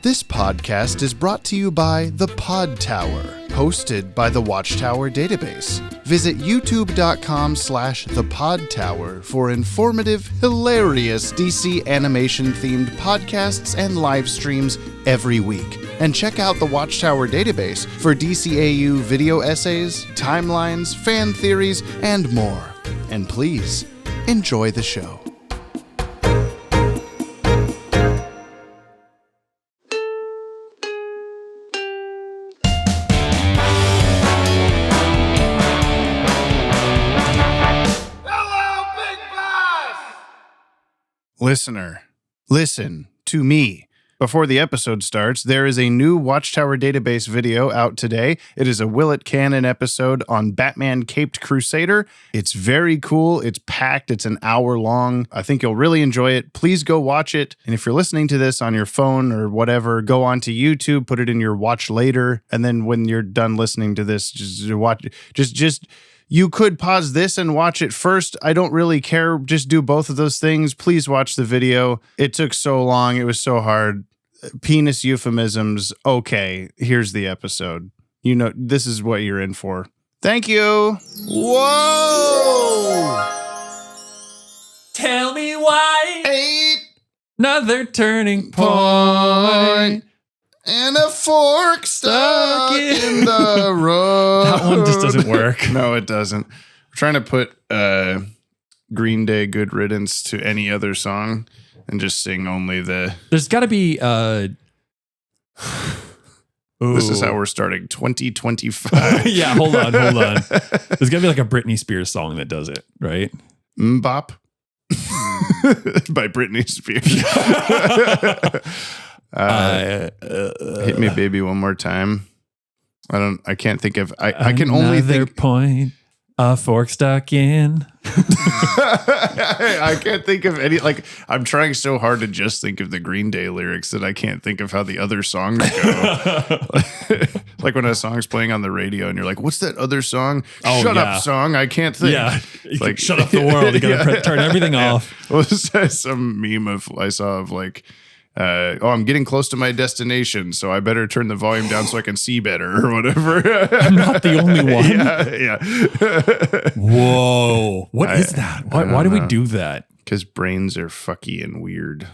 This podcast is brought to you by The Pod Tower, hosted by the Watchtower database. Visit youtube.com/thepodtower for informative, hilarious DC animation-themed podcasts and live streams every week. And check out the Watchtower database for DCAU video essays, timelines, fan theories, and more. And please, enjoy the show. Listener, listen to me. Before the episode starts, there is a new Watchtower database video out today. It is a Will It Canon episode on Batman Caped Crusader. It's very cool. It's packed. It's an hour long. I think you'll really enjoy it. Please go watch it. And if you're listening to this on your phone or whatever, go onto YouTube, put it in your watch later. And then when you're done listening to this, just watch. You could pause this and watch it first. I don't really care. Just do both of those things. Please watch the video. It took so long. It was so hard. Penis euphemisms. Okay, here's the episode. You know, this is what you're in for. Thank you. Whoa! Tell me why. 8 Another turning point. And a fork stuck in the road. That one just doesn't work. No, it doesn't. We're trying to put Green Day Good Riddance to any other song and just sing only the... There's got to be... This is how we're starting 2025. Yeah, hold on. There's got to be like a Britney Spears song that does it, right? Mbop. By Britney Spears. Hit me baby one more time. I can't think of I can only think point a fork stuck in. I can't think of any, like, I'm trying so hard to just think of the Green Day lyrics that I can't think of how the other songs go. Like when a song's playing on the radio and you're like, what's that other song? Shut up song, I can't think. Yeah, like shut up the world. You gotta turn everything off. Well, this is some meme I saw of like, I'm getting close to my destination, so I better turn the volume down so I can see better or whatever. I'm not the only one. Yeah. Whoa. What is that? Why do we do that? Because brains are fucky and weird.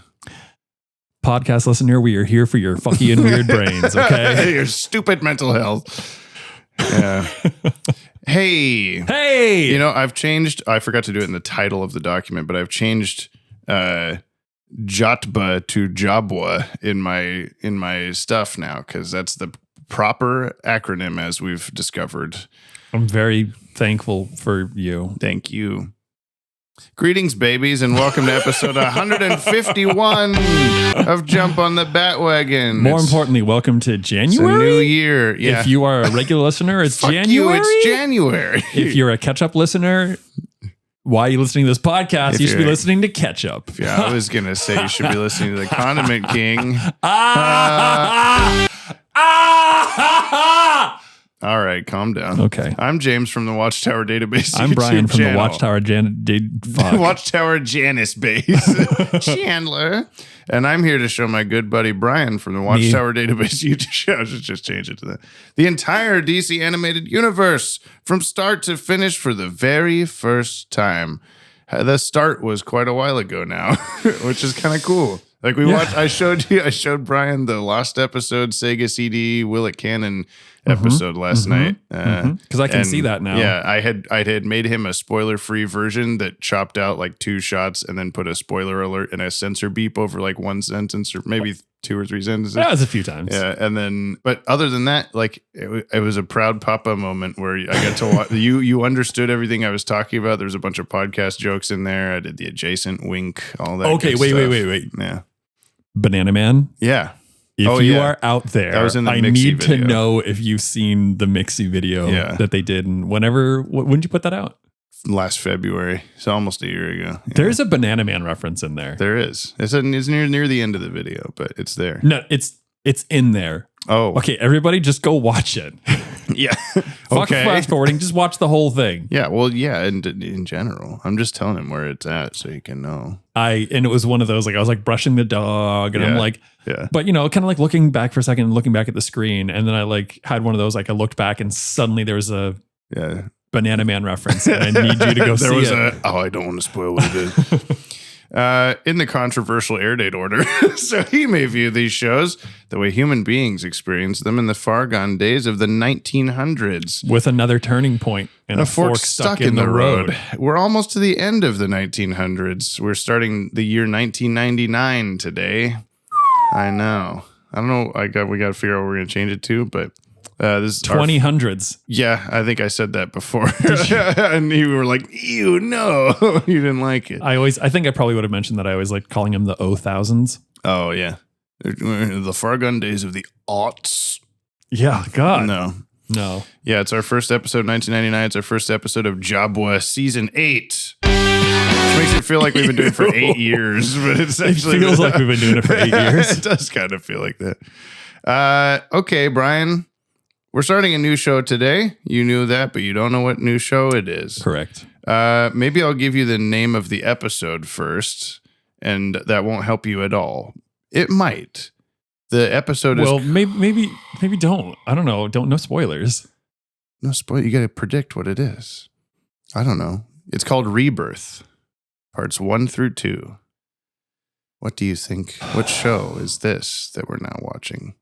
Podcast listener, we are here for your fucky and weird brains, okay? Your stupid mental health. Yeah. Hey. You know, I forgot to do it in the title of the document, but I've changed... Jotba to Jabwa in my stuff now, because that's the proper acronym as we've discovered. I'm very thankful for you. Thank you. Greetings, babies, and welcome to episode 151 of Jump on the Bat-Wagon. More importantly, welcome to January. It's a new year. Yeah. If you are a regular listener, it's Fuck January. You, it's January. If you're a catch-up listener, why are you listening to this podcast? You should be listening to Ketchup. Yeah, I was going to say you should be listening to the Condiment King. All right, calm down. Okay. I'm James from the Watchtower Database. I'm Brian from the Watchtower Watchtower Janice base. Chandler. And I'm here to show my good buddy Brian from the Watchtower Database YouTube show. I should just change it to that. The entire DC animated universe from start to finish for the very first time. The start was quite a while ago now, which is kind of cool. Like I showed Brian the Lost episode Sega CD Will It Canon episode last night. Because I can see that now. Yeah, I had made him a spoiler-free version that chopped out like 2 shots and then put a spoiler alert and a censor beep over like 1 sentence or maybe 2 or 3 sentences. That was a few times. Yeah, and then, but other than that, like it was a proud papa moment where I got to watch. You understood everything I was talking about. There's a bunch of podcast jokes in there. I did the adjacent wink, all that. Okay, wait. Yeah, Banana Man. Yeah. If you are out there, I need video. to know if you've seen the Mixie video that they did. And when did you put that out? Last February. So almost a year ago. Yeah. There's a Banana Man reference in there. There is. It's near the end of the video, but it's there. No, it's It's in there. Oh. Okay, everybody just go watch it. Yeah. Fuck fast forwarding. Just watch the whole thing. Yeah, well, yeah, in general. I'm just telling him where it's at so he can know. And it was one of those, like, I was like brushing the dog and I'm like, but kind of like looking back for a second and looking back at the screen. And then I like had one of those, like I looked back and suddenly there was a Banana Man reference and I need you to go see it. I don't want to spoil what it is. In the controversial airdate order, so he may view these shows the way human beings experienced them in the far gone days of the 1900s. With another turning point and a fork stuck in the road. We're almost to the end of the 1900s. We're starting the year 1999 today. I know. I don't know. We got to figure out what we're going to change it to, but this is 2000s. Yeah, I think I said that before. And you were like, ew, no. You didn't like it. I think I probably would have mentioned that I always like calling him the 0000s. Oh, yeah. The far gone days of the aughts. Yeah, God. No. Yeah, it's our first episode, 1999. It's our first episode of Jabwa Season 8. Which makes it feel like we've been doing it for 8 years, but it's actually... It feels like we've been doing it for 8 years. It does kind of feel like that. Okay, Brian. We're starting a new show today. You knew that, but you don't know what new show it is. Correct. Maybe I'll give you the name of the episode first, and that won't help you at all. It might. The episode is... Well, maybe don't. I don't know. No spoilers. No spoiler. You got to predict what it is. I don't know. It's called Rebirth, parts 1 through 2. What do you think? What show is this that we're now watching?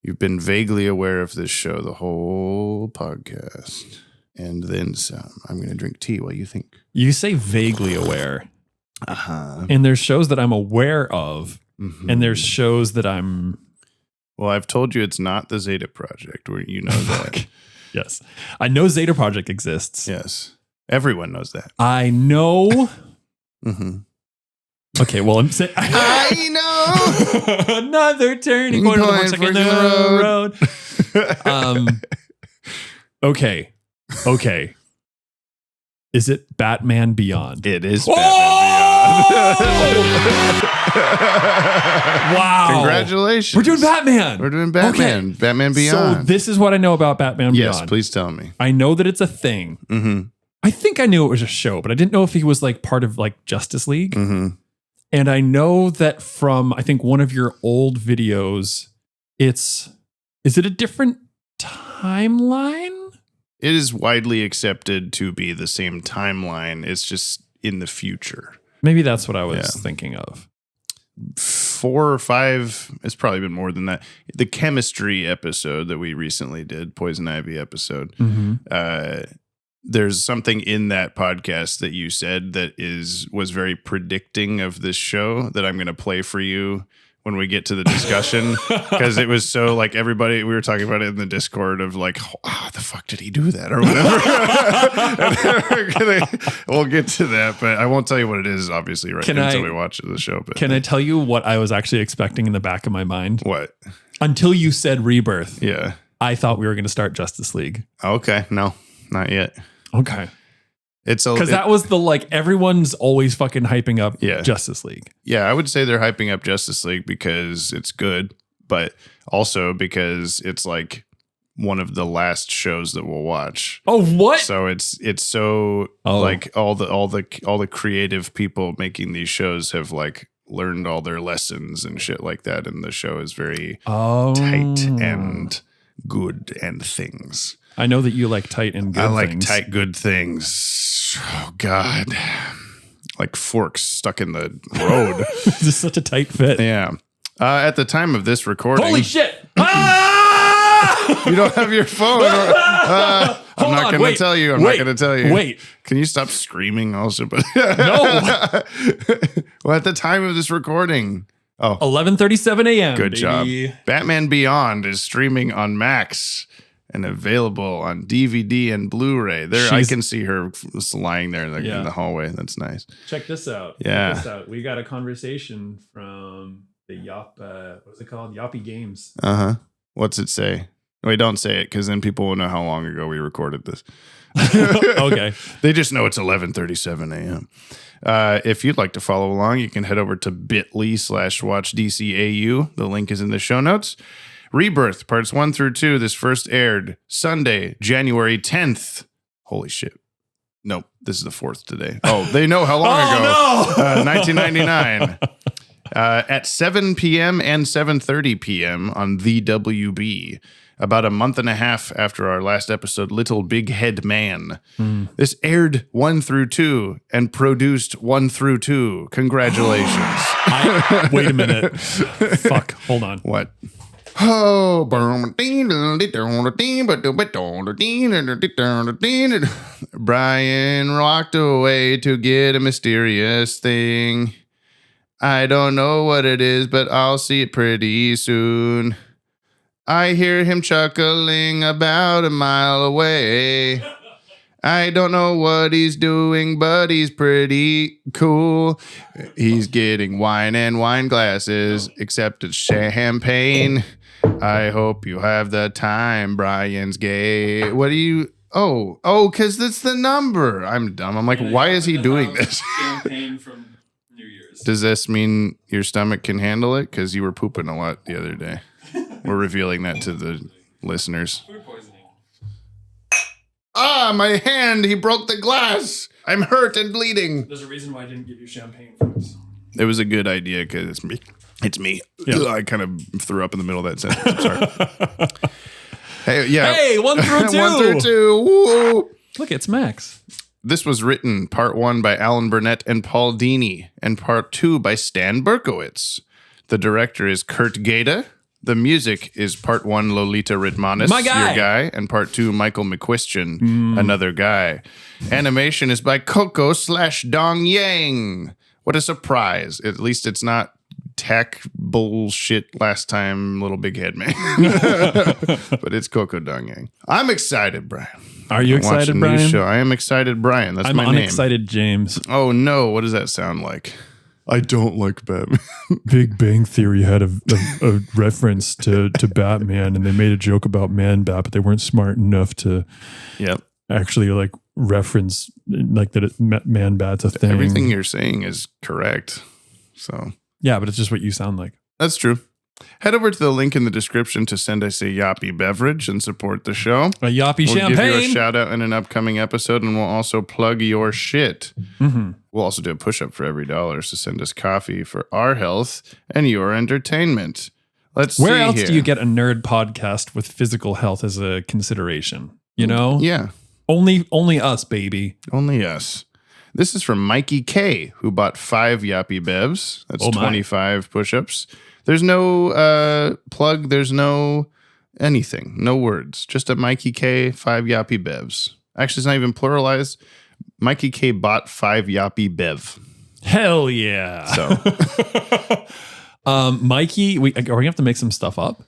You've been vaguely aware of this show the whole podcast. And then some. I'm going to drink tea. What do you think? You say vaguely aware. Uh-huh. And there's shows that I'm aware of. Mm-hmm. And there's shows that I'm... Well, I've told you it's not the Zeta Project, where you know that. Yes. I know Zeta Project exists. Yes. Everyone knows that. I know... Mm-hmm. Okay, well, I'm saying... I know! Another turning point on the road. Okay. Is it Batman Beyond? It is Batman Beyond. Wow. Congratulations. We're doing Batman. We're doing Batman. Okay. Batman Beyond. So this is what I know about Batman Beyond. Yes, please tell me. I know that it's a thing. Mm-hmm. I think I knew it was a show, but I didn't know if he was like part of like Justice League. Mm-hmm. And I know that from, I think, one of your old videos, is it a different timeline? It is widely accepted to be the same timeline. It's just in the future. Maybe that's what I was thinking of. 4 or 5, it's probably been more than that. The chemistry episode that we recently did, Poison Ivy episode, there's something in that podcast that you said that was very predicting of this show that I'm going to play for you when we get to the discussion, because it was so like everybody, we were talking about it in the Discord of like, oh, the fuck did he do that or whatever. We'll get to that, but I won't tell you what it is, obviously, until we watch the show. But can I tell you what I was actually expecting in the back of my mind? What? Until you said Rebirth. Yeah. I thought we were going to start Justice League. Okay. No, not yet. Okay. Because that was the like everyone's always fucking hyping up Justice League. Yeah, I would say they're hyping up Justice League because it's good, but also because it's like one of the last shows that we'll watch. Oh, what? So it's so like all the creative people making these shows have like learned all their lessons and shit like that, and the show is very tight and good and things. I know that you like tight and good things. I like tight, good things. Oh, God. Like forks stuck in the road. This is such a tight fit. Yeah. At the time of this recording... Holy shit! You don't have your phone. I'm not going to tell you. I'm not going to tell you. Wait. Can you stop screaming also? No. Well, at the time of this recording... 11:37 a.m. Good baby. job. Batman Beyond is streaming on Max and available on DVD and Blu-ray. I can see her lying there in the hallway. That's nice. Check this out. Yeah. Check this out. We got a conversation from the what's it called? Yoppie Games. Uh-huh. What's it say? Wait, don't say it because then people will know how long ago we recorded this. Okay. They just know it's 11:37 a.m. If you'd like to follow along, you can head over to bit.ly/watch DCAU. The link is in the show notes. Rebirth, parts 1 through 2. This first aired Sunday, January 10th. Holy shit. Nope, this is the 4th today. Oh, they know how long ago. 1999. At 7 p.m. and 7:30 p.m. on the WB. About a month and a half after our last episode, Little Big Head Man. This aired 1 through 2 and produced 1 through 2. Congratulations. Wait a minute. Fuck. Hold on. What? Oh, Brian rocked away to get a mysterious thing. I don't know what it is, but I'll see it pretty soon. I hear him chuckling about a mile away. I don't know what he's doing, but he's pretty cool. He's getting wine and wine glasses, except it's champagne. I hope you have the time, Brian's gay. What do you... Oh, because that's the number. I'm dumb. I'm like, why is he doing this? Champagne from New Year's. Does this mean your stomach can handle it? Because you were pooping a lot the other day. We're revealing that to the listeners. Food poisoning. Ah, my hand. He broke the glass. I'm hurt and bleeding. There's a reason why I didn't give you champagne fruits. It was a good idea because it's me. It's me. Yeah. I kind of threw up in the middle of that sentence. I'm sorry. Hey, yeah. Hey, 1 through 2. 1 through 2. Woo. Look, it's Max. This was written part 1 by Alan Burnett and Paul Dini and part 2 by Stan Berkowitz. The director is Kurt Gaeta. The music is part 1 Lolita Ritmanis, my guy. Your guy, and part 2 Michael McQuistion, Another guy. Animation is by Coco/Dong Yang. What a surprise. At least it's not tech bullshit last time Little Big Head Man. But it's Coco Dong Yang. I'm excited, Brian. Are you excited, New Brian? show. I am excited, Brian. That's my name. I'm unexcited, James. Oh, no. What does that sound like? I don't like Batman. Big Bang Theory had a reference to Batman, and they made a joke about Man-Bat, but they weren't smart enough to actually like reference like that Man-Bat's a thing. Everything you're saying is correct. So yeah, but it's just what you sound like. That's true. Head over to the link in the description to send us a Yoppie beverage and support the show. A Yoppie champagne. We'll give you a shout out in an upcoming episode, and we'll also plug your shit. Mm-hmm. We'll also do a push-up for every $1, so send us coffee for our health and your entertainment. Let's see. Where else here. do you get a nerd podcast with physical health as a consideration? You know? Yeah. Only us, baby. Only us. This is from Mikey K, who bought 5 Yoppie Bevs. That's 25 push-ups. There's no plug. There's no anything. No words. Just a Mikey K, 5 Yoppie Bevs. Actually, it's not even pluralized. Mikey K bought 5 Yoppie Bev. Hell yeah. So, Mikey, are we going to have to make some stuff up?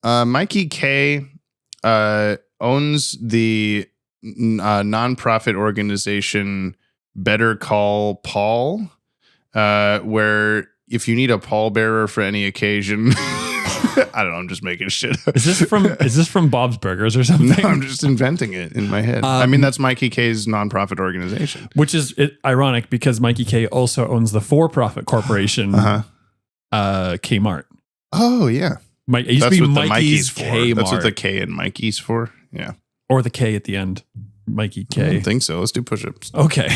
Mikey K owns the nonprofit organization Better Call Paul, where if you need a pallbearer for any occasion, I don't know, I'm just making shit up. Is this from Bob's Burgers or something? No, I'm just inventing it in my head. I mean, that's Mikey K's nonprofit organization. Which is ironic because Mikey K also owns the for-profit corporation Kmart. Oh, yeah. It used That's to be what Mikey's the Mikey's for. Kmart. That's what the K in Mikey's for. Yeah. Or the K at the end. Mikey K. I don't think so. Let's do push-ups. Okay.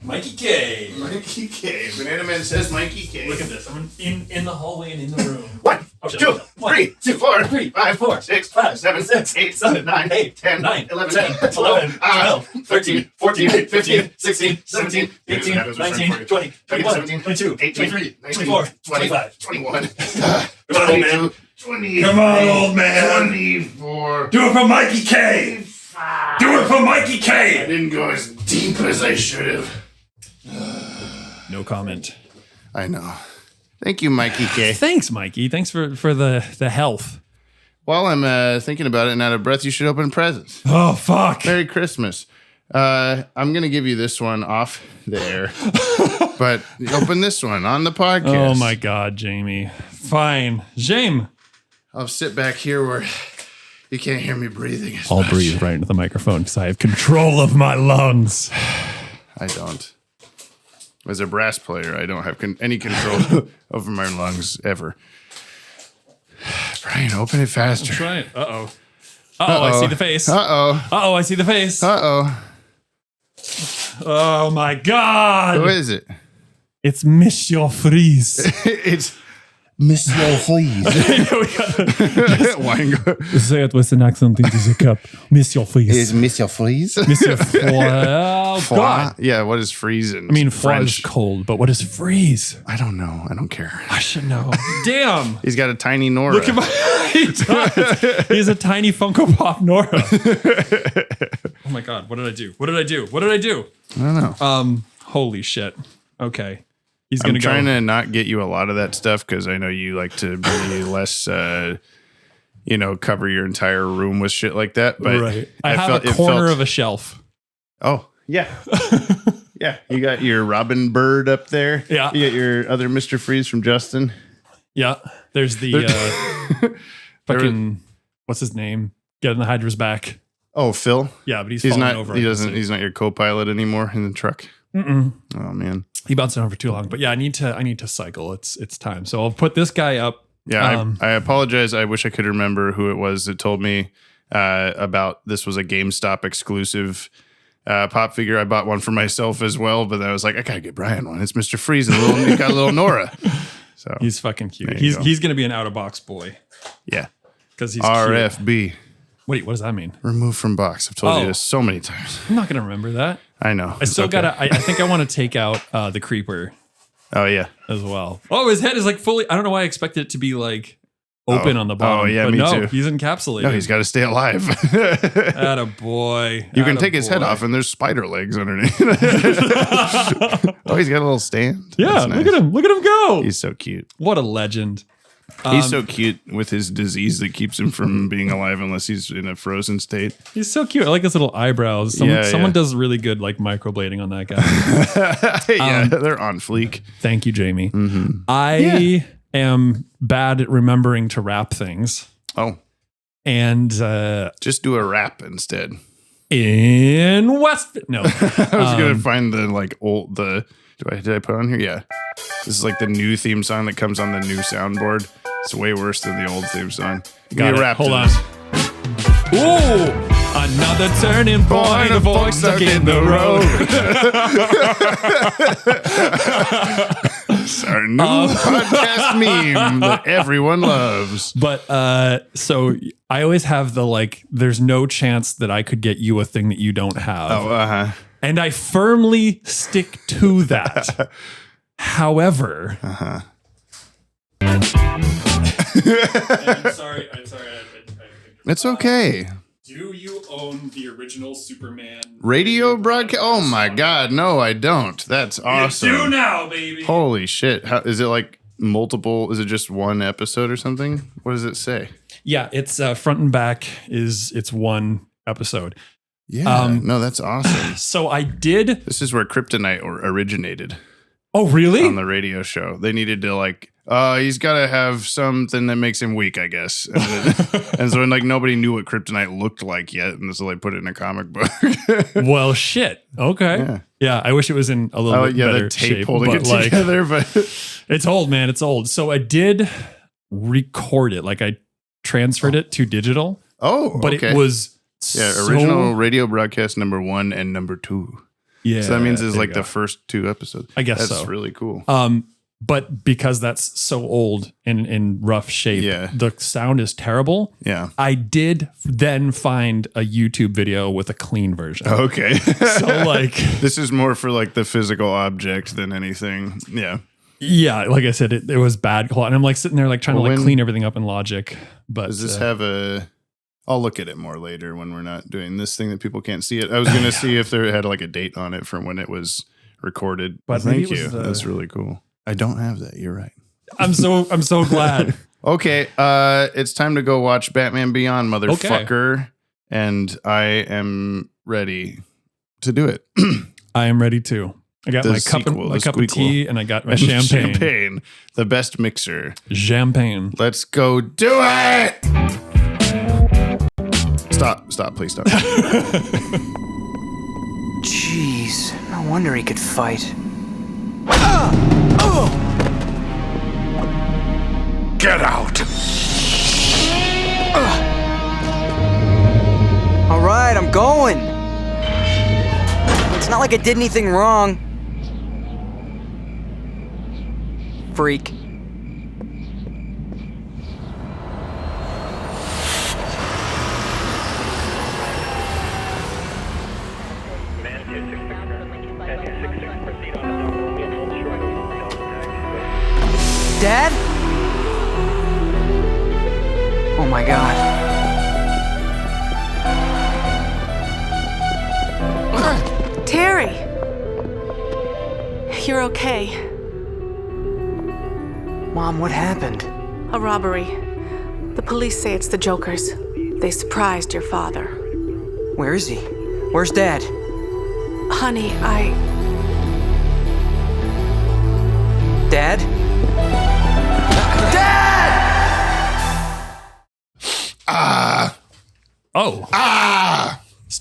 Mikey K. Mikey K. Banana Man says Mikey K. Look at this. I'm in the hallway and in the room. 1, 2, 3, 4, 5, 4, 6, 5, 7, 8, 7, 9, 10, 11, 12, 13, 14, 15, 16, 17, 18, 19, 20, 21, 22, 23, 24, 25, 21. Come on, old man. 20. Come on, old man. 24. Do it for Mikey K. Do it for Mikey K. I didn't go as deep as I should have. No comment. I know. Thank you, Mikey K. Thanks, Mikey. Thanks for the health. While I'm thinking about it and out of breath, you should open presents. Oh, fuck. Merry Christmas. I'm going to give you this one off the air, but open this one on the podcast. Oh, my God, Jamie. Fine. James. I'll sit back here where You can't hear me breathing. I'll breathe right into the microphone because I have control of my lungs. I don't. As a brass player, I don't have any control over my lungs ever. Brian, open it faster. I'm trying. Uh-oh. I see the face. Uh-oh, I see the face. Uh-oh. Oh, my God. Who is it? It's Monsieur Freeze. It's Monsieur Freeze. Say it with an accent into the cup. Monsieur Freeze. Is Monsieur Freeze? Monsieur Freeze. Oh, God. Yeah, what is freeze in I mean, French? is cold, but what is freeze? I don't know. I don't care. I should know. Damn. He's got a tiny Nora. Look at my... He does. He has a tiny Funko Pop Nora. Oh, my God. What did I do? What did I do? What did I do? I don't know. Holy shit. Okay. He's I'm going to go. trying to not get you a lot of that stuff because I know you like to be less, cover your entire room with shit like that. But right. I have a corner of a shelf. Oh, yeah. Yeah. You got your Robin Bird up there. Yeah. You got your other Mr. Freeze from Justin. Yeah. There's the fucking, what's his name? Getting the Hydra's back. Oh, Phil? Yeah, but he's not over. He's not your co-pilot anymore in the truck. Mm-mm. Oh man. He bounced it on for too long. But yeah, I need to cycle. It's time. So I'll put this guy up. Yeah, I apologize. I wish I could remember who it was that told me about this was a GameStop exclusive pop figure. I bought one for myself as well, but I was like, I gotta get Brian one. It's Mr. Freeze and he's got a little Nora. So he's fucking cute. He's gonna be an out of box boy. Yeah. Because he's RFB. Cute. Wait, what does that mean? Remove from box. I've told you this so many times. I'm not gonna remember that. I know. I still gotta. I think I want to take out the creeper. Oh yeah, as well. Oh, his head is like fully. I don't know why I expected it to be like open on the bottom. Oh yeah, but me too. He's encapsulated. No, he's got to stay alive. Attaboy. You can take his head off, and there's spider legs underneath. Oh, he's got a little stand. Yeah, nice. Look at him. Look at him go. He's so cute. What a legend. He's so cute with his disease that keeps him from being alive unless he's in a frozen state. He's so cute. I like his little eyebrows. Someone does really good like microblading on that guy. Yeah, they're on fleek. Thank you, Jamie. Mm-hmm. I am bad at remembering to wrap things. Oh. And just do a rap instead. In West. No. I was going to find the did I put on here? Yeah. This is like the new theme song that comes on the new soundboard. It's way worse than the old theme song. Got it. Hold on. Ooh, another turning point, a fork stuck in the road. It's our new podcast meme that everyone loves. But so I always have the there's no chance that I could get you a thing that you don't have. Oh, and I firmly stick to that. However, I'm sorry. It's okay. Do you own the original Superman radio broadcast? Oh my God, no, I don't. That's awesome. You do now, baby. Holy shit! How, is it like multiple? Is it just one episode or something? What does it say? Yeah, it's front and back. It's one episode. Yeah, no, that's awesome. So I did. This is where Kryptonite originated. Oh, really? On the radio show. They needed to he's got to have something that makes him weak, I guess. And so nobody knew what Kryptonite looked like yet. And so they put it in a comic book. Well, shit. Okay. Yeah. I wish it was in a little bit better the tape shape. Holding it together, but it's old, man. It's old. So I did record it. I transferred it to digital. Oh, but it was original radio broadcast number 1 and number 2. Yeah. So that means it's the first 2 episodes. I guess that's so. really cool. But because that's so old and in rough shape, the sound is terrible. Yeah. I did then find a YouTube video with a clean version. Okay. So this is more for the physical object than anything. Yeah. Yeah. Like I said, it was bad quality. And I'm sitting there trying to clean everything up in Logic. But does this have I'll look at it more later when we're not doing this thing that people can't see it. I was going to see if there had a date on it from when it was recorded. But thank you. That's really cool. I don't have that. You're right. I'm so glad. Okay. It's time to go watch Batman Beyond, motherfucker. Okay. And I am ready to do it. I am ready too. I got my cup of tea and I got my champagne. Champagne. The best mixer. Champagne. Let's go do it. Stop, please stop. Jeez, no wonder he could fight. Get out! All right, I'm going. It's not like I did anything wrong. Freak. Dad? Oh my God. Terry! You're okay. Mom, what happened? A robbery. The police say it's the Jokers. They surprised your father. Where is he? Where's Dad? Honey, Dad?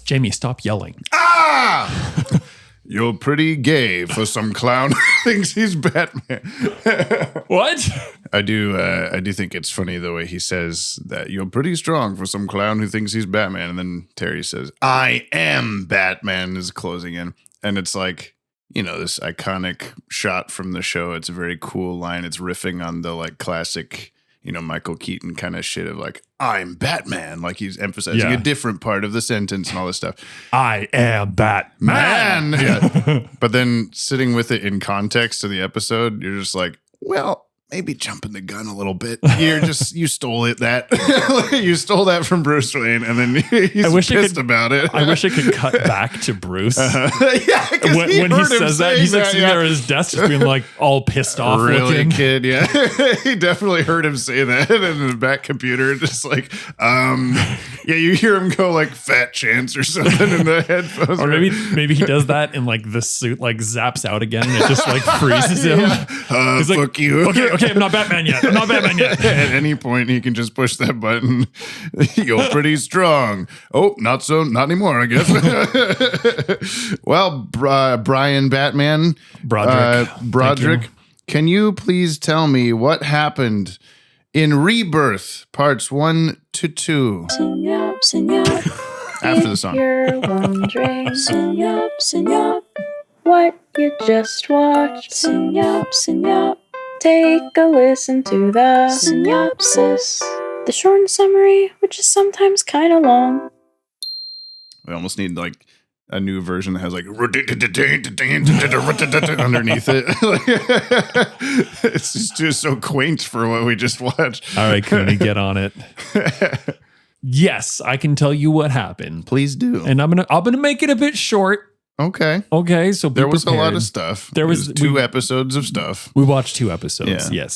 Jamie, stop yelling. You're pretty gay for some clown who thinks he's Batman. What? I do think it's funny the way he says that you're pretty strong for some clown who thinks he's Batman. And then Terry says, I am Batman, is closing in. And it's like, you know, this iconic shot from the show. It's a very cool line. It's riffing on the like classic, you know, Michael Keaton kind of shit of like, I'm Batman. Like he's emphasizing a different part of the sentence and all this stuff. I am Batman. Yeah. But then sitting with it in context to the episode, you're just like, well, maybe jumping the gun a little bit. You stole that. You stole that from Bruce Wayne, and then he's pissed about it. I wish it could cut back to Bruce. Yeah, when he says that, he's like sitting there at his desk just being like all pissed off really looking. Kid, yeah. He definitely heard him say that in the back computer, just like, yeah, you hear him go like fat chance or something in the headphones. Or maybe he does that and like the suit like zaps out again and it just like freezes him. He's like, fuck you. Okay, I'm not Batman yet. At any point, he can just push that button. You're pretty strong. Oh, not anymore, I guess. Well, Brian Batman. Broderick. Can you please tell me what happened in Rebirth, parts 1 to 2? After the song. You're wondering, Synup, what you just watched. Synup. Take a listen to the synopsis. The short summary, which is sometimes kind of long. We almost need like a new version that has like underneath it. It's just so quaint for what we just watched. All right, Cooney, get on it. Yes, I can tell you what happened. Please do. And I'm gonna make it a bit short. Okay. So there was a lot of stuff. There was two episodes of stuff. We watched 2 episodes. Yeah.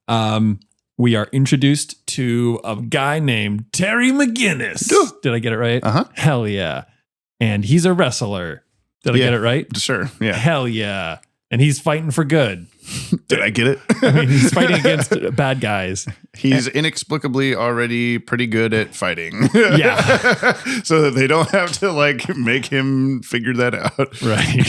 Yes. We are introduced to a guy named Terry McGinnis. Did I get it right? Uh-huh. Hell yeah. And he's a wrestler. Did I get it right? Sure. Yeah. Hell yeah. And he's fighting for good. Did I get it? I mean, he's fighting against bad guys. He's inexplicably already pretty good at fighting. Yeah. So that they don't have to like make him figure that out. Right.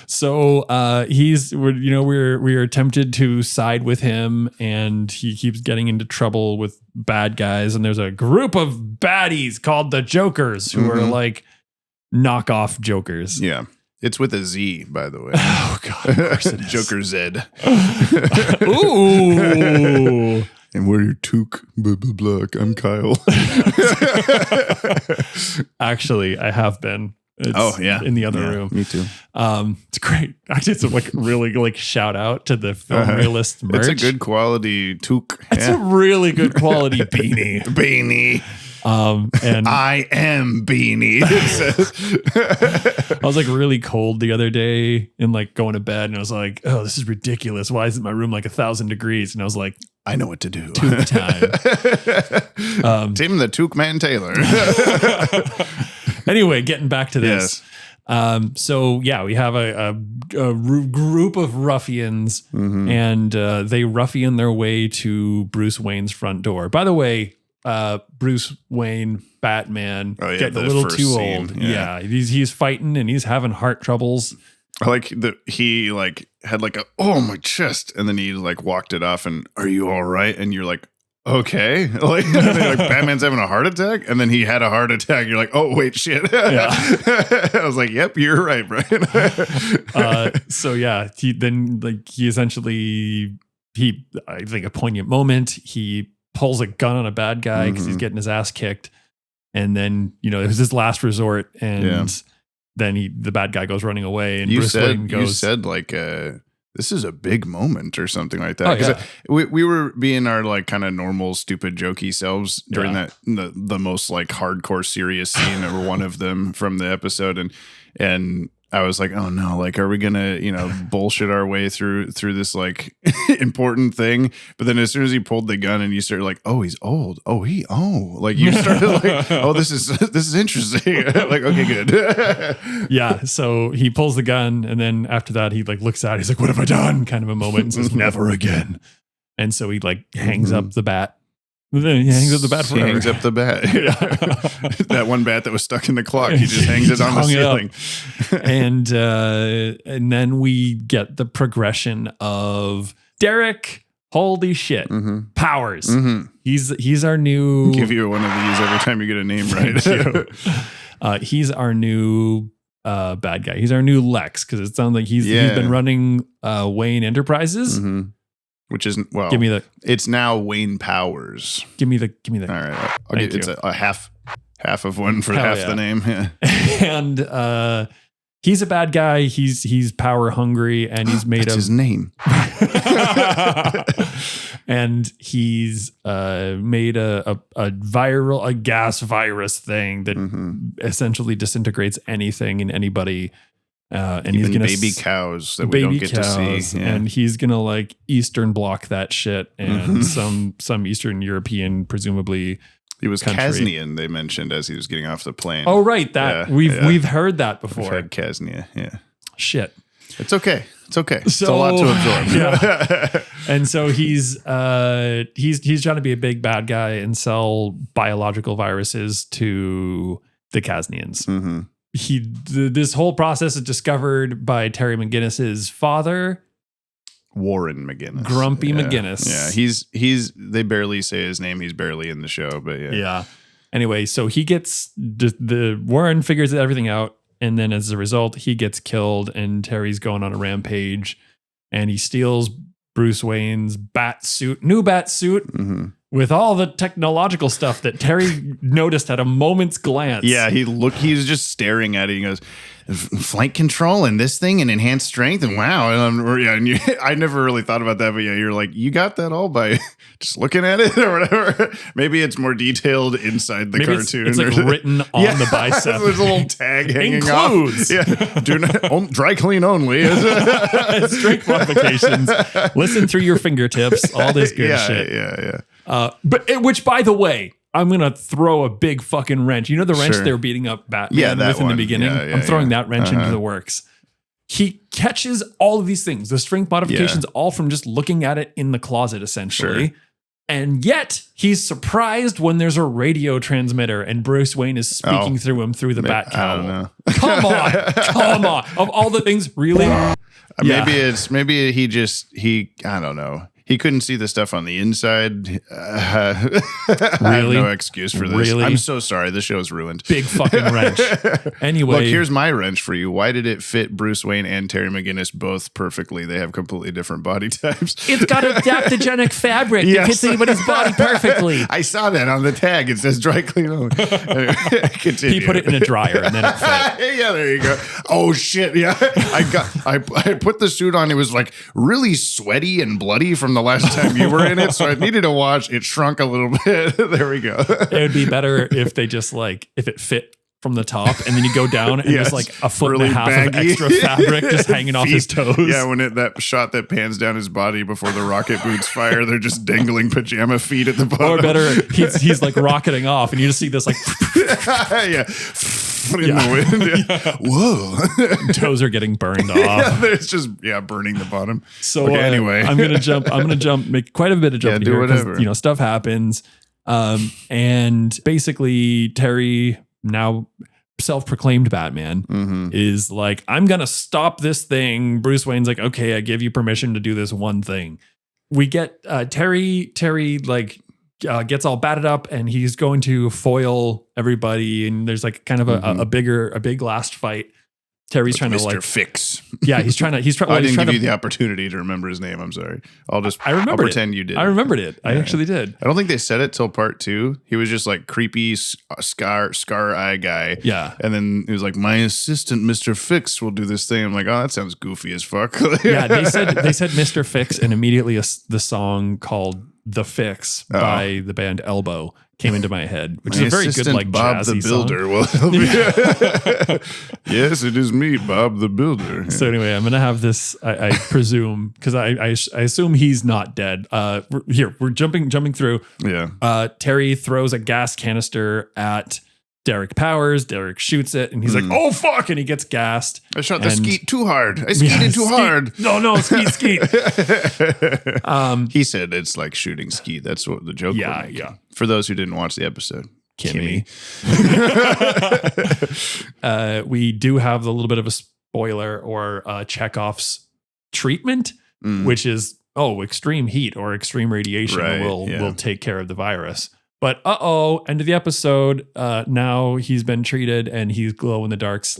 So we're tempted to side with him, and he keeps getting into trouble with bad guys. And there's a group of baddies called the Jokers who are like knockoff Jokers. Yeah. It's with a Z, by the way. Oh, God. Of course it is. Joker Z. Ooh. And we're your toque, blah, blah, blah. I'm Kyle. Actually, I have been. It's in the other room. Me too. It's great. Actually, it's a really shout out to the Film Realist merch. It's a good quality toque. It's a really good quality beanie. And I am Beanie. It says. I was like really cold the other day and like going to bed, and I was like, oh, this is ridiculous. Why isn't my room like 1,000 degrees? And I was like, I know what to do. Toque time. Tim the Toque Man Taylor. Anyway, getting back to this. Yes. So yeah, we have a group of ruffians, and they ruffian their way to Bruce Wayne's front door. By the way, Bruce Wayne, Batman, getting a the little first too scene, old. Yeah, he's fighting and he's having heart troubles. I like that he like had like my chest, and then he like walked it off and are you all right? And you're like, okay, like, Batman's having a heart attack, and then he had a heart attack. You're like, oh wait, shit. Yeah. I was like, yep, you're right, Brian. So yeah, he essentially I think a poignant moment. He pulls a gun on a bad guy because he's getting his ass kicked, and then it was his last resort, and then the bad guy goes running away, and Bruce Wayne goes. You said like this is a big moment or something like that. Because we were being our like kind of normal, stupid, jokey selves during that the most like hardcore serious scene or one of them from the episode, and I was like, oh no, like are we gonna bullshit our way through this like important thing? But then as soon as he pulled the gun and you started like, oh, he's old. Like you started like, oh, this is interesting. Like, okay, good. Yeah. So he pulls the gun, and then after that he like looks at it, he's like, what have I done? Kind of a moment, and says, never again. And so he like hangs up the bat. He hangs up the bat forever. He hangs up the bat. That one bat that was stuck in the clock. He just hangs it on the ceiling. And then we get the progression of Derek. Holy shit. Powers. He's our new. I'll give you one of these every time you get a name right. He's our new bad guy. He's our new Lex, because it sounds like he's been running Wayne Enterprises. Which isn't it's now WaynePowers. Give me the. All right, it's a half of one for half the name. Yeah. And he's a bad guy. He's power hungry, and he's made his name. And he's made a gas virus thing that essentially disintegrates anything and anybody. And even he's gonna baby cows that we don't get to see, and he's gonna like Eastern block that shit, and some Eastern European, presumably. He was Kasnian, they mentioned as he was getting off the plane. Oh right, that we've heard that before. We've heard Kasnia, yeah. Shit. It's okay. It's a lot to absorb. Yeah. And so he's trying to be a big bad guy and sell biological viruses to the Kasnians. This whole process is discovered by Terry McGinnis's father, Warren McGinnis. Grumpy McGinnis. Yeah, they barely say his name. He's barely in the show, but yeah. Yeah. Anyway, so he gets the Warren figures everything out, and then as a result, he gets killed, and Terry's going on a rampage, and he steals Bruce Wayne's new bat suit. With all the technological stuff that Terry noticed at a moment's glance. Yeah, he was just staring at it. He goes, flight control and this thing and enhanced strength and wow. And I never really thought about that, but yeah, you're like, you got that all by just looking at it or whatever. Maybe it's more detailed inside the cartoon. It's like written on the bicep. There's a little tag hanging Includes. off. Yeah, do not, dry clean only. Strength modifications. Listen through your fingertips. All this good shit. Yeah. Which, by the way, I'm going to throw a big fucking wrench. You know the wrench they were beating up Batman with in the beginning? I'm throwing that wrench into the works. He catches all of these things, the strength modifications, all from just looking at it in the closet, essentially. Sure. And yet, he's surprised when there's a radio transmitter and Bruce Wayne is speaking through him through the Batcave. I don't know. Come on. Of all the things, really? Maybe he I don't know. He couldn't see the stuff on the inside. I have no excuse for this. Really? I'm so sorry. The show's ruined. Big fucking wrench. Anyway. Look, here's my wrench for you. Why did it fit Bruce Wayne and Terry McGinnis both perfectly? They have completely different body types. It's got adaptogenic fabric that fits anybody's body perfectly. I saw that on the tag. It says dry clean only. He put it in a dryer and then it fit. Yeah, there you go. Oh, shit. Yeah. I put the suit on. It was like really sweaty and bloody from the last time you were in it, so I needed to wash. It shrunk a little bit. There we go. It would be better if they just if it fit from the top and then you go down and there's like a foot really and a half baggy. Of extra fabric just hanging off his toes. Yeah, when that shot that pans down his body before the rocket boots fire, they're just dangling pajama feet at the bottom. Or better, he's like rocketing off and you just see this like in the wind. Yeah. Whoa. Toes are getting burned off. Yeah, it's just burning the bottom. So anyway. I'm gonna jump make quite a bit of jumping here because stuff happens. And basically Terry, now self-proclaimed Batman, is like, I'm going to stop this thing. Bruce Wayne's like, okay, I give you permission to do this one thing. We get Terry like gets all batted up and he's going to foil everybody. And there's like kind of a big last fight. Terry's trying to Mr. like Fix. Yeah, he's trying. I didn't give you the opportunity to remember his name. I'm sorry. I'll pretend you did. I remembered it. I actually did. I don't think they said it till part 2. He was just like creepy scar eye guy. Yeah. And then he was like, my assistant, Mr. Fix, will do this thing. I'm like, oh, that sounds goofy as fuck. Yeah, they said Mr. Fix, and immediately the song called "The Fix" by the band Elbow came into my head, which is a very good like Bob jazzy the Builder will help you. Yes, it is me, Bob the Builder. So anyway, I'm gonna have this. I presume because I assume he's not dead. We're jumping through. Yeah. Terry throws a gas canister at Derek Powers. Derek shoots it, and he's like, "Oh fuck!" and he gets gassed. I shot the skeet too hard. I skeeted too hard. No, skeet. He said it's like shooting skeet. That's what the joke. Yeah. For those who didn't watch the episode, Kimmy. We do have a little bit of a spoiler or Chekhov's treatment, which is extreme heat or extreme radiation will take care of the virus. But end of the episode. Now he's been treated and he's glow in the dark /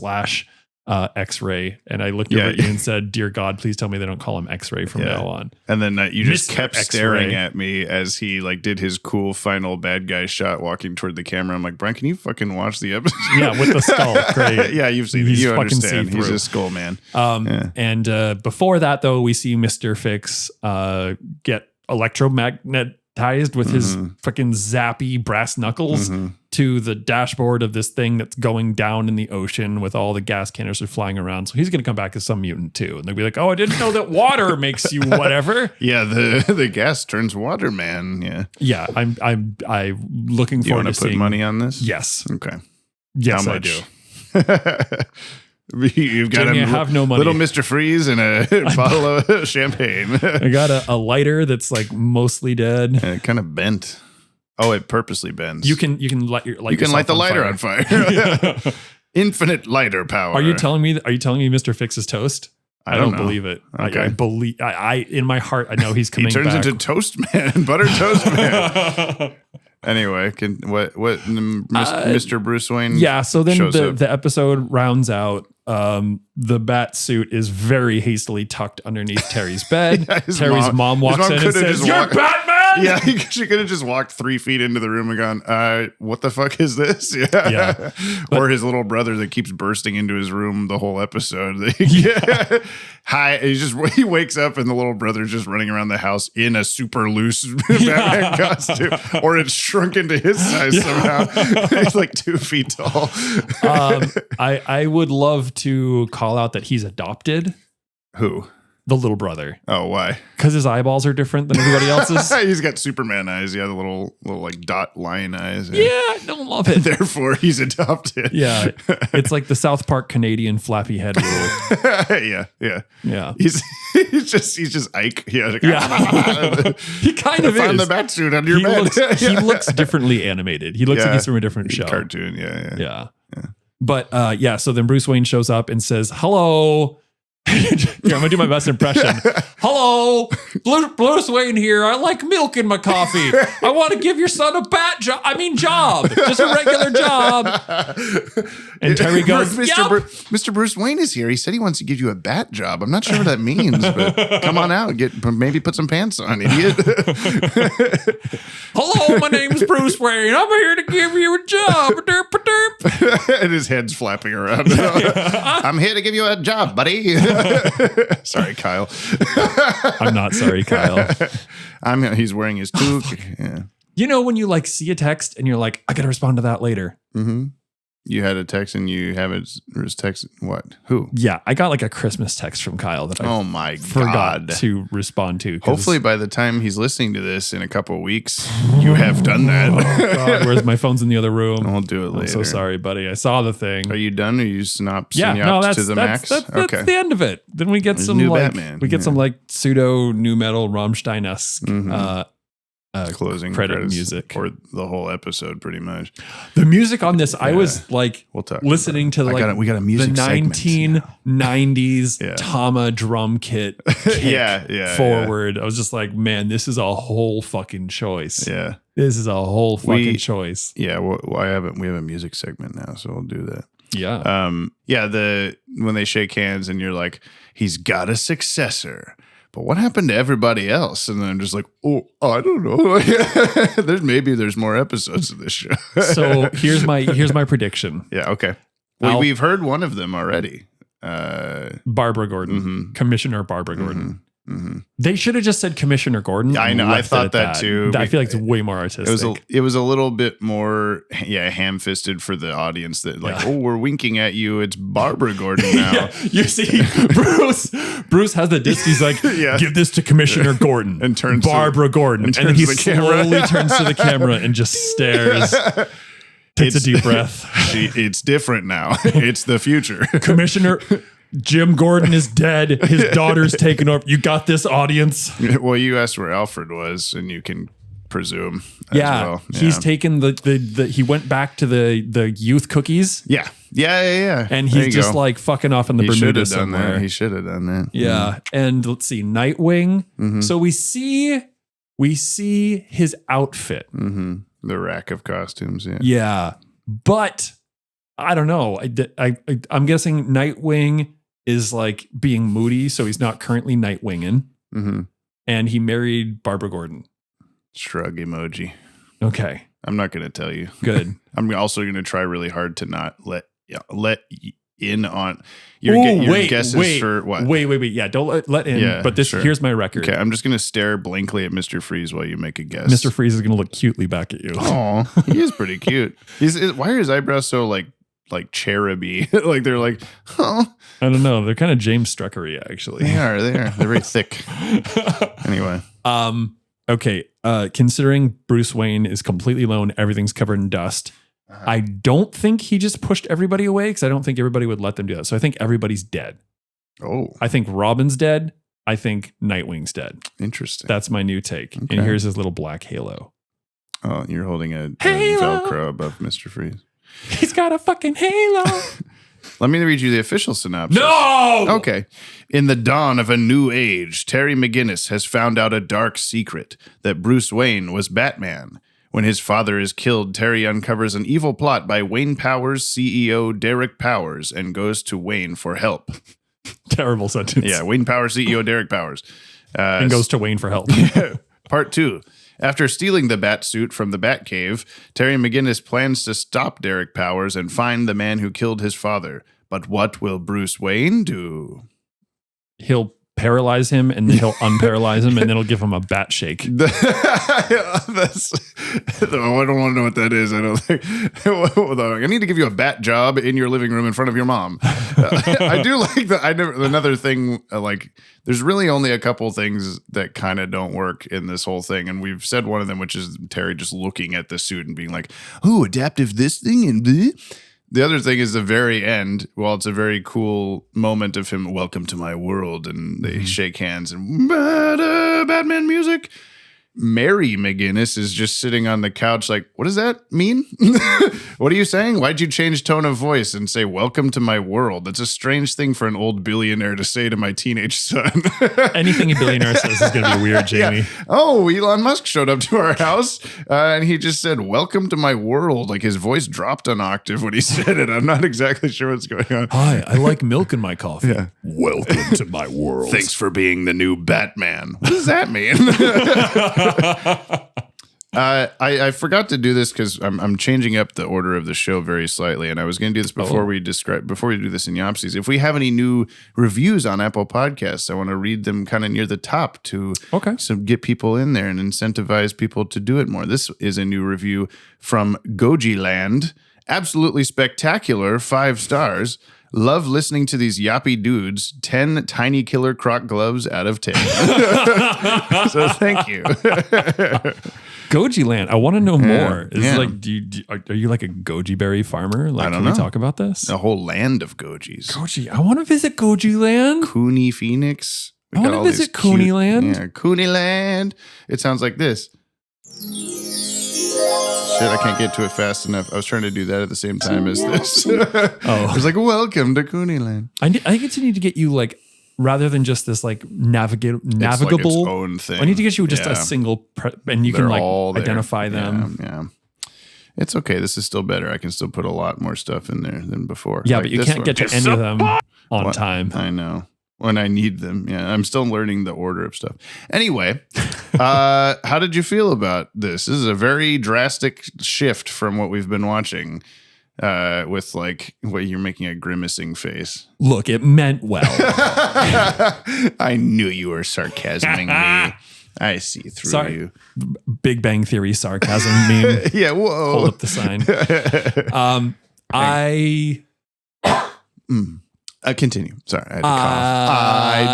X-ray. And I looked over at you and said, "Dear God, please tell me they don't call him X-ray from now on." And then you just Mr. kept X-ray. staring at me as he like did his cool final bad guy shot, walking toward the camera. I'm like, Brian, can you fucking watch the episode? Yeah, with the skull. Great. Yeah, you've seen it. He's You fucking understand. see-through. He's a skull man. And before that, though, we see Mr. Fix get electromagnetized with his fucking zappy brass knuckles to the dashboard of this thing that's going down in the ocean with all the gas canisters flying around. So he's going to come back as some mutant too. And they'll be like, "Oh, I didn't know that water makes you whatever." Yeah, the gas turns water, man. Yeah. Yeah, I'm looking You forward want to to put seeing money on this? Yes. Okay. Yes, How I much? do. You've got Jamie, I have no money. Little Mr. Freeze and a bottle of champagne. I got a lighter that's like mostly dead. And it kind of bent. Oh, it purposely bends. You can light the lighter on fire. Infinite lighter power. Are you telling me Mr. Fix is toast? I don't believe it. Okay. I believe I in my heart I know he's coming He turns back. into Toast Man, Butter Toast Man. Anyway, Mr. Bruce Wayne? Yeah, so then shows up. the episode rounds out. The bat suit is very hastily tucked underneath Terry's bed. Terry's mom walks in and says, "You're Batman!" Yeah, she could have just walked 3 feet into the room and gone, what the fuck is this? Yeah. Or his little brother that keeps bursting into his room the whole episode. Hi. He wakes up and the little brother's just running around the house in a super loose Batman costume. Or it's shrunk into his size somehow. He's like 2 feet tall. I would love to call out that he's adopted. Who? The little brother. Oh, why? Because his eyeballs are different than everybody else's. He's got Superman eyes. Yeah, the little like dot line eyes. Yeah, I don't love it. Therefore, he's adopted. Yeah, it's like the South Park Canadian flappy head rule. Yeah. He's just Ike. Yeah. He kind of is. Find the bat suit under your bed. He looks differently animated. He looks like he's from a different show. Cartoon. Yeah. But so then Bruce Wayne shows up and says, "Hello." Here, I'm gonna do my best impression. "Hello, Bruce Wayne here. I like milk in my coffee. I want to give your son a job. Just a regular job." And Terry goes, Mr. Bruce Wayne is here. He said he wants to give you a bat job. I'm not sure what that means, but come on out. Maybe put some pants on, idiot." "Hello, my name's Bruce Wayne. I'm here to give you a job." And his head's flapping around. "I'm here to give you a job, buddy." Sorry, Kyle. I'm not sorry, Kyle. He's wearing his toque. Yeah. You know when you like see a text and you're like, "I gotta respond to that later." Mm-hmm. You had a text and you haven't text what? Who? Yeah, I got like a Christmas text from Kyle that I forgot to respond to. Hopefully by the time he's listening to this in a couple of weeks, you have done that. Oh God, where's my phone's in the other room? I'll do it later. I'm so sorry, buddy. I saw the thing. Are you done? Are you synopsed that's to the max? That's the end of it. Then we get some new like Batman. We get some like pseudo new metal Rammstein-esque closing credit credits music or the whole episode, pretty much. The music on this, I was like listening to like we got a music the 1990s Tama drum kit forward. I was just like, man, this is a whole fucking choice. Yeah, this is a whole fucking choice. Yeah, well, we have a music segment now, so we'll do that. Yeah. When they shake hands and you're like, he's got a successor. But what happened to everybody else? And then I'm just like, oh, I don't know. there's more episodes of this show. So here's my prediction. Yeah, okay. We've heard one of them already. Barbara Gordon, Commissioner Barbara Gordon. Mm-hmm. They should have just said Commissioner Gordon. I know. I thought that too. I feel like it's way more artistic. It was a little bit more, ham-fisted for the audience. That we're winking at you. It's Barbara Gordon now. Yeah. You see, Bruce has the disc. He's like, give this to Commissioner Gordon and turns Barbara Gordon, and then he slowly turns to the camera and just stares. Takes a deep breath. It's different now. It's the future. Commissioner. Jim Gordon is dead. His daughter's taken over. You got this, audience. Well, you asked where Alfred was, and you can presume. He's taken the. He went back to the youth cookies. Yeah. And he's just like fucking off in the Bermuda somewhere. He should have done that. Yeah, and let's see, Nightwing. Mm-hmm. So we see his outfit, the rack of costumes. Yeah, but I don't know. I'm guessing Nightwing is like being moody, so he's not currently Nightwinging. Mm-hmm. And he married Barbara Gordon. Shrug emoji. Okay. I'm not going to tell you. Good. I'm also going to try really hard to not let in on your guesses for what? Wait. Yeah, don't let in. Yeah, but here's my record. Okay, I'm just going to stare blankly at Mr. Freeze while you make a guess. Mr. Freeze is going to look cutely back at you. Oh, he is pretty cute. Why are his eyebrows so like cheruby? Like they're like, oh. I don't know. They're kind of James Struckery, actually. They are. They're very thick. Anyway. Okay. Considering Bruce Wayne is completely alone, everything's covered in dust. I don't think he just pushed everybody away because I don't think everybody would let them do that. So I think everybody's dead. Oh. I think Robin's dead. I think Nightwing's dead. Interesting. That's my new take. Okay. And here's his little black halo. Oh, you're holding a Velcro above Mr. Freeze. He's got a fucking halo. Let me read you the official synopsis. No! Okay. In the dawn of a new age, Terry McGinnis has found out a dark secret that Bruce Wayne was Batman. When his father is killed, Terry uncovers an evil plot by WaynePowers CEO Derek Powers and goes to Wayne for help. Terrible sentence. Yeah, WaynePowers CEO Derek Powers. And goes to Wayne for help. Part 2. After stealing the bat suit from the Batcave, Terry McGinnis plans to stop Derek Powers and find the man who killed his father. But what will Bruce Wayne do? He'll paralyze him, and then he'll unparalyze him, and then he'll give him a bat shake. I don't want to know what that is. I don't think. I need to give you a bat job in your living room in front of your mom. I do like that. Another thing, there's really only a couple things that kind of don't work in this whole thing. And we've said one of them, which is Terry just looking at the suit and being like, oh, adaptive this thing and bleh. The other thing is the very end. Well, it's a very cool moment of him, welcome to my world, and they shake hands and Batman music. Mary McGinnis is just sitting on the couch like, what does that mean? What are you saying? Why'd you change tone of voice and say, welcome to my world? That's a strange thing for an old billionaire to say to my teenage son. Anything a billionaire says is going to be weird, Jamie. Yeah. Oh, Elon Musk showed up to our house and he just said, welcome to my world. Like his voice dropped an octave when he said it. I'm not exactly sure what's going on. Hi, I like milk in my coffee. Yeah. Welcome to my world. Thanks for being the new Batman. What does that mean? I forgot to do this because I'm changing up the order of the show very slightly, and I was going to do this before we do the synopses. If we have any new reviews on Apple Podcasts, I want to read them kind of near the top to get people in there and incentivize people to do it more. This is a new review from Goji Land. Absolutely spectacular, 5 stars. Love listening to these yappy dudes. 10 tiny killer croc gloves out of 10. So thank you. Goji Land. I want to know more. Are you like a goji berry farmer? Like, I don't know. Can we talk about this? A whole land of gojis. Goji. I want to visit Goji Land. Cooney Phoenix. I want to visit Cooney Land. Yeah, Cooney Land. It sounds like this. Shit, I can't get to it fast enough. I was trying to do that at the same time as this. I was like, welcome to Cooneyland. I think need to get you like, rather than just this like navigable it's like its own thing. I need to get you just a single and you They're can like all identify them. Yeah. It's okay. This is still better. I can still put a lot more stuff in there than before. Yeah, but you can't get to any of them on time. I know. When I need them. Yeah, I'm still learning the order of stuff. Anyway, how did you feel about this? This is a very drastic shift from what we've been watching with like, what, you're making a grimacing face. Look, it meant well. I knew you were sarcasming me. I see through you. Big Bang Theory sarcasm meme. Yeah, whoa. Hold up the sign. Continue. Sorry, I had to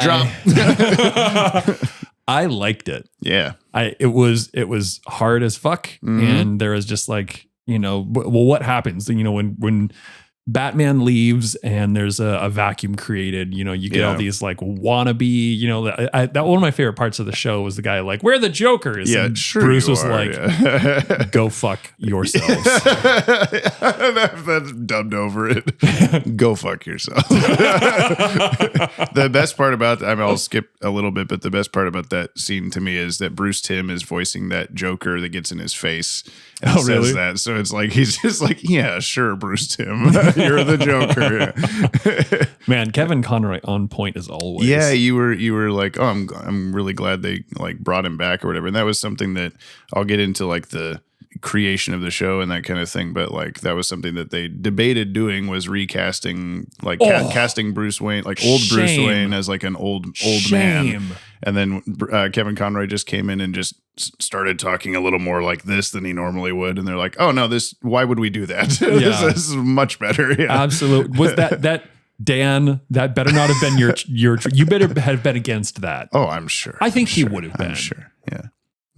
cough. I dropped. I liked it. Yeah. It was hard as fuck. And there was just like, well, what happens? When Batman leaves and there's a vacuum created, you get all these like wannabe, that one of my favorite parts of the show was the guy like, we're the Jokers. Yeah, and sure. Bruce was like, go fuck yourselves. That's dubbed over it. Go fuck yourself. The best part about I'll skip a little bit, but the best part about that scene to me is that Bruce Timm is voicing that Joker that gets in his face and says really? that. So it's like he's just like, yeah, sure, Bruce Timm. You're the Joker. Man, Kevin Conroy on point as always. Yeah, you were like, oh, I'm really glad they like brought him back or whatever. And that was something that I'll get into like the creation of the show and that kind of thing. But like that was something that they debated doing, was recasting, like casting Bruce Wayne, like old Bruce Wayne as like an old man. And then Kevin Conroy just came in and just started talking a little more like this than he normally would. And they're like, oh no, why would we do that? Yeah. This is much better. Yeah. Absolutely. Was that Dan, that better not have been your you better have been against that. Oh, I'm sure. I think he would have been. I'm sure. Yeah.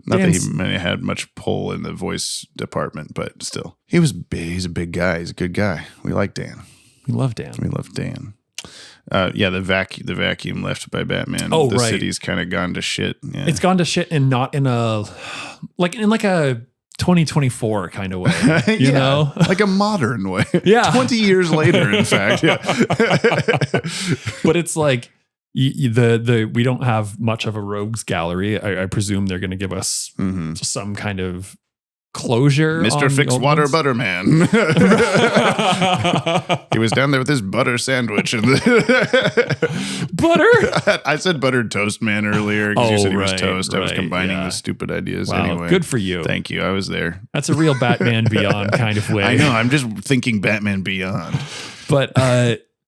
Not that he may have had much pull in the voice department, but still. He's a big guy. He's a good guy. We like Dan. We love Dan. The vacuum left by Batman. Oh, the right. city's kind of gone to shit. Yeah. It's gone to shit, and not in a like a 2024 kind of way. You know? Like a modern way. Yeah. 20 years later, in fact. Yeah. But it's like we don't have much of a rogues gallery. I presume they're going to give us some kind of closure. Mr. Fix Water Butter Man. He was down there with his butter sandwich. And butter? I said buttered toast man earlier because you said he was toast. I was combining the stupid ideas. Wow, anyway. good for you. Thank you. I was there. That's a real Batman Beyond kind of way. I know. I'm just thinking Batman Beyond. But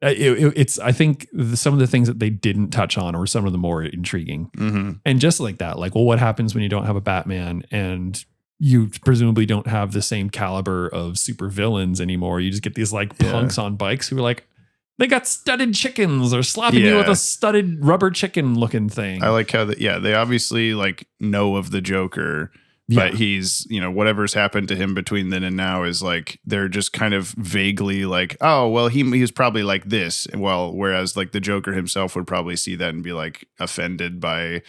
it's I think some of the things that they didn't touch on were some of the more intriguing. And just like that, like, well, what happens when you don't have a Batman and you presumably don't have the same caliber of super villains anymore? You just get these like punks on bikes who are like, they got studded chickens or slapping you with a studded rubber chicken looking thing. I like how they obviously like know of the Joker. But he's, whatever's happened to him between then and now is like, they're just kind of vaguely like, oh, well, he was probably like this. Well, whereas like the Joker himself would probably see that and be like offended by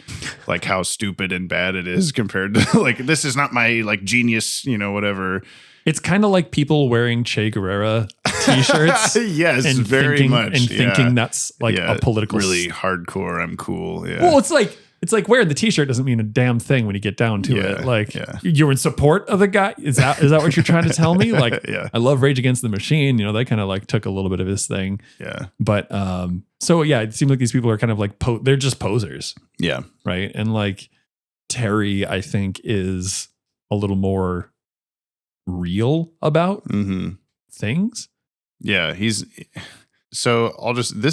like how stupid and bad it is compared to like, this is not my like genius, whatever. It's kind of like people wearing Che Guevara t-shirts. Yes, and very much. And thinking that's like a political. Really hardcore. I'm cool. Yeah. Well, it's like wearing the t-shirt doesn't mean a damn thing when you get down to it. Like you're in support of the guy. Is that what you're trying to tell me? Like, I love Rage Against the Machine. They kind of like took a little bit of his thing. Yeah. But so yeah, it seems like these people are kind of like they're just posers. Yeah. Right. And like Terry, I think, is a little more real about things. Yeah, this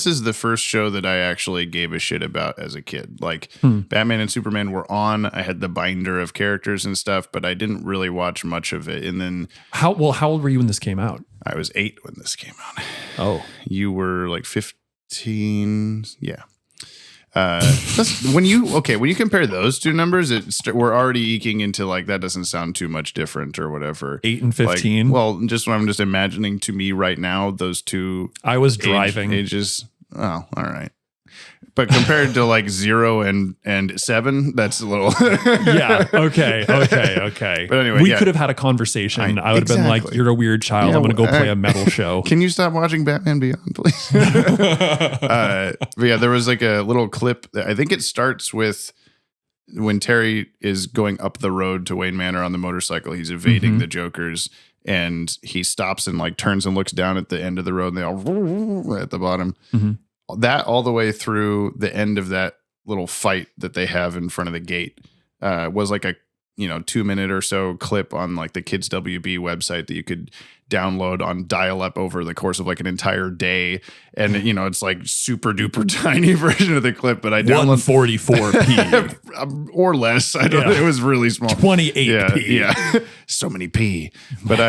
is the first show that I actually gave a shit about as a kid. Like Batman and Superman were on. I had the binder of characters and stuff, but I didn't really watch much of it. And then how old were you when this came out? I was 8 when this came out. Oh, you were like 15. Yeah. When you compare those two numbers, we're already eking into like, that doesn't sound too much different or whatever. 8 and 15. Like, well, just what I'm just imagining to me right now, those two. I was driving ages. Oh, all right. but compared to like 0 and 7, that's a little. Yeah. Okay. But anyway, we could have had a conversation. I would have been like, "You're a weird child. I'm going to go play a metal show." Can you stop watching Batman Beyond, please? But yeah, there was like a little clip. I think it starts with when Terry is going up the road to Wayne Manor on the motorcycle. He's evading the Jokers, and he stops and like turns and looks down at the end of the road, and they all at the bottom. That all the way through the end of that little fight that they have in front of the gate was like a 2-minute or so clip on like the Kids WB website that you could download on dial-up over the course of like an entire day, and it's like super duper tiny version of the clip, but I downloaded 144p or less. I don't know. It was really small. 28p. Yeah. So many p. But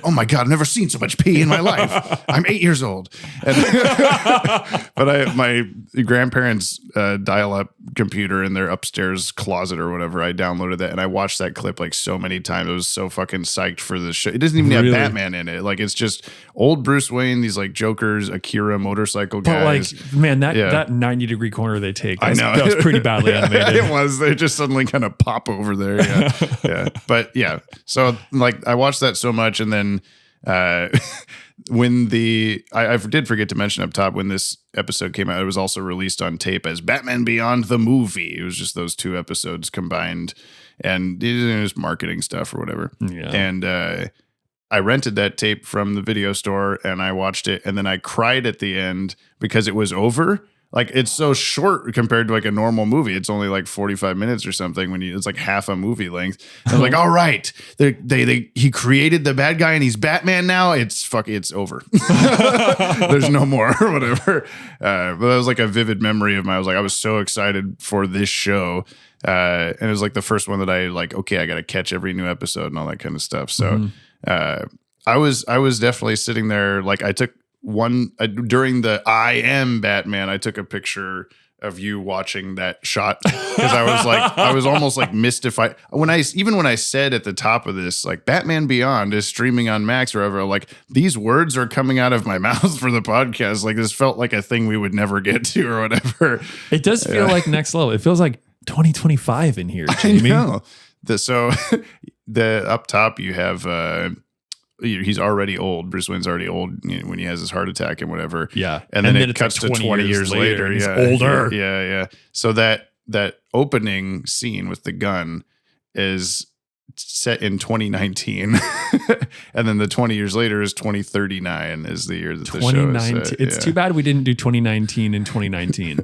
oh my God, I've never seen so much p in my life. I'm 8 years old. But my grandparents' dial-up computer in their upstairs closet or whatever, I downloaded that and I watched that clip like so many times. I was so fucking psyched for the show. It doesn't even have Batman in it. Like, it's just old Bruce Wayne, these like Jokers, Akira motorcycle guys. But like, man, that 90-degree corner they take, I know. That was pretty badly animated. It was. They just suddenly kind of pop over there. Yeah. But yeah. So like I watched that so much, and then when I did forget to mention up top, when this episode came out, it was also released on tape as Batman Beyond the movie. It was just those 2 episodes combined, and it was marketing stuff or whatever. Yeah. And I rented that tape from the video store and I watched it, and then I cried at the end because it was over. Like, it's so short compared to like a normal movie. It's only like 45 minutes or something it's like half a movie length. And I'm like, all right, he created the bad guy and he's Batman now. It's over. There's no more or whatever. But that was like a vivid memory of mine. I was so excited for this show. And it was like the first one that I like, okay, I got to catch every new episode and all that kind of stuff. So I was definitely sitting there. Like, I took one during the I Am Batman, I took a picture of you watching that shot because I was almost like mystified when I said at the top of this, like, Batman Beyond is streaming on Max or whatever, like, these words are coming out of my mouth for the podcast. Like, this felt like a thing we would never get to or whatever. It does feel like next level. It feels like 2025 in here, Jamie. I know. So the up top you have he's already old. Bruce Wayne's already old when he has his heart attack and whatever. Yeah. And then it cuts like to 20 years later. He's older. Yeah. So that opening scene with the gun is set in 2019. And then the 20 years later is 2039 is the year that the show is set. It's too bad we didn't do 2019 and 2019.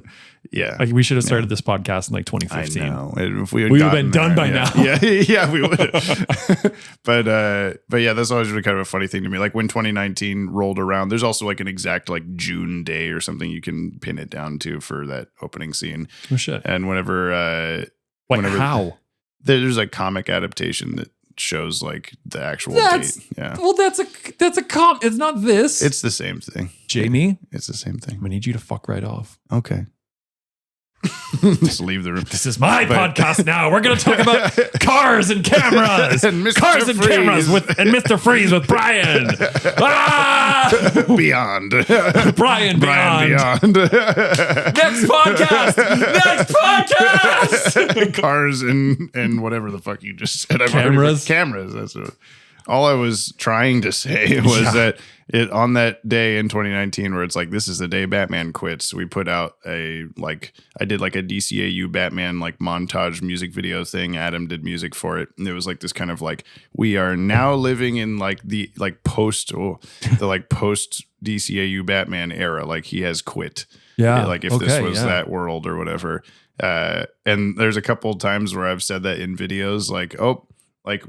Yeah. Like, we should have started this podcast in like 2015. I know. If we would have been done by now. Yeah, we would have. But yeah, that's always really kind of a funny thing to me. Like, when 2019 rolled around, there's also like an exact like June day or something you can pin it down to for that opening scene. Oh shit. And whenever how? There's a comic adaptation that shows like the actual date. Yeah. Well, that's a it's not this. It's the same thing. Jamie, it's the same thing. I'm gonna need you to fuck right off. Okay. Just leave the room. This is my podcast now. We're going to talk about cars and cameras. And cars and cameras and Mr. Freeze with Brian. Beyond. Brian Beyond. Next podcast. Cars and whatever the fuck you just said. Cameras. That's what. All I was trying to say was that on that day in 2019 where it's like, this is the day Batman quits, we put out I did like a DCAU Batman like montage music video thing. Adam did music for it. And it was like this kind of like, we are now living in like the like post DCAU Batman era. Like, he has quit. Yeah. Like, if this was that world or whatever. And there's a couple of times where I've said that in videos, like,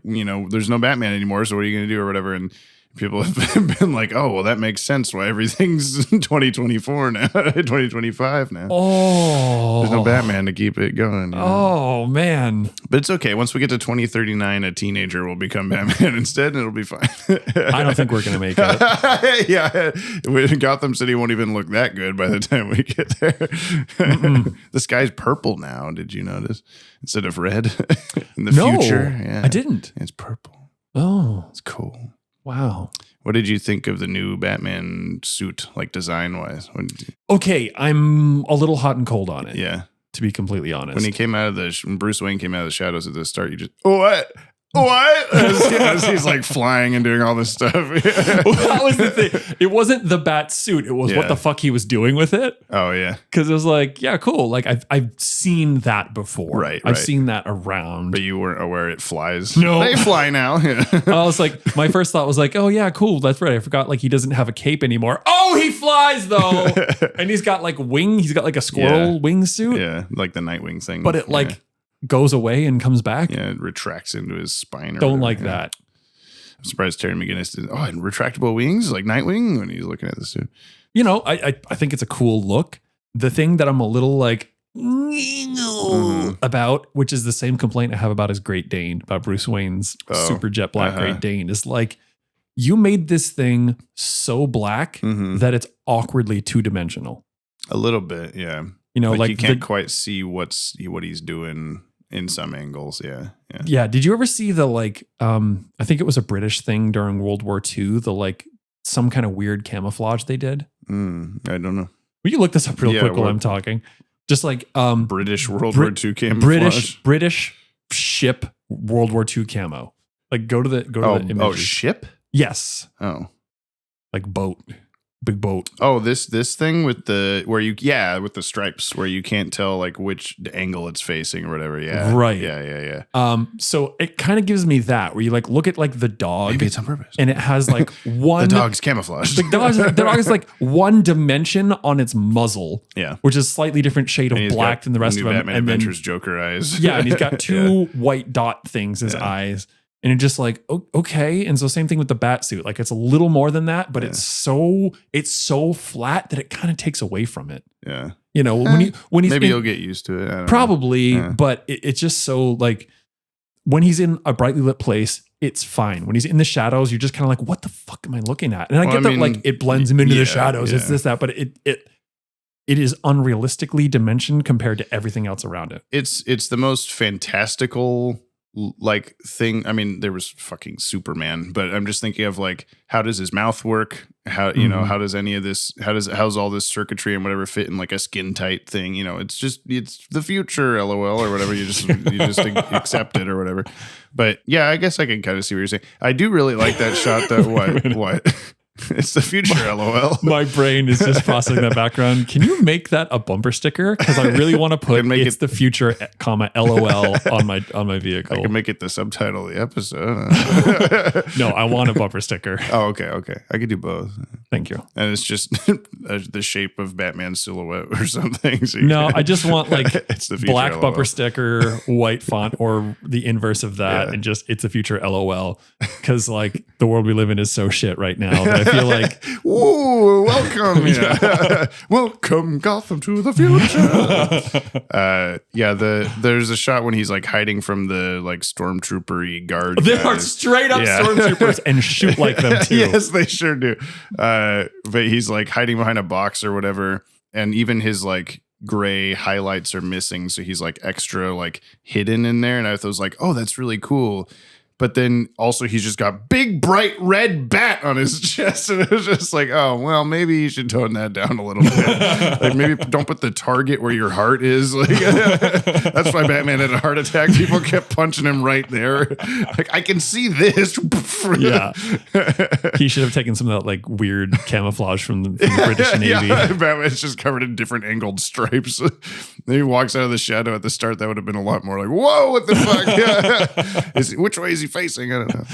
there's no Batman anymore, so what are you going to do or whatever? And people have been like, oh, well, that makes sense why everything's 2024 now, 2025 now. Oh. There's no Batman to keep it going. Oh, man. But it's okay. Once we get to 2039, a teenager will become Batman instead, and it'll be fine. I don't think we're going to make it. Yeah. Gotham City won't even look that good by the time we get there. The sky's purple now. Did you notice? Instead of red in the future. Yeah. I didn't. It's purple. Oh. It's cool. Wow. What did you think of the new Batman suit, like design-wise? Okay, I'm a little hot and cold on it. Yeah. To be completely honest. When Bruce Wayne came out of the shadows at the start, you just, what? As he's like flying and doing all this stuff. Well, that was the thing. It wasn't the bat suit. It was what the fuck he was doing with it. Oh, yeah. Because it was like, yeah, cool. Like I've seen that before. Right. I've seen that around. But you weren't aware it flies. No. They fly now. Yeah. I was like, my first thought was like, oh yeah, cool. That's right. I forgot like he doesn't have a cape anymore. Oh, he flies though. And he's got like he's got like a squirrel wingsuit. Yeah. Like the Nightwing thing. But it like goes away and comes back. Yeah, it retracts into his spine. Don't like that. I'm surprised Terry McGinnis did. Oh, and retractable wings like Nightwing when he's looking at the suit. You know, I think it's a cool look. The thing that I'm a little like about, which is the same complaint I have about his Great Dane, about Bruce Wayne's super jet black Great Dane, is like you made this thing so black that it's awkwardly two-dimensional. A little bit, yeah. You know, like you can't quite see what he's doing in some angles. Yeah. Did you ever see the like I think it was a British thing during World War II, the like some kind of weird camouflage they did? I don't know. Will you look this up real quick while I'm talking? Just like British World War II camouflage. British ship World War II camo. Like go to the images. Oh, ship? Yes. Oh. Like boat. Big boat. Oh, this thing with the with the stripes where you can't tell like which angle it's facing or whatever. Yeah. Right. Yeah. So it kind of gives me that where you like look at like the dog. Maybe it's on purpose. And it has like one the dog's camouflaged. The dog is like one dimension on its muzzle. Yeah. Which is slightly different shade of black than the rest of them. Batman Adventures Joker eyes. Yeah, and he's got two white dot things in his eyes. And it's just like, okay. And so same thing with the bat suit. Like it's a little more than that, but it's so flat that it kind of takes away from it. Yeah. You know, when he's maybe you'll get used to it. I don't probably, know. But it's just so like when he's in a brightly lit place, it's fine. When he's in the shadows, you're just kind of like, what the fuck am I looking at? And I get that like it blends him into the shadows. It's this, that, but it is unrealistically dimensioned compared to everything else around it. It's the most fantastical like thing. I mean, there was fucking Superman, but I'm just thinking of like, how does his mouth work? How, you know, how does any of this, how's all this circuitry and whatever fit in like a skin tight thing? You know, it's the future, LOL, or whatever. You just accept it or whatever. But yeah, I guess I can kind of see what you're saying. I do really like that shot that what? It's the future, LOL. My brain is just processing that background. Can you make that a bumper sticker? Because I really want to put "It's the future, LOL" on my vehicle. I can make it the subtitle of the episode. No, I want a bumper sticker. Oh, okay. I could do both. Thank you. And it's just the shape of Batman's silhouette or something. So no, I just want like it's the future, black LOL. bumper sticker, white font, or the inverse of that, and just "It's the future, LOL." Because like the world we live in is so shit right now that I feel like, ooh, welcome, welcome Gotham to the future. There's a shot when he's like hiding from the like stormtrooper-y guard. They are straight up stormtroopers and shoot like them too. Yes, they sure do. But he's like hiding behind a box or whatever, and even his like gray highlights are missing, so he's like extra like hidden in there. And I was like, oh, that's really cool. But then also he's just got big bright red bat on his chest, and it was just like, oh well, maybe you should tone that down a little bit. Like maybe don't put the target where your heart is. Like that's why Batman had a heart attack. People kept punching him right there. Like I can see this. Yeah, he should have taken some of that like weird camouflage from the British Navy. Yeah. Batman's just covered in different angled stripes. Then he walks out of the shadow at the start. That would have been a lot more like, whoa, what the fuck? Which way is he facing? I don't know.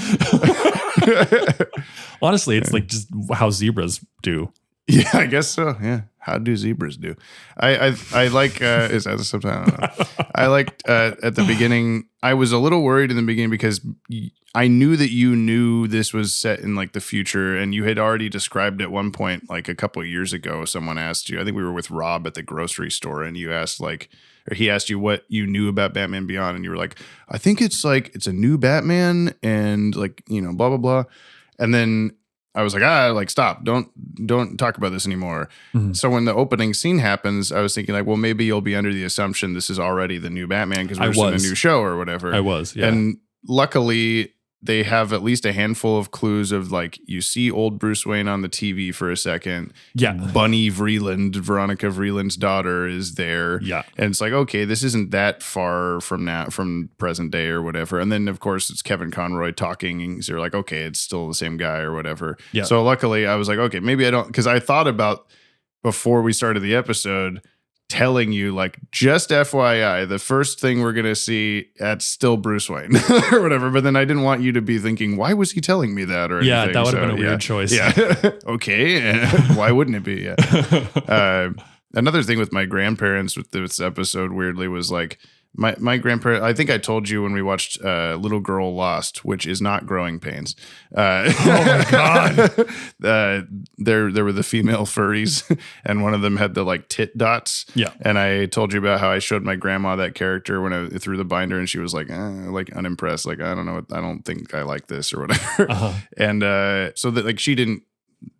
Honestly, it's like just how zebras do. Yeah, I guess so. Yeah. How do zebras do? I like, is that a subtitle? I don't know. I liked at the beginning, I was a little worried in the beginning because I knew that you knew this was set in like the future, and you had already described at one point, like a couple of years ago, someone asked you, I think we were with Rob at the grocery store, and you asked like, or he asked you what you knew about Batman Beyond, and you were like, I think it's like, it's a new Batman and like, you know, blah, blah, blah. And then I was like, stop, don't talk about this anymore. Mm-hmm. So when the opening scene happens, I was thinking like, well, maybe you'll be under the assumption this is already the new Batman because we're in a new show or whatever. I was, yeah. And luckily they have at least a handful of clues of like you see old Bruce Wayne on the TV for a second. Yeah. Bunny Vreeland, Veronica Vreeland's daughter, is there. Yeah. And it's like, okay, this isn't that far from present day or whatever. And then of course it's Kevin Conroy talking, and so you're like, okay, it's still the same guy or whatever. Yeah. So luckily I was like, okay, maybe I don't, because I thought about before we started the episode telling you, like, just FYI, the first thing we're going to see, that's still Bruce Wayne or whatever. But then I didn't want you to be thinking, why was he telling me that? Or anything. Yeah, that would have been a weird choice. Yeah. Okay. Why wouldn't it be? Yeah. Another thing with my grandparents with this episode, weirdly, was like, my grandparents, I think I told you when we watched Little Girl Lost, which is not Growing Pains. Oh my God. There were the female furries, and one of them had the like tit dots. Yeah. And I told you about how I showed my grandma that character when I threw the binder, and she was like unimpressed. Like, I don't know. I don't think I like this or whatever. Uh-huh. And so that like she didn't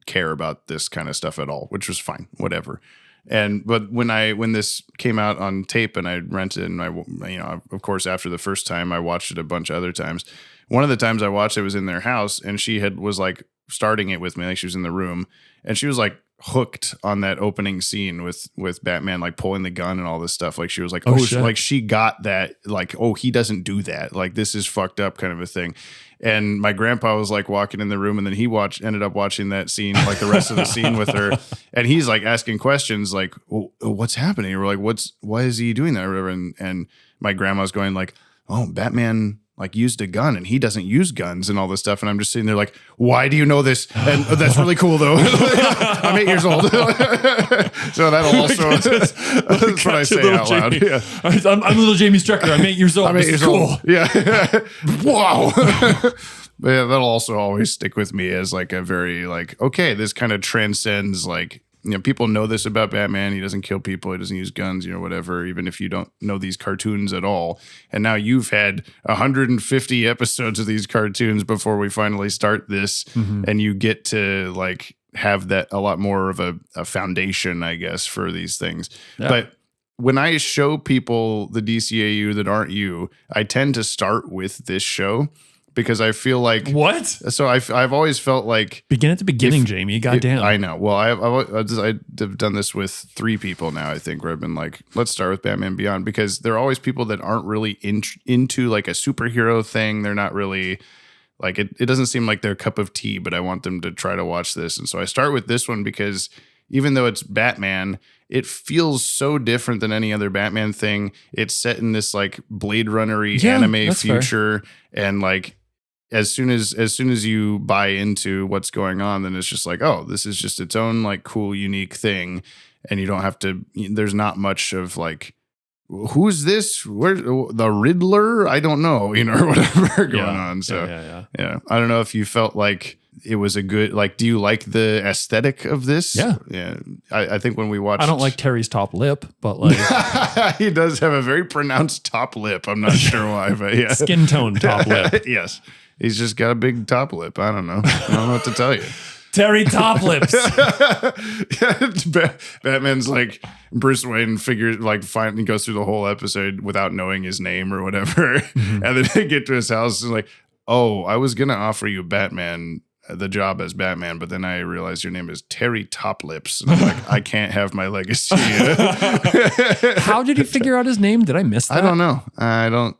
care about this kind of stuff at all, which was fine, whatever. But when this came out on tape and I rented it, and I of course after the first time I watched it a bunch of other times. One of the times I watched it was in their house, and she was like starting it with me, like she was in the room, and she was like hooked on that opening scene with Batman like pulling the gun and all this stuff. Like she was like, like she got that, like, oh, he doesn't do that. Like this is fucked up kind of a thing. And my grandpa was like walking in the room, and then he ended up watching that scene, like the rest of the scene with her. And he's like asking questions like, well, what's happening? Or like, why is he doing that? Or whatever. And my grandma's going like, oh, Batman like used a gun and he doesn't use guns and all this stuff. And I'm just sitting there like, why do you know this? And that's really cool though. I'm 8 years old. So that'll also, that's what I say out loud. Yeah. I'm little Jamie Strecker. I'm 8 years old. I'm 8 years old. Yeah. Wow. But yeah, that'll also always stick with me as like a very like, okay, this kind of transcends like, people know this about Batman. He doesn't kill people. He doesn't use guns, whatever, even if you don't know these cartoons at all. And now you've had 150 episodes of these cartoons before we finally start this. Mm-hmm. And you get to like have that a lot more of a foundation, I guess, for these things. Yeah. But when I show people the DCAU that aren't you, I tend to start with this show. Because I feel like what? So I've always felt like begin at the beginning, Jamie. Goddamn. I know. Well, I've done this with 3 people now. I think where I've been like, let's start with Batman Beyond, because there are always people that aren't really into like a superhero thing. They're not really like it. It doesn't seem like their cup of tea, but I want them to try to watch this. And so I start with this one because even though it's Batman, it feels so different than any other Batman thing. It's set in this like Blade Runner-y anime future, and like. As soon as you buy into what's going on, then it's just like, oh, this is just its own like cool, unique thing. And you don't have to, there's not much of like, who's this? Where the Riddler? I don't know, or whatever going on. So yeah. I don't know if you felt like it was a good, like, do you like the aesthetic of this? Yeah. Yeah. I think when we watched. I don't like Terry's top lip, but like. He does have a very pronounced top lip. I'm not sure why, but yeah. Skin tone top lip. Yes. He's just got a big top lip. I don't know. I don't know what to tell you. Terry top lips. Batman's like Bruce Wayne figures like finally goes through the whole episode without knowing his name or whatever. Mm-hmm. And then they get to his house and like, oh, I was gonna offer you Batman the job as Batman, but then I realized your name is Terry Top Lips. And I'm like, I can't have my legacy. How did he figure out his name? Did I miss that? I don't know.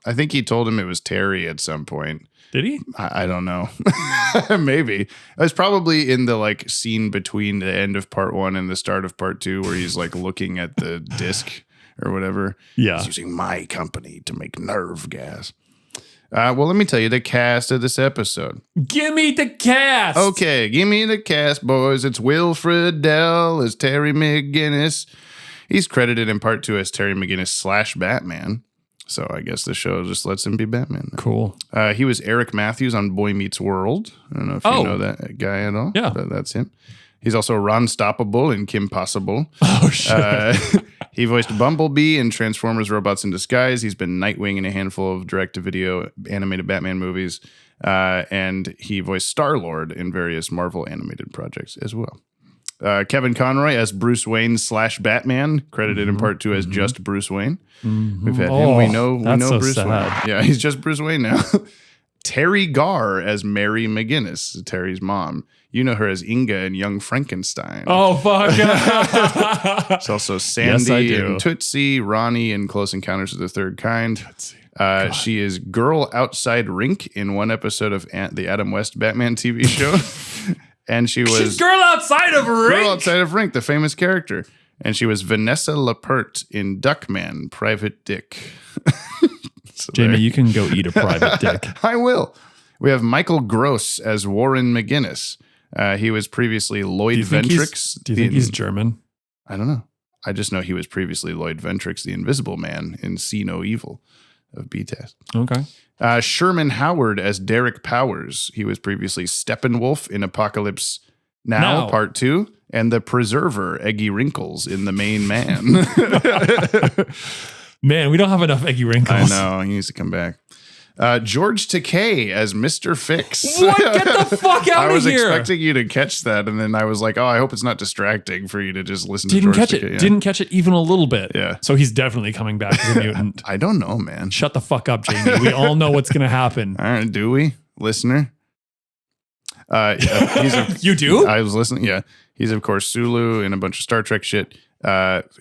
I think he told him it was Terry at some point. Did he? I don't know. Maybe. It was probably in the like scene between the end of part 1 and the start of part 2 where he's like looking at the disc or whatever. Yeah. He's using my company to make nerve gas. Well, let me tell you the cast of this episode. Give me the cast. Okay, give me the cast, boys. It's Will Friedle as Terry McGinnis. He's credited in part 2 as Terry McGinnis / Batman. So I guess the show just lets him be Batman now. Cool. He was Eric Matthews on Boy Meets World. I don't know if you know that guy at all. Yeah. But that's him. He's also Ron Stoppable in Kim Possible. Oh, shit. He voiced Bumblebee in Transformers Robots in Disguise. He's been Nightwing in a handful of direct-to-video animated Batman movies. And he voiced Star-Lord in various Marvel animated projects as well. Kevin Conroy as Bruce Wayne / Batman, credited in part 2 as just Bruce Wayne. Mm-hmm. We've had him. We know so Bruce sad. Wayne. Yeah, he's just Bruce Wayne now. Terry Garr as Mary McGinnis, Terry's mom. You know her as Inga in Young Frankenstein. Oh, fuck. It's also Sandy in Tootsie, Ronnie in Close Encounters of the Third Kind. She is Girl Outside Rink in one episode of the Adam West Batman TV show. And she's Girl Outside of Rink. Girl Outside of Rink, the famous character. And she was Vanessa Lappert in Duckman, Private Dick. Jamie, you can go eat a private dick. I will. We have Michael Gross as Warren McGinnis. He was previously Lloyd Ventrix. Do you think he's German? I don't know. I just know he was previously Lloyd Ventrix, the Invisible Man in See No Evil of B-Test. Okay. Sherman Howard as Derek Powers. He was previously Steppenwolf in Apocalypse Now, Part 2, and the Preserver, Eggy Wrinkles, in The Main Man. Man, we don't have enough Eggy Wrinkles. I know. He needs to come back. George Takei as Mr. Fix. What? Get the fuck out of here. I was expecting you to catch that, and then I was like, oh, I hope it's not distracting for you to just listen to George Takei. Yeah. Didn't catch it even a little bit. Yeah. So he's definitely coming back as a mutant. I don't know, man. Shut the fuck up, Jamie. We all know what's going to happen. All right, do we, listener? You do? I was listening, yeah. He's, of course, Sulu in a bunch of Star Trek shit.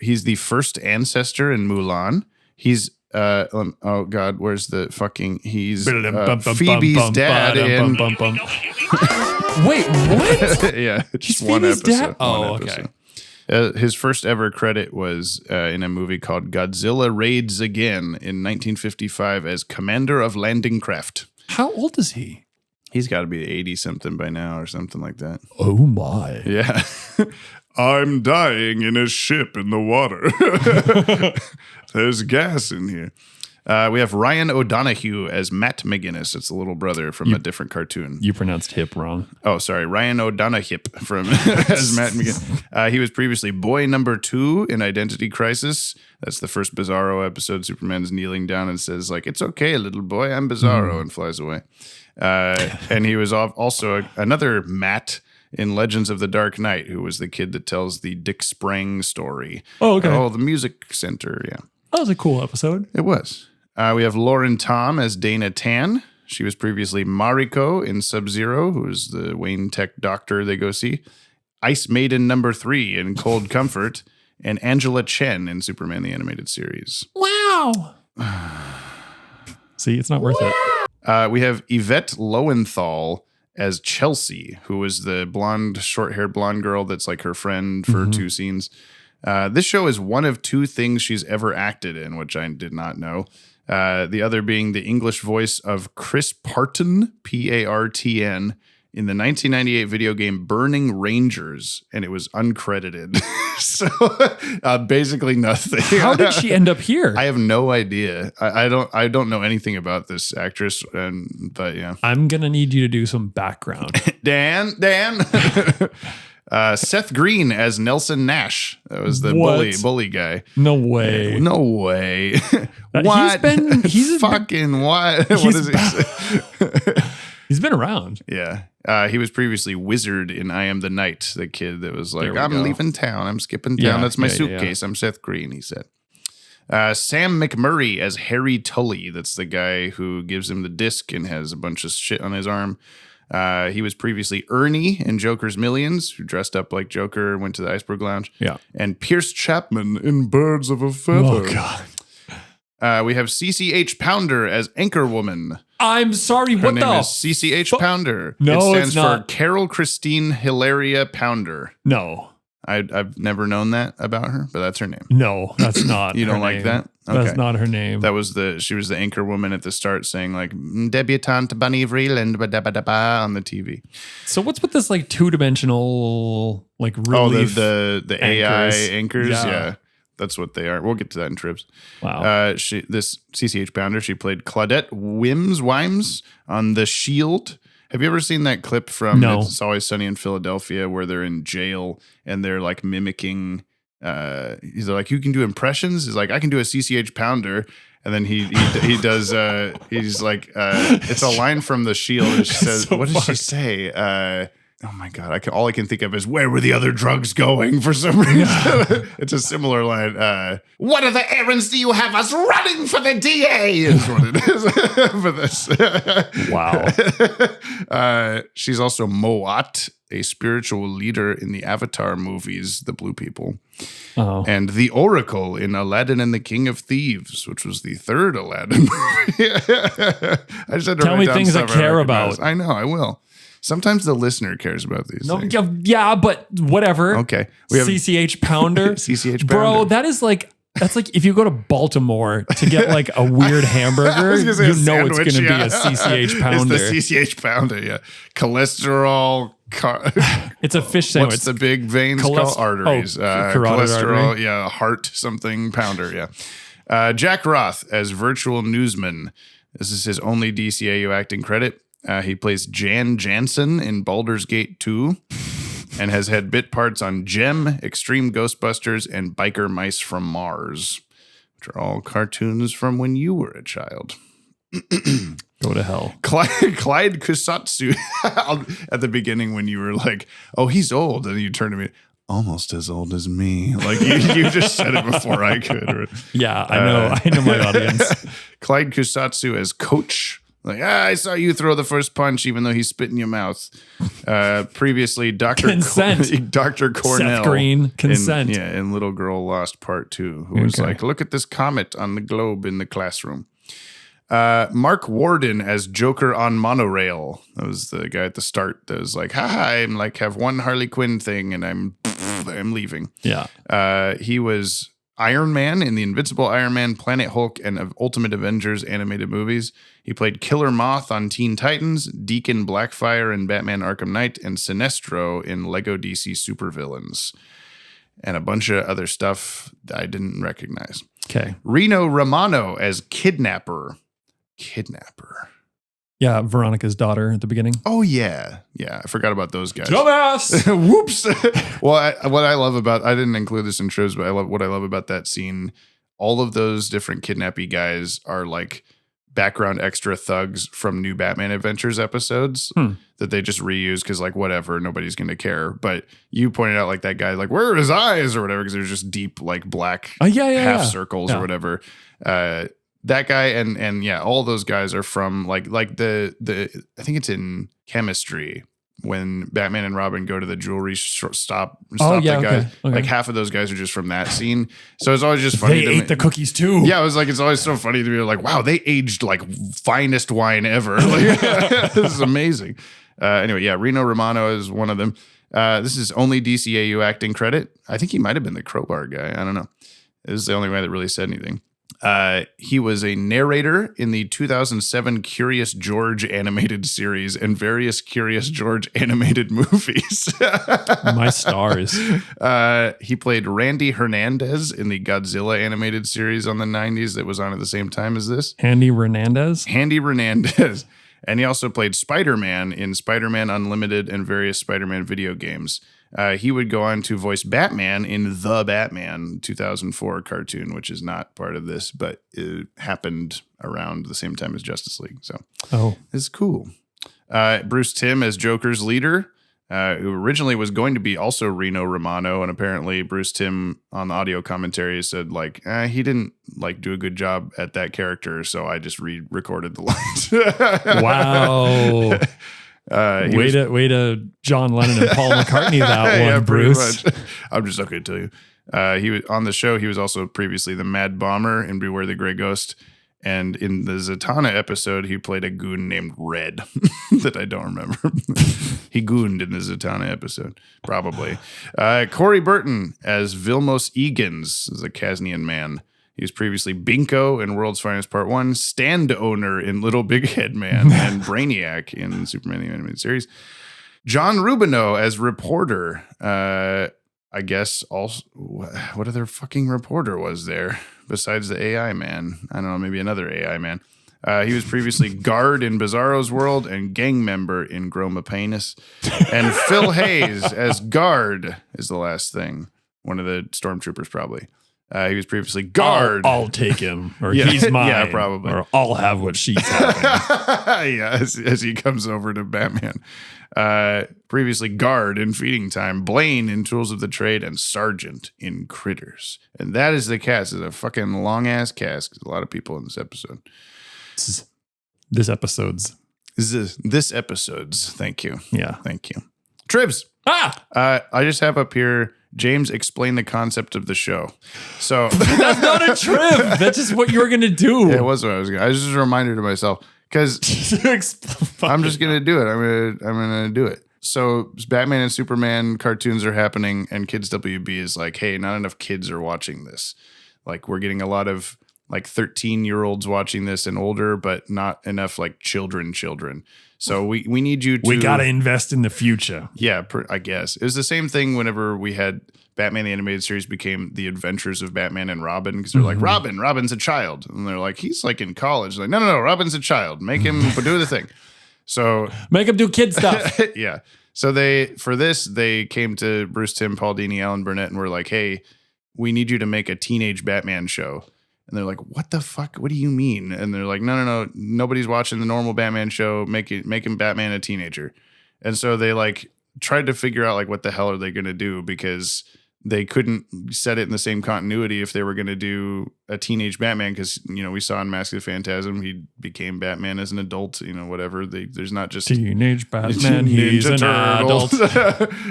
He's the first ancestor in Mulan. He's oh God, where's the fucking? He's Phoebe's dad in. Wait, what? Yeah, He's one Phoebe's episode. dad. Oh, okay. His first ever credit was in a movie called Godzilla Raids Again in 1955 as Commander of Landing Craft. How old is he? He's got to be 80 something by now or something like that. Oh my. Yeah. I'm dying in a ship in the water. There's gas in here. We have Ryan O'Donoghue as Matt McGinnis. It's the little brother from a different cartoon. You pronounced hip wrong. Oh, sorry. Ryan O'Donoghue from as Matt McGinnis. He was previously boy number 2 in Identity Crisis. That's the first Bizarro episode. Superman's kneeling down and says, like, it's okay, little boy, I'm Bizarro, and flies away. And he was also another Matt in Legends of the Dark Knight, who was the kid that tells the Dick Sprang story. Oh, okay. Oh, the music center, yeah. That was a cool episode. It was. We have Lauren Tom as Dana Tan. She was previously Mariko in Sub-Zero, who is the Wayne Tech doctor they go see. Ice Maiden number 3 in Cold Comfort. And Angela Chen in Superman the Animated Series. Wow. See, it's not worth it. We have Yvette Lowenthal as Chelsea, who was the blonde, short-haired blonde girl that's like her friend for 2 scenes. This show is one of 2 things she's ever acted in, which I did not know. The other being the English voice of Chris Parton, P-A-R-T-N, in the 1998 video game Burning Rangers, and it was uncredited. So basically nothing. How did she end up here? I have no idea. I don't know anything about this actress, but yeah. I'm gonna need you to do some background. Dan. Seth Green as Nelson Nash. That was the bully guy. No way. No way. What? He's fucking what? What is he? He's been around. Yeah. He was previously Wizard in I Am the Knight, the kid that was like, I'm leaving town. I'm skipping town. That's my suitcase. I'm Seth Green, he said. Sam McMurray as Harry Tully. That's the guy who gives him the disc and has a bunch of shit on his arm. He was previously Ernie in Joker's Millions, who dressed up like Joker, went to the Iceberg Lounge. Yeah. And Pierce Chapman in Birds of a Feather. Oh, God. We have CCH Pounder as Anchorwoman. I'm sorry, Her what name the? is CCH Pounder. No, it it's stands not. for Carol Christine Hilaria Pounder. No. I've never known that about her, but that's her name. No, that's not. You don't her like name. that? Okay. That's not her name. That was she was the anchor woman at the start saying like debutante Bunny Vreeland on the TV. So what's with this like 2-dimensional like relief? The AI anchors? Yeah. That's what they are. We'll get to that in Tribs. Wow. This CCH Pounder, she played Claudette Wimes on The Shield. Have you ever seen that clip from It's Always Sunny in Philadelphia where they're in jail and they're like mimicking, he's like, you can do impressions? He's like, I can do a CCH Pounder. And then he does, he's like, it's a line from The Shield. And she says, what did she say? oh my God, all I can think of is where were the other drugs going for some reason. It's a similar line. What other errands do you have us running for the DA is what it is for this. Wow. She's also Moat, a spiritual leader in the Avatar movies, The Blue People. Oh. And the Oracle in Aladdin and the King of Thieves, which was the third Aladdin movie. I just had to Tell write me down things I stuff care recognize. about. I know, I will. Sometimes the listener cares about these things. Yeah, but whatever. Okay. We have CCH Pounder. CCH Pounder. Bro, that's like if you go to Baltimore to get like a weird hamburger, you know it's going to be a CCH Pounder. It's the CCH Pounder, yeah. Cholesterol. It's a fish sandwich. What's the big veins called? Arteries. Cholesterol, artery. Yeah. Heart something pounder, yeah. Jack Roth as virtual newsman. This is his only DCAU acting credit. He plays Jan Jansen in Baldur's Gate 2 and has had bit parts on Gem, Extreme Ghostbusters, and Biker Mice from Mars, which are all cartoons from when you were a child. Go to hell. Clyde Kusatsu at the beginning when you were like, oh, he's old. And you turned to me, almost as old as me. Like you just said it before I could. Yeah, I know my audience. Clyde Kusatsu as Coach. Like, I saw you throw the first punch, even though he spit in your mouth. Previously, Dr. Dr. Cornell. Seth Green, consent. In Little Girl Lost Part 2, who was like, look at this comet on the globe in the classroom. Mark Warden as Joker on Monorail. That was the guy at the start that was like, I'm like, have one Harley Quinn thing, and I'm leaving. Yeah. He was Iron Man in the Invincible Iron Man, Planet Hulk, and Ultimate Avengers animated movies. He played Killer Moth on Teen Titans, Deacon Blackfire in Batman Arkham Knight, and Sinestro in Lego DC Supervillains. And a bunch of other stuff that I didn't recognize. Okay. Reno Romano as Kidnapper. Yeah, Veronica's daughter at the beginning. Oh, yeah. Yeah, I forgot about those guys. Dumbass! Whoops. Well, what I love about, I didn't include this in shows, but what I love about that scene, all of those different kidnappy guys are like background extra thugs from New Batman Adventures episodes that they just reuse because like whatever, nobody's going to care. But you pointed out like that guy, like where are his eyes or whatever, because they're just deep like black half circles or whatever. That guy and yeah, all those guys are from like the I think it's in Chemistry when Batman and Robin go to the jewelry stop the guy. Okay. Like half of those guys are just from that scene. So it's always just funny. They ate the cookies too. Yeah, it was like it's always so funny to be like, wow, they aged like finest wine ever. Like, this is amazing. Anyway, yeah, Reno Romano is one of them. This is only DCAU acting credit. I think he might have been the Crowbar guy. I don't know. This is the only guy that really said anything. He was a narrator in the 2007 Curious George animated series and various Curious George animated movies. My stars. He played Randy Hernandez in the Godzilla animated series on the 90s that was on at the same time as this. Handy Hernandez. And he also played Spider-Man in Spider-Man Unlimited and various Spider-Man video games. He would go on to voice Batman in The Batman 2004 cartoon, which is not part of this, but it happened around the same time as Justice League. So it's cool. Bruce Timm as Joker's leader, who originally was going to be also Reno Romano. And apparently Bruce Timm on the audio commentary said like, he didn't like do a good job at that character. So I just re-recorded the lines. Wow. Way to John Lennon and Paul McCartney that one, Bruce. I'm just okay to tell you. He was on the show. He was also previously the Mad Bomber in Beware the Grey Ghost. And in the Zatanna episode, he played a goon named Red that I don't remember. He gooned in the Zatanna episode, probably. Corey Burton as Vilmos Egan's, as a Kasnian man. He was previously Binko in World's Finest Part 1, Stand Owner in Little Big Head Man, and Brainiac in Superman the Animated Series. John Rubino as reporter. I guess also, what other fucking reporter was there besides the AI man? I don't know, maybe another AI man. He was previously guard in Bizarro's World and gang member in Groma Penis. And Phil Hayes as guard is the last thing. One of the stormtroopers, probably. He was previously guard. I'll take him, or he's mine. Yeah, probably. Or I'll have what she's having. Yeah, as he comes over to Batman. Previously guard in Feeding Time, Blaine in Tools of the Trade, and Sergeant in Critters. And that is the cast. It's a fucking long-ass cast. There's a lot of people in this episode. This episode's. Thank you. Yeah. Thank you. Tribs. I just have up here, James, explain the concept of the show. So that's not a trib. That's just what you were going to do. Yeah, it was what I was going to. I was just a reminder to myself. Because I'm just gonna do it. I'm gonna do it. So Batman and Superman cartoons are happening, and Kids WB is like, hey, not enough kids are watching this. Like, we're getting a lot of like 13-year-olds watching this and older, but not enough like children. So we need you to. We gotta invest in the future. Yeah, I guess it was the same thing whenever we had Batman the Animated Series became The Adventures of Batman and Robin, because they're like, Robin's a child. And they're like, he's like in college. Like, no, Robin's a child. Make him do the thing. So make him do kid stuff. Yeah. So for this, they came to Bruce Timm, Paul Dini, Alan Burnett, and were like, hey, we need you to make a teenage Batman show. And they're like, what the fuck? What do you mean? And they're like, no. Nobody's watching the normal Batman show. Make him Batman a teenager. And so they like tried to figure out like, what the hell are they going to do? Because they couldn't set it in the same continuity if they were going to do a teenage Batman, because, you know, we saw in Mask of the Phantasm, he became Batman as an adult, you know, whatever. There's not just teenage Batman, he's an adult.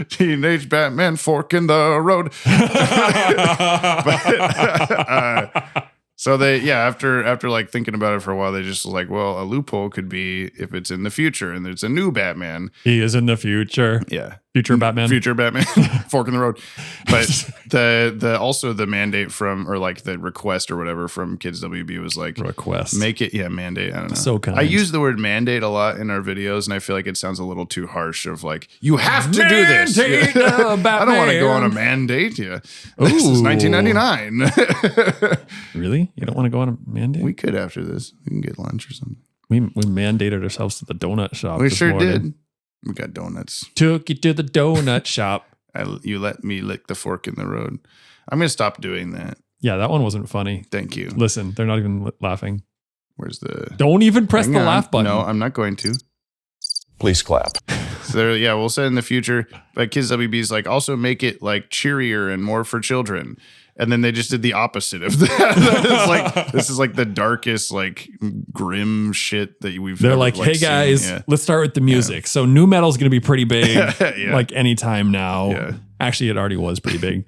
Teenage Batman, fork in the road. So they, after like thinking about it for a while, they just like, well, a loophole could be if it's in the future and there's a new Batman. He is in the future. Yeah. Future Batman. Fork in the road. But the also the mandate from, or like the request or whatever from Kids WB was like, request. Make it, mandate. I don't know. So kind. I use the word mandate a lot in our videos, and I feel like it sounds a little too harsh of like, you have to do this. Yeah. I don't want to go on a mandate. Yeah. This is 1999. Really? You don't want to go on a mandate? We could after this. We can get lunch or something. We mandated ourselves to the donut shop. We sure did. We got donuts. Took you to the donut shop. You let me lick the fork in the road. I'm going to stop doing that. Yeah, that one wasn't funny. Thank you. Listen, they're not even laughing. Where's the... Don't even press the laugh button. No, I'm not going to. Please clap. So we'll say in the future, but Kids WB's like, also make it like cheerier and more for children. And then they just did the opposite of that. This is like the darkest, like grim shit that we've. They're like, hey guys, let's start with the music. So nu metal's going to be pretty big, like anytime now. Yeah. Actually, it already was pretty big.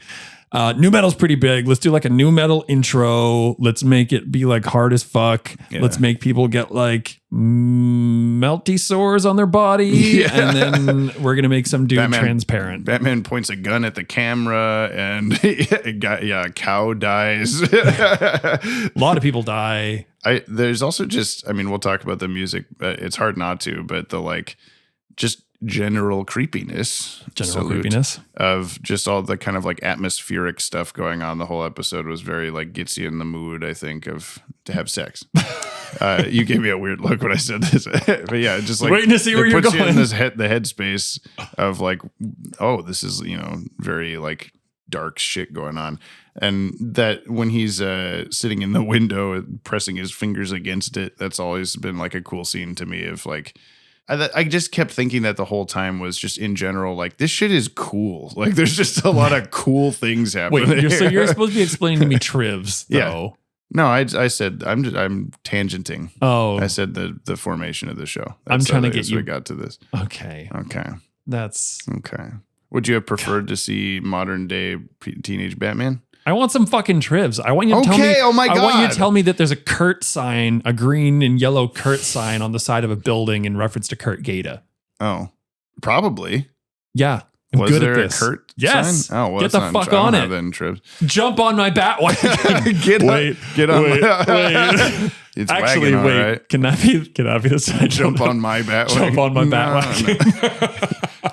Nu metal's pretty big. Let's do like a nu metal intro. Let's make it be like hard as fuck. Yeah. Let's make people get like melty sores on their body. Yeah. And then we're going to make some dude transparent. Batman points a gun at the camera and a cow dies. A lot of people die. There's also just, we'll talk about the music, but it's hard not to, but the like, just general creepiness of just all the kind of like atmospheric stuff going on. The whole episode was very like gets you in the mood, I think, to have sex. You gave me a weird look when I said this, but yeah, just like waiting to see where you're going. It puts you in this the headspace of like, oh, this is, very like dark shit going on. And that when he's sitting in the window and pressing his fingers against it, that's always been like a cool scene to me of like, I just kept thinking that the whole time was just in general, like, this shit is cool. Like, there's just a lot of cool things happening. Wait, so you're supposed to be explaining to me trivs, though. Yeah. No, I said, I'm tangenting. Oh. I said the formation of the show. I'm trying to get you. We got to this. Okay. That's. Okay. Would you have preferred to see modern day teenage Batman? I want some fucking trivs. I want you to tell me. Oh my God. I want you to tell me that there's a Kurt sign, a green and yellow Kurt sign on the side of a building in reference to Kurt Gaeta. Oh, probably. Yeah. I'm was good there at this. A Kurt yes. sign? Oh, well, get the fuck on it. Then, Tribs. Jump on my Bat-Wagon. Get on. Wait. It's actually wagging, wait. Right. Can that be the sign? Jump on my Bat-Wagon. Jump on my Bat-Wagon.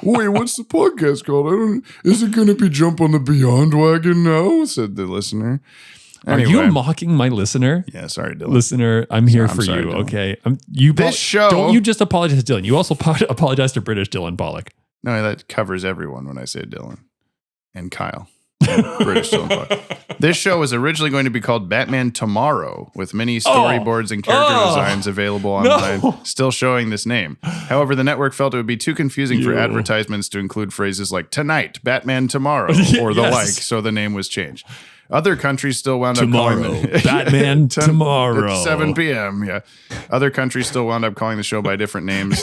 Wait, what's the podcast called? Is it going to be Jump on the Beyond Wagon now? Said the listener. Anyway. Are you mocking my listener? Yeah, sorry, Dylan. Listener, I'm here for you. Dylan. Okay, this show. Don't you just apologize to Dylan? You also apologize to British Dylan Pollock. No, that covers everyone when I say Dylan and Kyle. British still employed. This show was originally going to be called Batman Tomorrow, with many storyboards and character designs available online, still showing this name. However, the network felt it would be too confusing for advertisements to include phrases like tonight, Batman Tomorrow, or the like, so the name was changed. Other countries still wound up calling it Batman Tomorrow. 7 p.m. Yeah. Other countries still wound up calling the show by different names,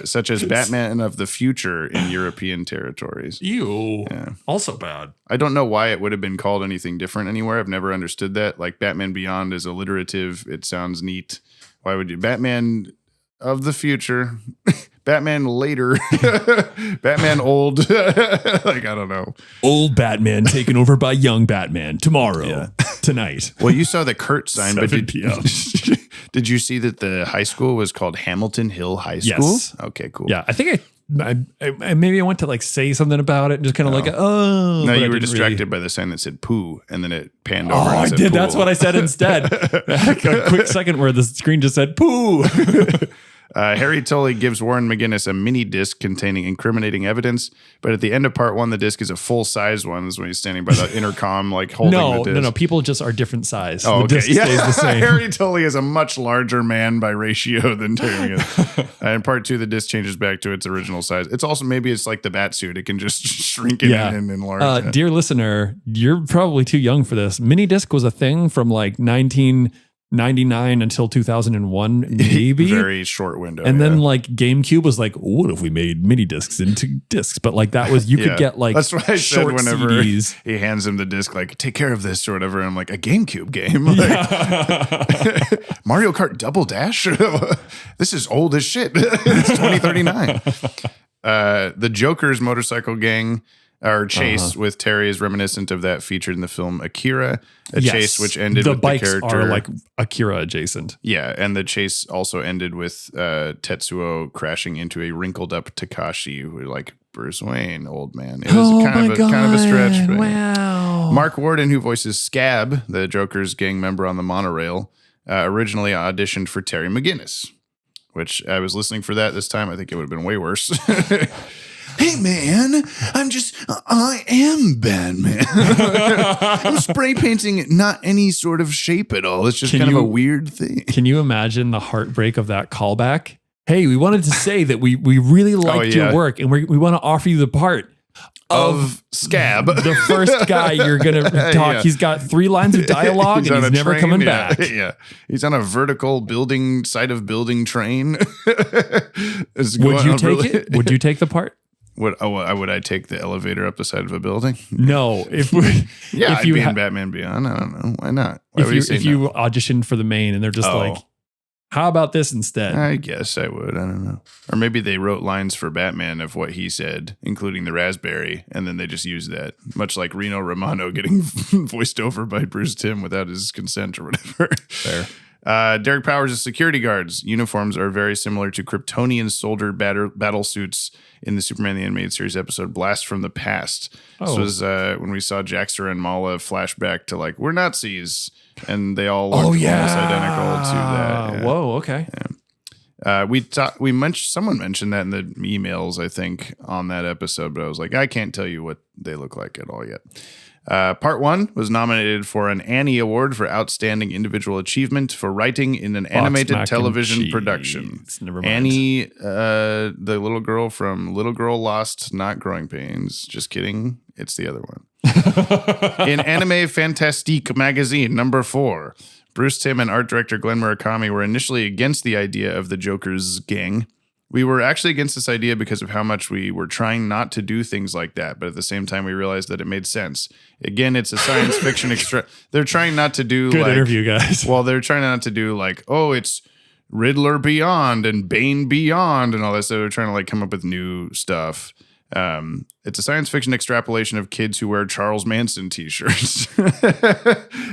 such as Batman of the Future in European territories. Ew. Yeah. Also bad. I don't know why it would have been called anything different anywhere. I've never understood that. Like Batman Beyond is alliterative. It sounds neat. Why would you? Batman of the Future. Batman later, Batman old, like, I don't know. Old Batman taken over by young Batman tomorrow, tonight. Well, you saw the Kurt sign, but did you see that the high school was called Hamilton Hill High School? Yes. Okay, cool. Yeah, I think I maybe I went to like say something about it and just kind of No, you were distracted by the sign that said poo, and then it panned over. I did. Pool. That's what I said instead. A quick second where the screen just said poo. Harry Tully gives Warren McGinnis a mini disc containing incriminating evidence, but at the end of part 1, the disc is a full-size one. This is when he's standing by the intercom, like holding the disc. No. People just are different size. Oh, the disc stays the same. Harry Tully is a much larger man by ratio than Terry is. In part 2, the disc changes back to its original size. It's also, maybe it's like the bat suit. It can just shrink it and enlarge. Dear listener, you're probably too young for this. Mini disc was a thing from like 1999 until 2001, maybe. Very short window. And then like GameCube was like, what if we made mini discs into discs? But like that was, you could get like that's what I said whenever CDs. He hands him the disc, like, take care of this or whatever. And I'm like, a GameCube game? Like, Mario Kart Double Dash? This is old as shit. It's 2039. The Joker's motorcycle gang or chase with Terry is reminiscent of that featured in the film Akira, chase which ended with bikes the character are like Akira adjacent. Yeah, and the chase also ended with Tetsuo crashing into a wrinkled up Takashi, who like Bruce Wayne, old man. It was kind of a stretch. But wow. Mark Warden, who voices Scab, the Joker's gang member on the monorail, originally auditioned for Terry McGinnis, which I was listening for that this time. I think it would have been way worse. Hey man, I am Batman. I'm spray painting not any sort of shape at all. It's just kind of a weird thing. Can you imagine the heartbreak of that callback? Hey, we wanted to say that we really liked your work and we want to offer you the part of Scab. The first guy you're going to talk. Yeah. He's got 3 lines of dialogue and he's never coming back. Yeah. He's on a vertical side of building train. Would you take it? Would you take the part? Would I take the elevator up the side of a building? No. I'd be in Batman Beyond. I don't know. Why not? Why if you auditioned for the main and they're just like, how about this instead? I guess I would. I don't know. Or maybe they wrote lines for Batman of what he said, including the raspberry, and then they just used that. Much like Reno Romano getting voiced over by Bruce Timm without his consent or whatever. Fair. Derek Powers' security guards' uniforms are very similar to Kryptonian soldier battle suits in the Superman the Animated Series episode Blast from the Past. This was when we saw Jaxter and Mala flashback to like, we're Nazis, and they all look almost identical to that. Yeah. Whoa, okay. Yeah. Someone mentioned that in the emails, I think, on that episode, but I was like, I can't tell you what they look like at all yet. Part 1 was nominated for an Annie Award for Outstanding Individual Achievement for writing in an animated television production. Never mind. Annie, the little girl from Little Girl Lost, Not Growing Pains. Just kidding. It's the other one. In Anime Fantastique magazine, number 4, Bruce Timm and art director Glenn Murakami were initially against the idea of the Joker's gang. We were actually against this idea because of how much we were trying not to do things like that, but at the same time, we realized that it made sense. Again, it's a science fiction They're trying not to do good interview, guys. Well, they're trying not to do like, oh, it's Riddler Beyond and Bane Beyond and all that. So they're trying to like come up with new stuff. It's a science fiction extrapolation of kids who wear Charles Manson t-shirts.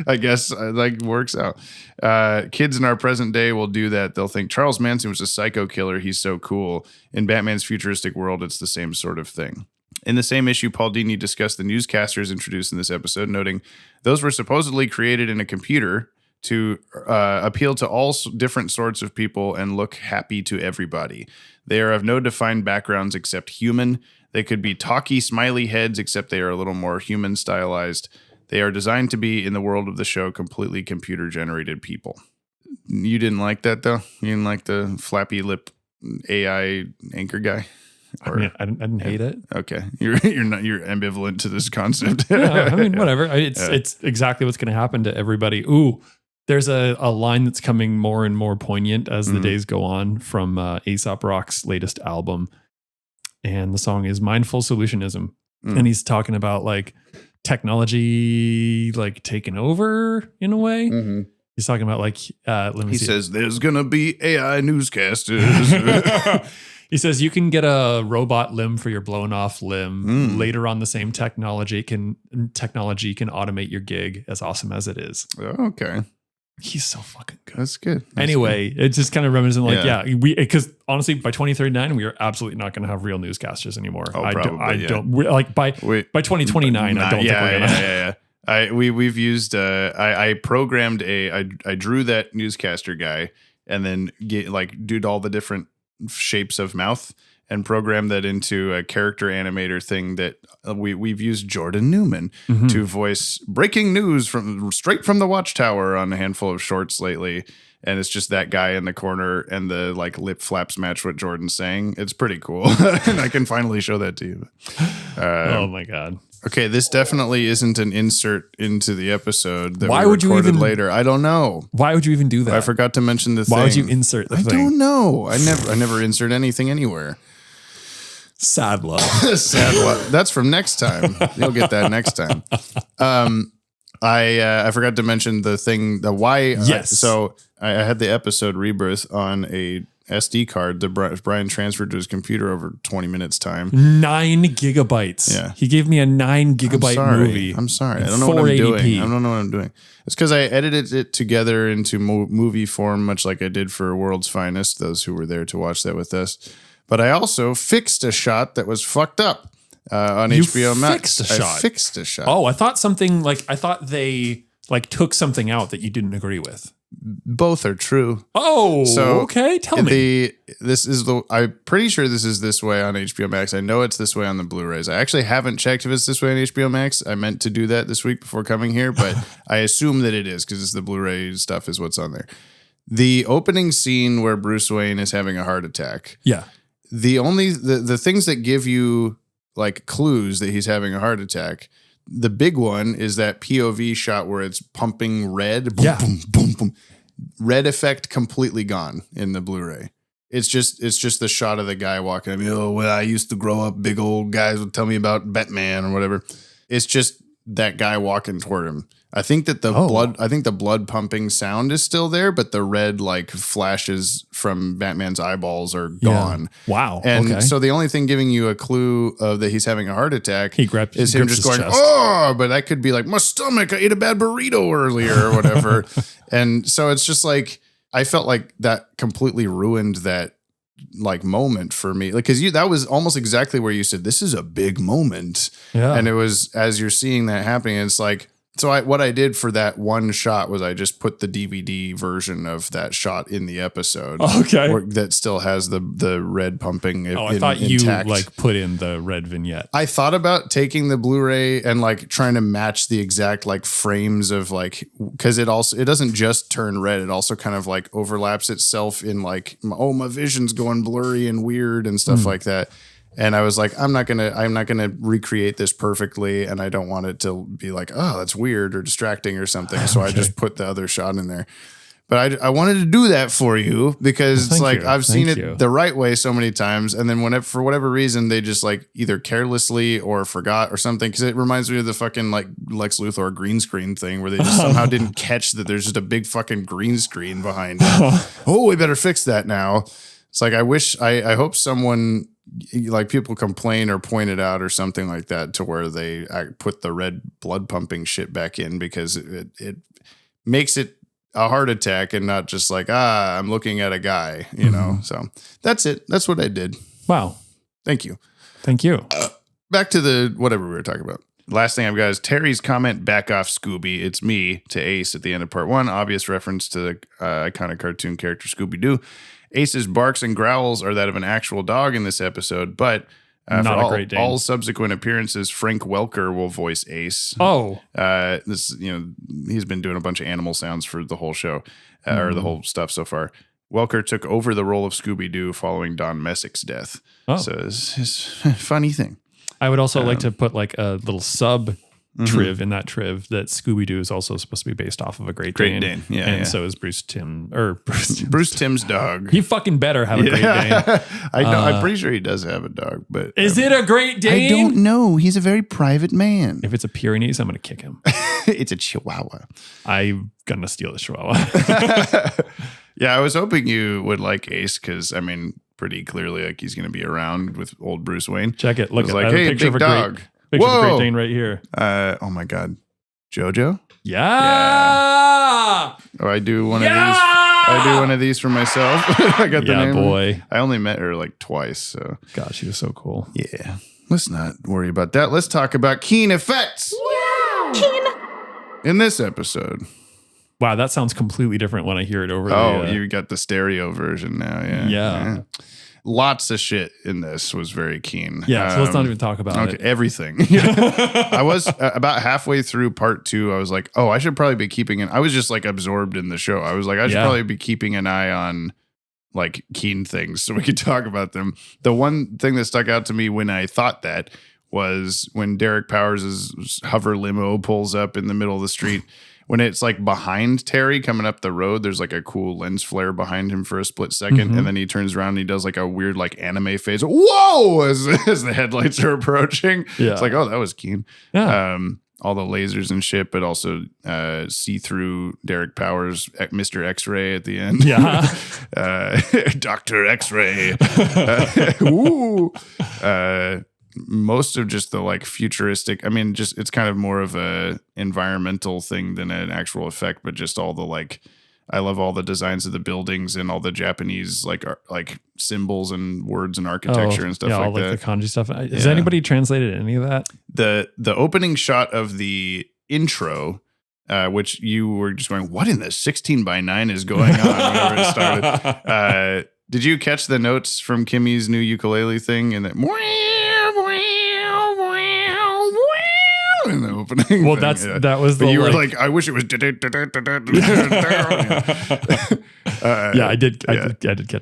I guess like works out. Kids in our present day will do that. They'll think Charles Manson was a psycho killer. He's so cool. In Batman's futuristic world, it's the same sort of thing. In the same issue, Paul Dini discussed the newscasters introduced in this episode, noting those were supposedly created in a computer to appeal to all different sorts of people and look happy to everybody. They are of no defined backgrounds except human. They could be talky, smiley heads, except they are a little more human stylized. They are designed to be, in the world of the show, completely computer-generated people. You didn't like that, though? You didn't like the flappy lip AI anchor guy? I mean, I didn't hate it. Okay, you're ambivalent to this concept. Yeah, I mean, whatever. It's exactly what's going to happen to everybody. Ooh, there's a line that's coming more and more poignant as the days go on from Aesop Rock's latest album, and the song is "Mindful Solutionism," and he's talking about like technology like taking over in a way. Mm-hmm. He's talking about like he says there's gonna be AI newscasters. He says you can get a robot limb for your blown off limb. Later on, the same technology can automate your gig, as awesome as it is. Okay. He's so fucking good. That's good. Anyway, it's just kind of reminiscent, like, because honestly, by 2039, we are absolutely not going to have real newscasters anymore. Oh, I probably, don't like by 2029. I don't think we're gonna. We've used I programmed I drew that newscaster guy and then did all the different shapes of mouth and programmed that into a character animator thing that we've used Jordan Newman to voice breaking news straight from the Watchtower on a handful of shorts lately. And it's just that guy in the corner and the like lip flaps match what Jordan's saying. It's pretty cool. And I can finally show that to you. Oh my God. Okay, this definitely isn't an insert into the episode that Why we would recorded you even, later. I don't know. Why would you even do that? I forgot to mention the thing. Why would you insert the thing? I don't know. I never insert anything anywhere. Sad love. Sad love. That's from next time. You'll get that next time. I forgot to mention the thing, the why. Yes. So I had the episode Rebirth on a SD card that Brian transferred to his computer over 20 minutes time. 9 gigabytes. Yeah. He gave me a 9 gigabyte movie. I'm sorry. I don't know what I'm doing. I don't know what I'm doing. It's because I edited it together into movie form, much like I did for World's Finest, those who were there to watch that with us. But I also fixed a shot that was fucked up on HBO Max. I fixed a shot. Oh, I thought they took something out that you didn't agree with. Both are true. Oh, so okay. Tell me. I'm pretty sure this is this way on HBO Max. I know it's this way on the Blu-rays. I actually haven't checked if it's this way on HBO Max. I meant to do that this week before coming here, but I assume that it is because it's the Blu-ray stuff is what's on there. The opening scene where Bruce Wayne is having a heart attack. Yeah. The things that give you like clues that he's having a heart attack. The big one is that POV shot where it's pumping red. Boom, boom, boom, boom. Red effect completely gone in the Blu-ray. It's just the shot of the guy walking. I mean, I used to grow up, big old guys would tell me about Batman or whatever. It's just that guy walking toward him. I think that the blood pumping sound is still there, but the red like flashes from Batman's eyeballs are gone. Yeah. Wow. And so the only thing giving you a clue of that he's having a heart attack is him just going, chest. Oh, but that could be like my stomach. I ate a bad burrito earlier or whatever. And so it's just like, I felt like that completely ruined that like moment for me. Like, cause that was almost exactly where you said, this is a big moment. Yeah. And it was, as you're seeing that happening, it's like, so what I did for that one shot was I just put the DVD version of that shot in the episode. Okay. That still has the red pumping. I thought intact. You like put in the red vignette. I thought about taking the Blu-ray and like trying to match the exact like frames of like, cause it doesn't just turn red. It also kind of like overlaps itself in like, my vision's going blurry and weird and stuff like that. And I was like, I'm not gonna recreate this perfectly, and I don't want it to be like, oh, that's weird or distracting or something. So I just put the other shot in there. But I wanted to do that for you because it's like I've seen it the right way so many times, and then for whatever reason they just like either carelessly or forgot or something. Because it reminds me of the fucking like Lex Luthor green screen thing where they just somehow didn't catch that there's just a big fucking green screen behind it. Oh, we better fix that now. It's like I hope someone. Like people complain or point it out or something like that to where they put the red blood pumping shit back in because it makes it a heart attack and not just like, I'm looking at a guy, you know? So that's it. That's what I did. Wow. Thank you. Thank you. Back to the whatever we were talking about. Last thing I've got is Terry's comment, back off Scooby. It's me to Ace at the end of part 1. Obvious reference to the iconic cartoon character Scooby-Doo. Ace's barks and growls are that of an actual dog in this episode, but Not a Great Dane. All subsequent appearances, Frank Welker will voice Ace. Oh. He's been doing a bunch of animal sounds for the whole show, or the whole stuff so far. Welker took over the role of Scooby-Doo following Don Messick's death. Oh. So it's a funny thing. I would also like to put like a little sub triv in that triv that Scooby-Doo is also supposed to be based off of a Great Dane. Yeah, and so is Bruce Timm's dog. He fucking better have a Great Dane. I know. I'm pretty sure he does have a dog, but is it a Great Dane? I don't know. He's a very private man. If it's a Pyrenees, I'm going to kick him. It's a Chihuahua. I'm going to steal the Chihuahua. Yeah, I was hoping you would like Ace because, I mean, pretty clearly like he's going to be around with old Bruce Wayne. Check it. Look, like, hey, big dog. Picture of a Great Dane right here. Oh my God. Jojo? Yeah. Oh, I do one of these. I do one of these for myself. I got the name. Boy. I only met her like twice. So God, she was so cool. Yeah. Let's not worry about that. Let's talk about Keen effects. Yeah. Keen. In this episode. Wow, that sounds completely different when I hear it over. You got the stereo version now. Yeah. Lots of shit in this was very Keen. Yeah, so let's not even talk about it. Everything. I was about halfway through part 2. I was like, I should probably be keeping I was just like absorbed in the show. I was like, I should probably be keeping an eye on like Keen things so we could talk about them. The one thing that stuck out to me when I thought that was when Derek Powers' hover limo pulls up in the middle of the street. When it's like behind Terry coming up the road, there's like a cool lens flare behind him for a split second. And then he turns around and he does like a weird like anime phase. Whoa! As the headlights are approaching. Yeah. It's like, that was Keen. Yeah. All the lasers and shit, but also see through Derek Powers, Mr. X-Ray at the end. Yeah. Dr. X-Ray. Most of just the like futuristic, I mean, just it's kind of more of a environmental thing than an actual effect, but just all the like, I love all the designs of the buildings and all the Japanese like symbols and words and architecture and stuff like that. The kanji stuff. Has anybody translated any of that? The opening shot of the intro, which you were just going, what in the 16:9 is going on whenever it started? Did you catch the notes from Kimmy's new ukulele thing and that? In the opening. Well, that was the. But you were like, I wish it was. I did catch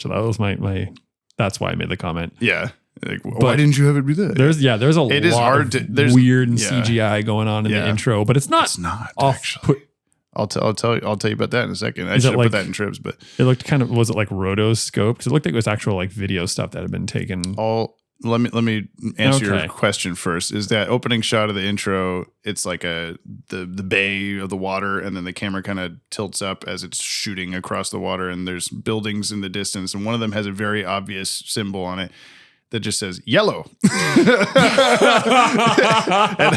it. That was my. That's why I made the comment. Yeah. Like, why didn't you have it be that? There's a it is lot hard of to, weird and CGI going on in the intro, but it's not actually. I'll tell you about that in a second. I should have put that in trips, but it looked kind of, was it like rotoscope? Because it looked like it was actual like video stuff that had been taken. Let me answer your question first. Is that opening shot of the intro? It's like the bay of the water, and then the camera kind of tilts up as it's shooting across the water, and there's buildings in the distance, and one of them has a very obvious symbol on it that just says yellow. And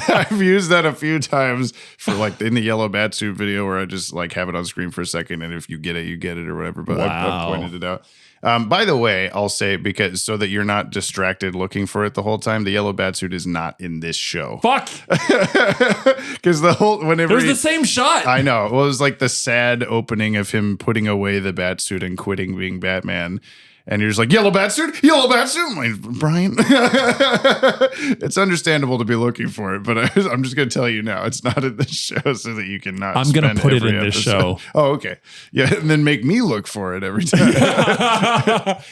I've used that a few times for like in the yellow Batsuit video where I just like have it on screen for a second, and if you get it, you get it or whatever. But I've pointed it out. By the way, I'll say, because so that you're not distracted looking for it the whole time, the yellow Batsuit is not in this show. Fuck! Because whenever it was the same shot. I know. Well, it was like the sad opening of him putting away the Batsuit and quitting being Batman. And you're just like, yellow Batsuit? Yellow Batsuit? I'm like, Brian, it's understandable to be looking for it, but I'm just going to tell you now, it's not in this show so that you can not. I'm going to put it in this show. Oh, okay. Yeah, and then make me look for it every time.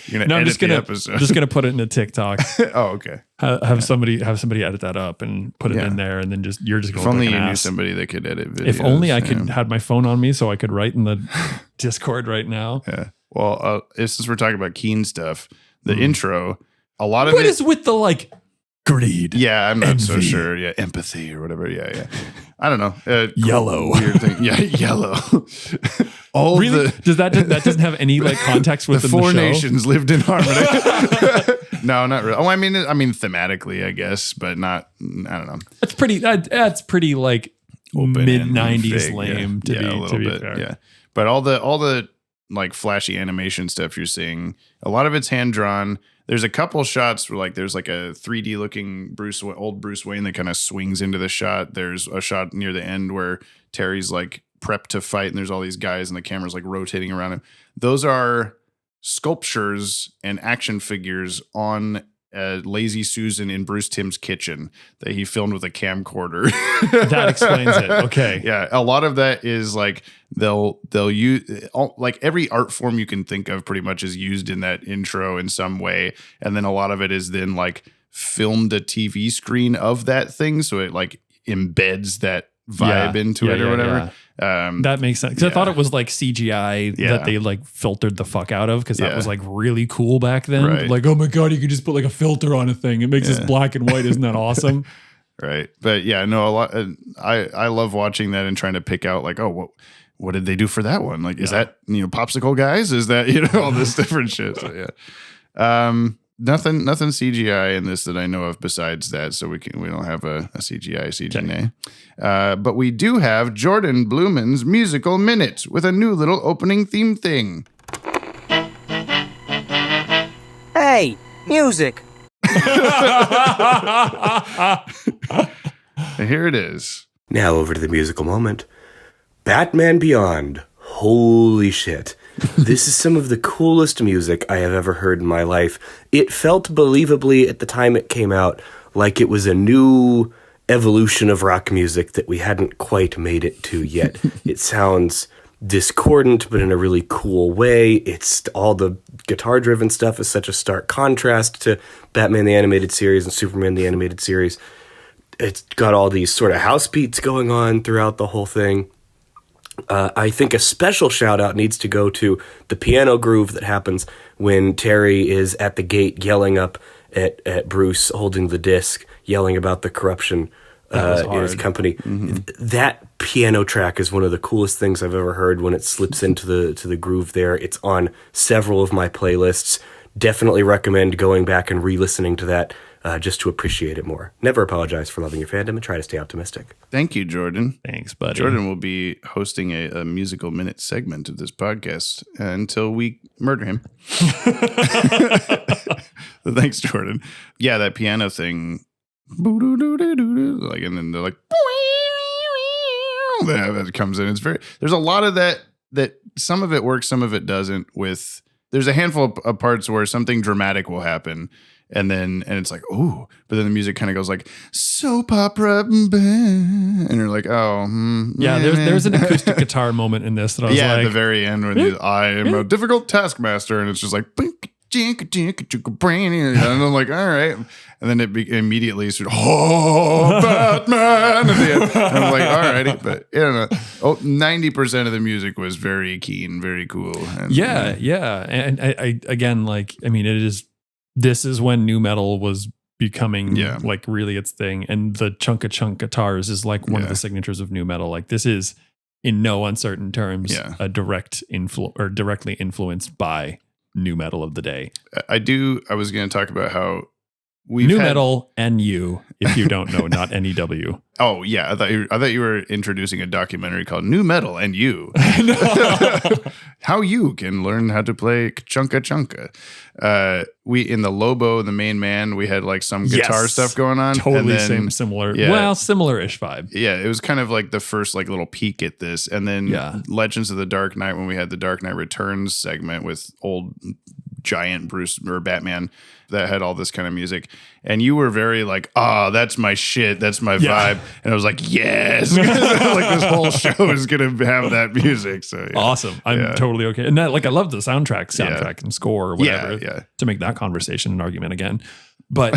You're going to edit the episode. I'm just going to put it into TikTok. Oh, okay. Have somebody edit that up and put it in there, and then you're just going. If only you knew somebody that could edit videos. If only I could had my phone on me so I could write in the Discord right now. Yeah. Well, since we're talking about Keen stuff, the intro, a lot of what is with the like greed? Yeah, I'm not so sure. Yeah, empathy or whatever. Yeah. I don't know. Yellow. Weird thing. Yeah, yellow. Really? That doesn't have any like context with the four nations lived in harmony. No, not really. Oh, I mean thematically, I guess, but not. I don't know. That's pretty. That's pretty like mid-90s lame to be bit, fair. Yeah, but all the like flashy animation stuff you're seeing, a lot of it's hand drawn. There's a couple shots where like there's like a 3D looking old Bruce Wayne that kind of swings into the shot. There's a shot near the end where Terry's like prepped to fight, and there's all these guys, and the camera's like rotating around him. Those are sculptures and action figures on Lazy Susan in Bruce Timm's kitchen that he filmed with a camcorder. That explains it. Okay. Yeah, a lot of that is like they'll use like every art form you can think of pretty much is used in that intro in some way, and then a lot of it is then like filmed a TV screen of that thing, so it like embeds that vibe into it or whatever. That makes sense, because I thought it was like CGI that they like filtered the fuck out of, because that was like really cool back then. Right. Like, oh my god, you could just put like a filter on a thing, it makes this black and white. Isn't that awesome? Right. But yeah, no, a lot. I love watching that and trying to pick out like, oh, what did they do for that one? Like, is that, popsicle guys? Is that, all this different shit? So yeah. Nothing CGI in this that I know of besides that. So we don't have a CGI CGNA. But we do have Jordan Blumen's Musical Minute with a new little opening theme thing. Hey, music. Here it is. Now over to the musical moment. Batman Beyond. Holy shit. This is some of the coolest music I have ever heard in my life. It felt believably at the time it came out like it was a new evolution of rock music that we hadn't quite made it to yet. It sounds discordant, but in a really cool way. It's all the guitar-driven stuff is such a stark contrast to Batman the Animated Series and Superman the Animated Series. It's got all these sort of house beats going on throughout the whole thing. I think a special shout out needs to go to the piano groove that happens when Terry is at the gate yelling up at Bruce holding the disc, yelling about the corruption in his company. Mm-hmm. That piano track is one of the coolest things I've ever heard when it slips into the groove there. It's on several of my playlists. Definitely recommend going back and re-listening to that just to appreciate it more. Never apologize for loving your fandom and try to stay optimistic. Thank you, Jordan. Thanks, buddy. Jordan will be hosting a musical minute segment of this podcast until we murder him. Thanks, Jordan. Yeah, that piano thing. Like, and then they're like, that comes in. It's there's a lot of that some of it works, some of it doesn't. There's a handful of parts where something dramatic will happen. And it's like, ooh, but then the music kind of goes like soap opera, and you're like, oh, there's an acoustic guitar moment in this that I was like, at the very end when I am a difficult taskmaster, and it's just like, and I'm like, all right, and then it immediately sort of, Batman, at the end. And I'm like, all righty, but 90% of the music was very keen, very cool, and, and I again, like, I mean, this is when nu metal was becoming like really its thing. And the chunk guitars is like one of the signatures of nu metal. Like, this is in no uncertain terms a directly influenced by nu metal of the day. I was going to talk about how metal NU, if you don't know, not NEW. Oh yeah, I thought you were introducing a documentary called Nu Metal and You. How you can learn how to play chunka chunka. We in the Lobo, the main man, we had like some guitar stuff going on. Totally similar. Yeah, well, similar-ish vibe. Yeah, it was kind of like the first like little peek at this, and then Legends of the Dark Knight, when we had the Dark Knight Returns segment with old giant Bruce or Batman that had all this kind of music, and you were very like, that's my shit, that's my vibe, and I was like, yes, like this whole show is gonna have that music. So awesome. I'm totally okay, and that, like, I love the soundtrack and score or whatever to make that conversation an argument again. But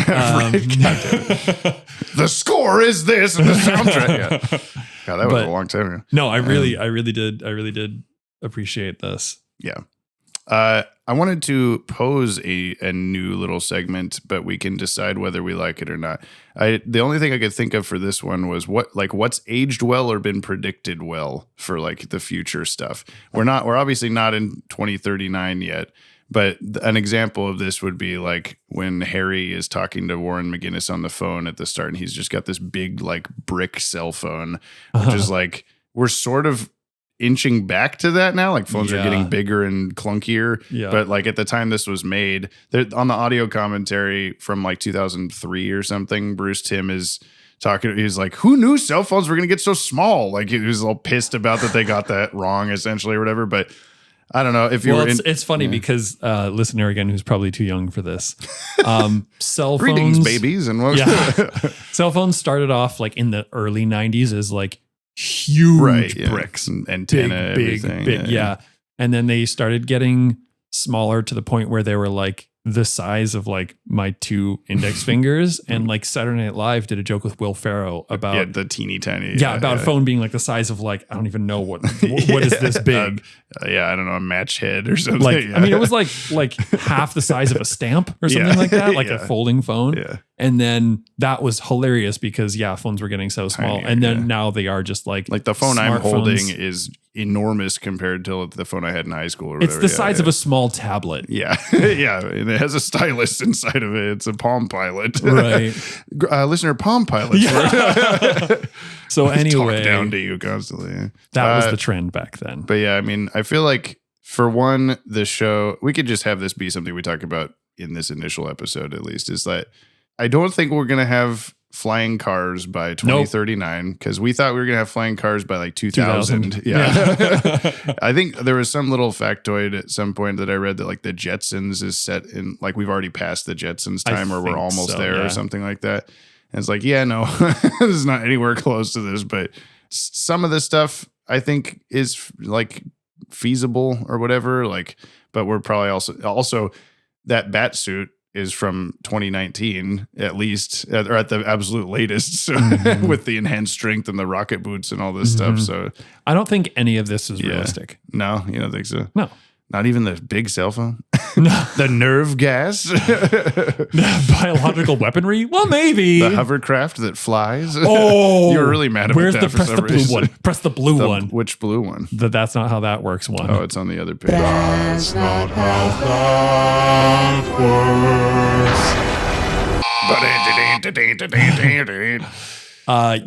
the score is this and the soundtrack. God, that was a long time ago. No, I really did appreciate this. Yeah. I wanted to pose a new little segment, but we can decide whether we like it or not. The only thing I could think of for this one was what's aged well or been predicted well for like the future stuff. We're obviously not in 2039 yet, but an example of this would be like when Harry is talking to Warren McGinnis on the phone at the start, and he's just got this big like brick cell phone, which is like, we're sort of inching back to that now. Like, phones are getting bigger and clunkier. Yeah. But like at the time this was made, on the audio commentary from like 2003 or something, Bruce Timm is talking. He's like, who knew cell phones were going to get so small? Like, he was all pissed about that they got that wrong, essentially, or whatever. But I don't know if you were. It's funny because listener again, who's probably too young for this. Cell phones, greetings, babies, and what? Cell phones started off like in the early '90s as like huge bricks, antenna, big, and then they started getting smaller to the point where they were like the size of like my 2 index fingers. And like Saturday Night Live did a joke with Will Ferrell about the teeny tiny. About a phone being like the size of like, I don't even know what is this big. I don't know, a match head or something. Like, I mean, it was like half the size of a stamp or something like that, like a folding phone. Yeah. And then that was hilarious because phones were getting so small. Tiny, and then now they are just like the phone I'm holding is enormous compared to the phone I had in high school or whatever. It's the size of a small tablet. Yeah. And it has a stylus inside of it. It's a Palm Pilot. Right. Listener, Palm Pilot. So anyway. Talk down to you constantly. That was the trend back then. But yeah, I mean, I feel like for one, the show, we could just have this be something we talk about in this initial episode, at least, is that I don't think we're going to have flying cars by 2039 because we thought we were going to have flying cars by like 2000. Yeah. I think there was some little factoid at some point that I read that like the Jetsons is set in like we've already passed the Jetsons time or we're almost there or something like that. And it's like, no, this is not anywhere close to this, but some of this stuff I think is like feasible or whatever. Like, but we're probably also that bat suit is from 2019 at least, or at the absolute latest, so with the enhanced strength and the rocket boots and all this stuff. So I don't think any of this is realistic. No, you don't think so? No. Not even the big cell phone? No. The nerve gas? Biological weaponry? Well, maybe. The hovercraft that flies? Oh. You were really mad about where's that the for press some the blue reason. one? Press the blue one. Which blue one? That's not how that works one. Oh, it's on the other page. That's not how that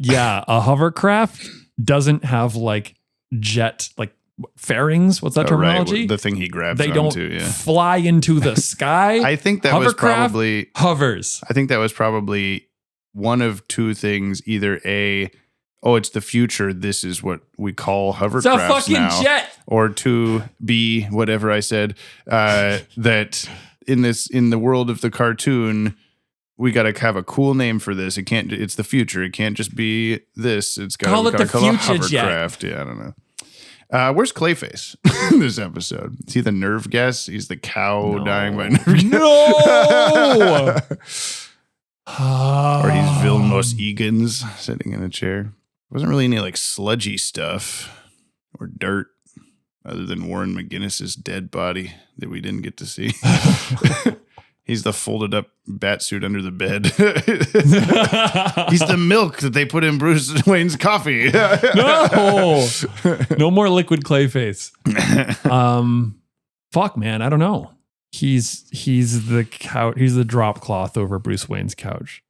works. A hovercraft doesn't have like jet, like fairings. What's that terminology? Right. The thing he grabs they onto, don't fly into the sky. I think that was probably hovers. I think that was probably one of two things. Either A, it's the future. This is what we call hovercrafts now. It's a fucking jet. Or two, B, whatever I said, that in the world of the cartoon, we got to have a cool name for this. It's the future. It can't just be this. It's got call it the future hovercraft. jet. Yeah, I don't know. Where's Clayface in this episode? Is he the nerve gas? He's the cow dying by nerve gas. No! Or he's Vilmos Egan's sitting in a chair. Wasn't really any like sludgy stuff or dirt other than Warren McGinnis's dead body that we didn't get to see. He's the folded up bat suit under the bed. He's the milk that they put in Bruce Wayne's coffee. No more liquid Clayface. Fuck, man. I don't know. He's the couch. He's the drop cloth over Bruce Wayne's couch.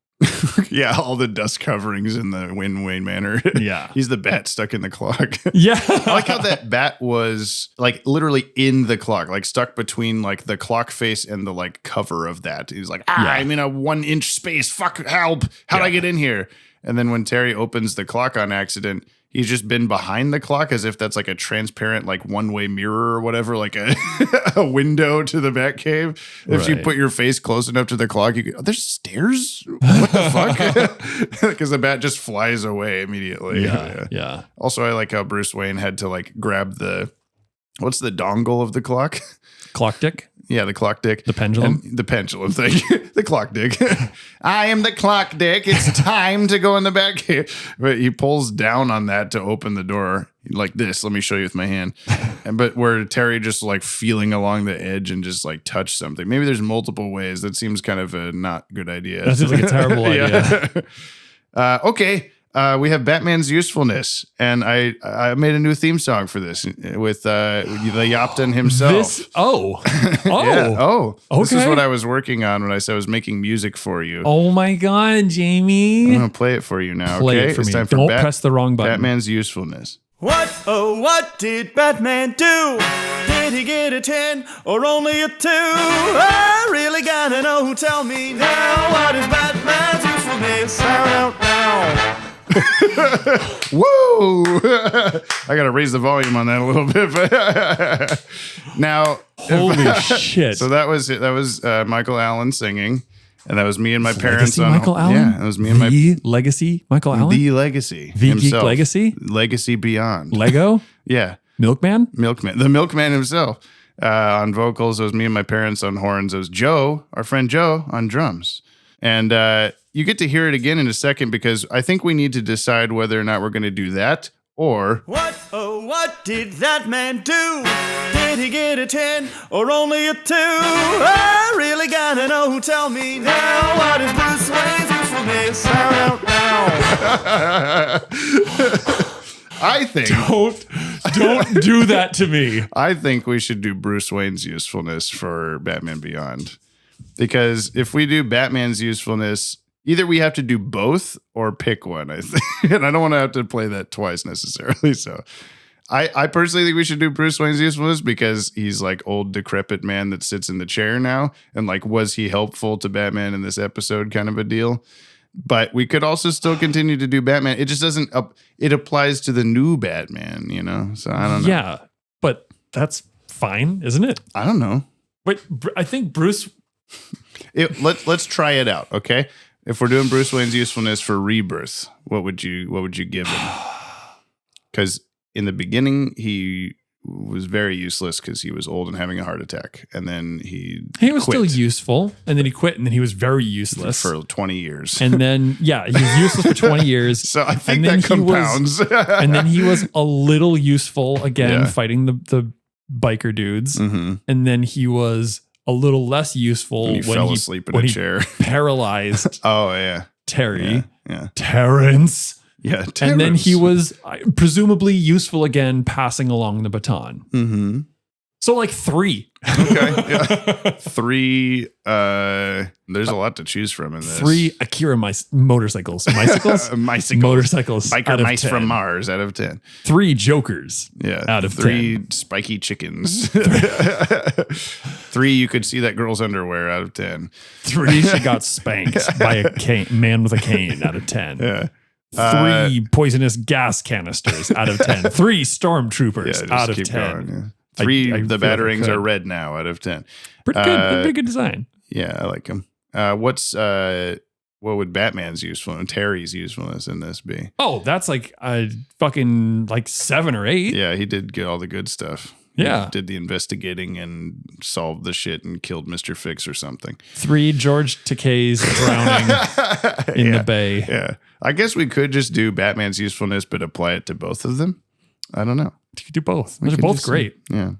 Yeah, all the dust coverings in the Wayne Manor. Yeah. He's the bat stuck in the clock. Yeah. I like how that bat was like literally in the clock, like stuck between like the clock face and the like cover of that. He was like, I'm in a 1 inch space. Fuck, help. How'd I get in here? And then when Terry opens the clock on accident, he's just been behind the clock as if that's like a transparent, like one-way mirror or whatever, like a window to the Batcave. If you put your face close enough to the clock, you go, there's stairs? What the fuck? Because the bat just flies away immediately. Yeah. Also, I like how Bruce Wayne had to like grab what's the dongle of the clock? Clock dick? Yeah, the clock dick. The pendulum? The pendulum thing. The clock dick. I am the clock dick. It's time to go in the back. But he pulls down on that to open the door like this. Let me show you with my hand. But where Terry just like feeling along the edge and just like touch something. Maybe there's multiple ways. That seems kind of a not good idea. That seems like a terrible idea. Okay. We have Batman's usefulness, and I made a new theme song for this with the Yopton himself. Okay. This is what I was working on when I said I was making music for you. Oh my God, Jamie! I'm gonna play it for you now. Play okay, it for it's me. time for Don't press the wrong button. Batman's usefulness. What did Batman do? Did he get a 10 or only a 2? I really gotta know. Tell me now, what is Batman's usefulness? Out now. Woo! I got to raise the volume on that a little bit. But now, holy shit! So that was Michael Allen singing, and that was me and my parents. Michael Allen. Yeah, it was me and my legacy. Michael Allen. The legacy. The himself. Geek Legacy. Legacy Beyond. Lego. Yeah. Milkman. The Milkman himself. On vocals, it was me and my parents. On horns, it was Joe, our friend Joe, on drums. And you get to hear it again in a second because I think we need to decide whether or not we're going to do that or... What did that man do? Did he get a 10 or only a 2? I really gotta know. Tell me now, what is Bruce Wayne's usefulness? I think... Don't do that to me. I think we should do Bruce Wayne's usefulness for Batman Beyond. Because if we do Batman's usefulness, either we have to do both or pick one, I think. And I don't want to have to play that twice necessarily. So I personally think we should do Bruce Wayne's usefulness because he's like old, decrepit man that sits in the chair now. And like, was he helpful to Batman in this episode kind of a deal? But we could also still continue to do Batman. It just doesn't, it applies to the new Batman, you know? So I don't know. Yeah, but that's fine, isn't it? I don't know. But I think Bruce... Let's try it out, okay? If we're doing Bruce Wayne's usefulness for Rebirth, what would you give him? Because in the beginning, he was very useless because he was old and having a heart attack, and then he was still useful, and then he quit, and then he was very useless for 20 years, and then he was useless for 20 years. So I think that compounds. And then he was a little useful again, fighting the biker dudes, and then he was a little less useful when he fell asleep in a chair, paralyzed. Oh yeah, Terry, yeah. Terrence. Yeah, and then he was presumably useful again, passing along the baton. Mm-hmm. So like 3. Okay, yeah. 3. There's a lot to choose from in this. 3 Akira motorcycles. Motorcycles. Biker mice from Mars out of 10. 3 Jokers. Yeah, out of 3 10. Spiky chickens. 3 you could see that girl's underwear out of 10. 3 she got spanked by a man with a cane out of 10. Yeah. 3 poisonous gas canisters out of 10. 3 stormtroopers out of 10. Going, yeah. 3 the batarangs are red now out of 10. Pretty good design. Yeah, I like him. What would Batman's usefulness, Terry's usefulness in this be? Oh, that's like a fucking like 7 or 8. Yeah, he did get all the good stuff. Yeah. He did the investigating and solved the shit and killed Mr. Fix or something. 3 George Takei's drowning in the bay. Yeah. I guess we could just do Batman's usefulness, but apply it to both of them. I don't know. You could do both. They're both great. Yeah.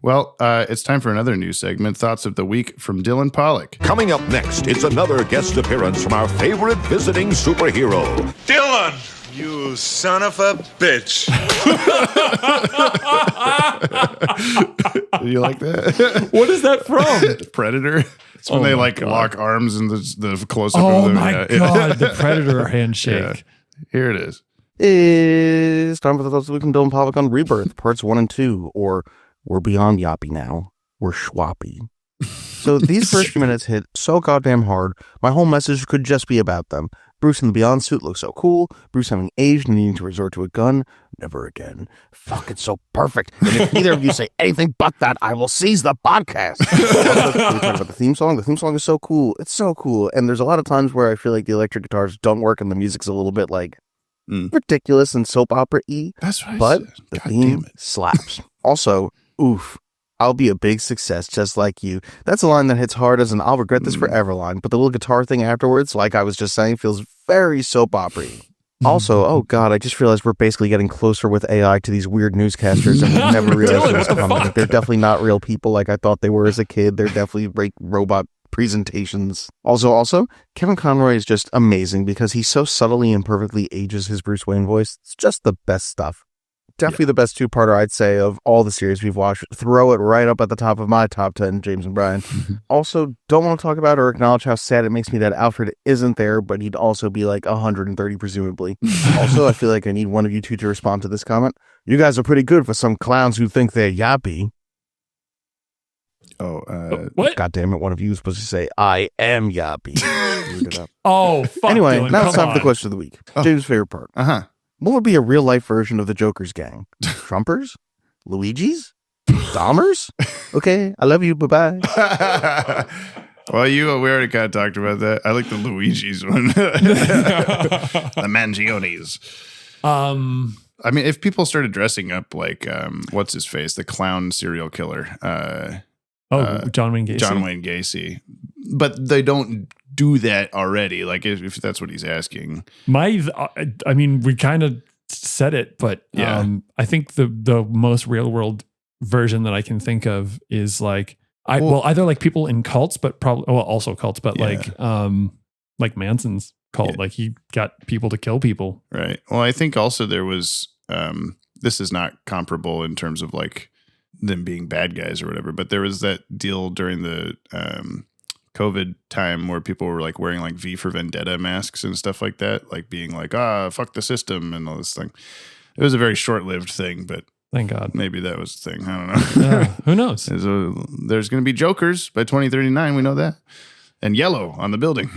Well, it's time for another news segment, Thoughts of the Week from Dylan Pollock. Coming up next, it's another guest appearance from our favorite visiting superhero. Dylan, you son of a bitch. You like that? What is that from? Predator. It's when they lock arms in the close-up. Oh my God, the Predator handshake. Yeah. Here it is. It's time for the Thoughts of the Week from Dylan Pollock on Rebirth, parts 1 and 2, or we're beyond Yoppie now. We're schwappy. So these first few minutes hit so goddamn hard, my whole message could just be about them. Bruce in the Beyond suit looks so cool. Bruce having aged and needing to resort to a gun. Never again. Fuck, it's so perfect. And if either of you say anything but that, I will seize the podcast. Also, we talked about the theme song. The theme song is so cool. It's so cool. And there's a lot of times where I feel like the electric guitars don't work and the music's a little bit like ridiculous and soap opera-y. That's right. But the theme slaps. Also, oof. I'll be a big success just like you. That's a line that hits hard as an I'll regret this forever line, but the little guitar thing afterwards, like I was just saying, feels very soap opera-y. Also, oh God, I just realized we're basically getting closer with AI to these weird newscasters, and we never realized it was coming. They're definitely not real people like I thought they were as a kid. They're definitely robot presentations. Also, Kevin Conroy is just amazing because he so subtly and perfectly ages his Bruce Wayne voice. It's just the best stuff. Definitely the best two-parter, I'd say, of all the series we've watched. Throw it right up at the top of my top 10, James and Brian. Also, don't want to talk about or acknowledge how sad it makes me that Alfred isn't there, but he'd also be like 130, presumably. Also, I feel like I need one of you two to respond to this comment. You guys are pretty good for some clowns who think they're yappy. what? God damn it! One of you was supposed to say, "I am Yoppie." Oh, fuck. Anyway, Dylan, now it's time come for the on. question of the week. James' favorite part. What would be a real life version of the Joker's gang? Trumpers? Luigi's? Dahmers? Okay, I love you. Bye bye. Well, we already kind of talked about that. I like the Luigi's one. The Mangionis. I mean, if people started dressing up like, what's his face? The clown serial killer. John Wayne Gacy. John Wayne Gacy. But they don't do that already. Like, if that's what he's asking. I mean, we kind of said it, but I think the most real world version that I can think of is like, either like people in cults, but probably also cults, but like Manson's cult, like he got people to kill people. Right. Well, I think also there was, this is not comparable in terms of like them being bad guys or whatever, but there was that deal during the COVID time where people were like wearing like V for Vendetta masks and stuff like that, like being like, fuck the system and all this thing. It was a very short-lived thing, but thank God. Maybe that was the thing. I don't know. Who knows? There's going to be Jokers by 2039. We know that. And yellow on the building.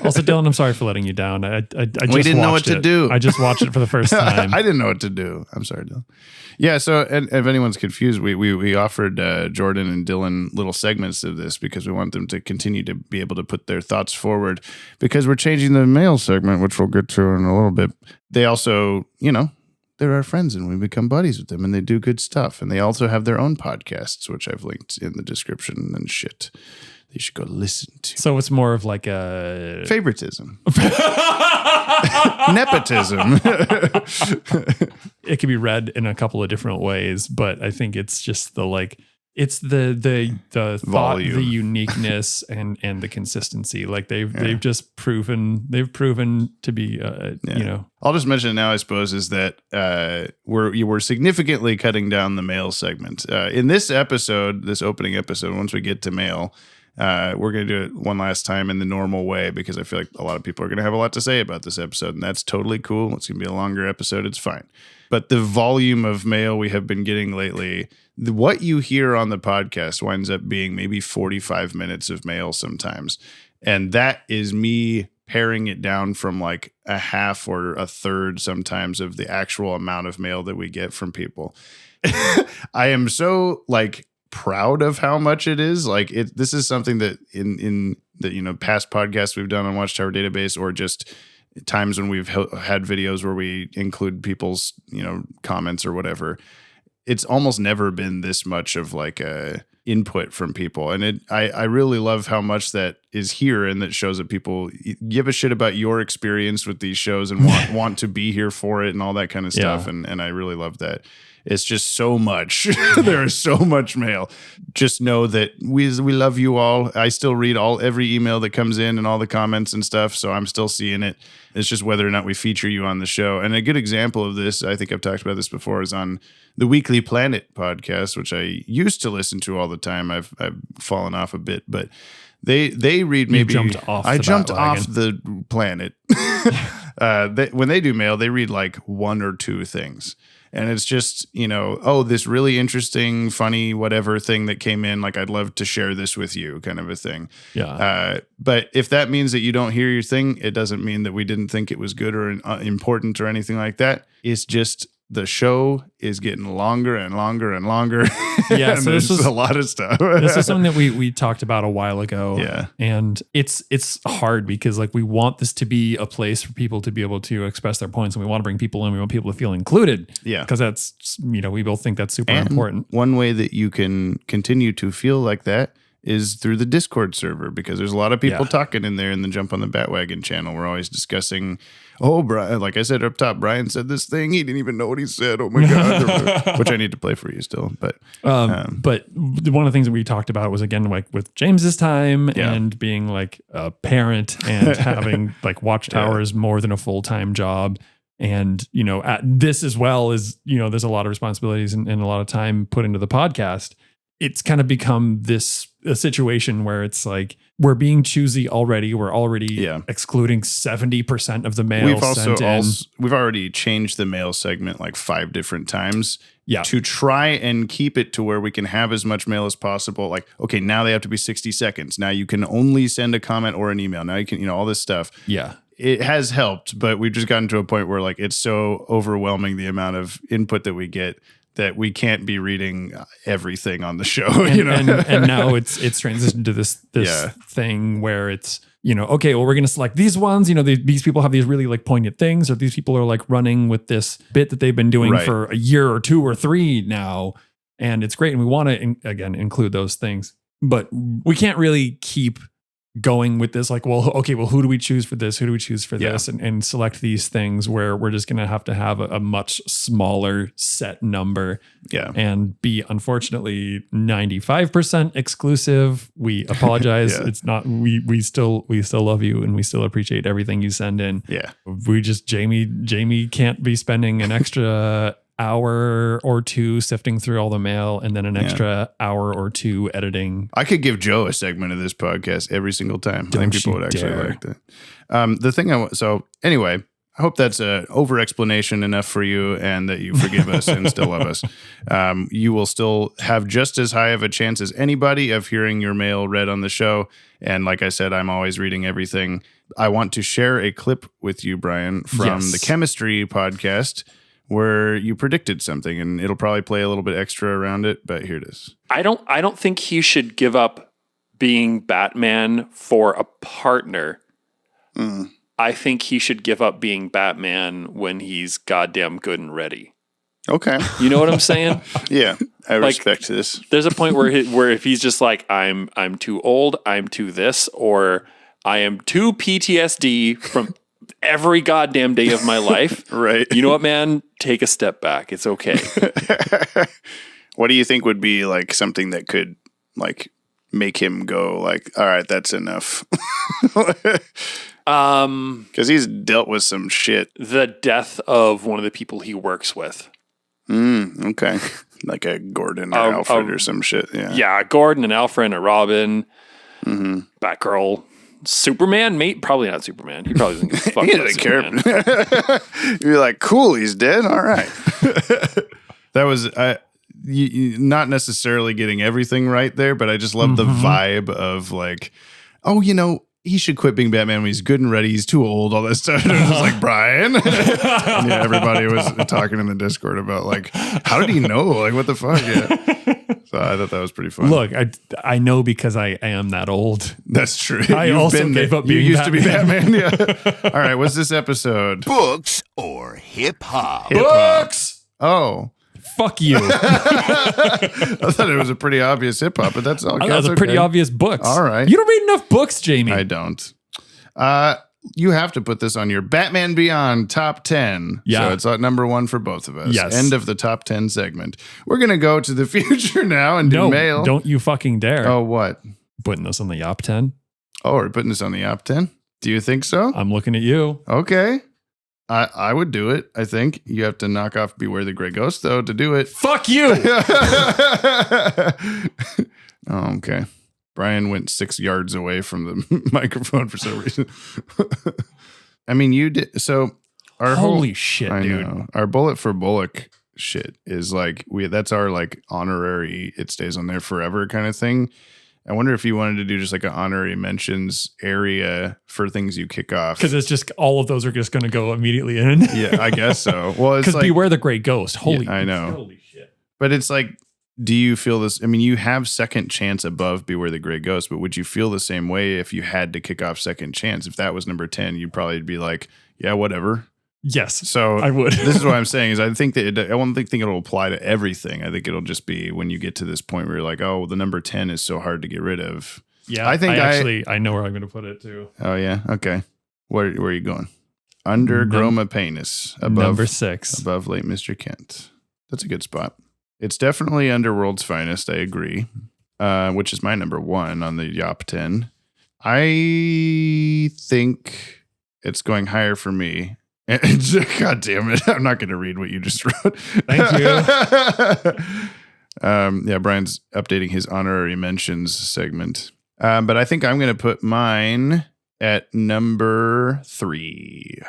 Also, Dylan, I'm sorry for letting you down. I just we didn't know what to do. I just watched it for the first time. I didn't know what to do. I'm sorry, Dylan. Yeah. So, and if anyone's confused, we offered Jordan and Dylan little segments of this because we want them to continue to be able to put their thoughts forward because we're changing the mail segment, which we'll get to in a little bit. They also, they're our friends and we become buddies with them and they do good stuff. And they also have their own podcasts, which I've linked in the description and shit. You should go listen to. So it's more of like a favoritism, nepotism. It can be read in a couple of different ways, but I think it's just it's the thought, volume, the uniqueness, and the consistency. Like they've just proven to be. I'll just mention it now. I suppose is that we're significantly cutting down the mail segment in this episode, this opening episode. Once we get to mail. We're going to do it one last time in the normal way because I feel like a lot of people are going to have a lot to say about this episode, and that's totally cool. It's going to be a longer episode. It's fine. But the volume of mail we have been getting lately, what you hear on the podcast winds up being maybe 45 minutes of mail sometimes. And that is me paring it down from like a half or a third sometimes of the actual amount of mail that we get from people. I am so proud of how much it is. This is something that in the past podcasts we've done on Watchtower Database or just times when we've had videos where we include people's comments or whatever, it's almost never been this much of like a input from people, and I really love how much that is here and that shows that people give a shit about your experience with these shows and want to be here for it and all that kind of stuff, and I really love that. It's just so much. There is so much mail. Just know that we love you all. I still read every email that comes in and all the comments and stuff, so I'm still seeing it. It's just whether or not we feature you on the show. And a good example of this, I think I've talked about this before, is on the Weekly Planet podcast, which I used to listen to all the time. I've fallen off a bit, but they read maybe. You jumped off. I jumped off the planet. When they do mail, they read like one or two things. And it's just, this really interesting, funny, whatever thing that came in. Like, I'd love to share this with you kind of a thing. Yeah. But if that means that you don't hear your thing, it doesn't mean that we didn't think it was good or important or anything like that. It's just the show is getting longer and longer and longer. Yeah. And So there's a lot of stuff. This is something that we talked about a while ago. Yeah. And it's hard because we want this to be a place for people to be able to express their points, and we want to bring people in. We want people to feel included. Yeah. Because that's, we both think that's super important. One way that you can continue to feel like that is through the Discord server, because there's a lot of people talking in there in the Jump on the Bat-Wagon channel. We're always discussing, Brian, like I said up top, Brian said this thing. He didn't even know what he said. Oh my God. Which I need to play for you still. But one of the things that we talked about was, again, like with James's time and being like a parent and having like Watchtowers more than a full-time job. And, at this as well as, there's a lot of responsibilities and a lot of time put into the podcast. It's kind of become a situation where it's like we're being choosy already. We're already excluding 70% of the mail sent in. We've already changed the mail segment like 5 different times, to try and keep it to where we can have as much mail as possible. Like, okay, now they have to be 60 seconds. Now you can only send a comment or an email. Now you can, all this stuff. Yeah. It has helped, but we've just gotten to a point where like it's so overwhelming the amount of input that we get that we can't be reading everything on the show. And now it's transitioned to this thing where it's, okay, well, we're going to select these ones. These people have these really like poignant things, or these people are like running with this bit that they've been doing for a year or 2 or 3 now. And it's great. And we want to, again, include those things. But we can't really keep going with this, like, well, okay, well, who do we choose for this? Who do we choose for this? And select these things where we're just going to have a much smaller set number and be, unfortunately, 95% exclusive. We apologize. It's not, we still love you and we still appreciate everything you send in. Yeah. We just, Jamie can't be spending an extra hour or 2 sifting through all the mail and then an extra hour or 2 editing. I could give Joe a segment of this podcast every single time. I think people would actually like that. The thing so anyway, I hope that's an over explanation enough for you and that you forgive us and still love us. You will still have just as high of a chance as anybody of hearing your mail read on the show. And like I said, I'm always reading everything. I want to share a clip with you, Brian, from the chemistry podcast, where you predicted something, and it'll probably play a little bit extra around it, but here it is. I don't think he should give up being Batman for a partner. I think he should give up being Batman when he's goddamn good and ready. Okay. You know what I'm saying? Yeah, I respect this. There's a point where if he's just like, I'm too old, I'm too this, or I am too PTSD from every goddamn day of my life. Right. You know what, man? Take a step back. It's okay. What do you think would be like something that could like make him go like, all right, that's enough? Because he's dealt with some shit. The death of one of the people he works with. Okay. Like a Gordon or Alfred or some shit. Yeah. Yeah, Gordon and Alfred and Robin. Batgirl. Superman, mate? Probably not Superman. He probably doesn't give a fuck he about doesn't Superman. care. You're like, cool, he's dead? All right. That was you not necessarily getting everything right there, but I just love the vibe of like, oh, he should quit being Batman when he's good and ready. He's too old, all that stuff. And it was just like, Brian. And everybody was talking in the Discord about like, how did he know? Like, what the fuck? Yeah. So I thought that was pretty fun. Look, I know because I am that old. That's true. I also gave up being Batman. You used to be Batman. Yeah. All right. What's this episode? Books or hip hop? Books. Oh. Fuck you. I thought it was a pretty obvious hip hop, but that's all. That was a pretty obvious books. All right. You don't read enough books, Jamie. I don't. You have to put this on your Batman Beyond top 10. Yeah. So it's at number 1 for both of us. Yes. End of the top 10 segment. We're going to go to the future now and do mail. Don't you fucking dare. Oh, what? Putting this on the Yop 10. Oh, we're putting this on the Yop 10? Do you think so? I'm looking at you. Okay. I would do it, I think. You have to knock off Beware the Grey Ghost, though, to do it. Fuck you! Oh, okay. Brian went 6 yards away from the microphone for some reason. I mean, you did. So our holy shit, dude. Know, our Bullet for Bullock shit is like, that's our like honorary, it stays on there forever kind of thing. I wonder if you wanted to do just like an honorary mentions area for things you kick off. Because it's just all of those are just going to go immediately in. Yeah, I guess so. Well, it's like, Beware the Grey Ghost. Holy, I know. Holy shit. But it's like, do you feel this? I mean, you have second chance above Beware the Grey Ghost, but would you feel the same way if you had to kick off second chance? If that was number 10, you'd probably be like, yeah, whatever. Yes. So I would. This is what I'm saying is I think that I don't think it'll apply to everything. I think it'll just be when you get to this point where you're like, oh, the number 10 is so hard to get rid of. Yeah. I know where I'm going to put it too. Oh yeah. Okay. Where are you going? Under Groma Penis. Above, number 6. Above Late Mr. Kent. That's a good spot. It's definitely Underworld's Finest. I agree. Which is my number 1 on the Yop 10. I think it's going higher for me. God damn it. I'm not going to read what you just wrote. Thank you. Yeah, Brian's updating his honorary mentions segment. But I think I'm going to put mine at number 3.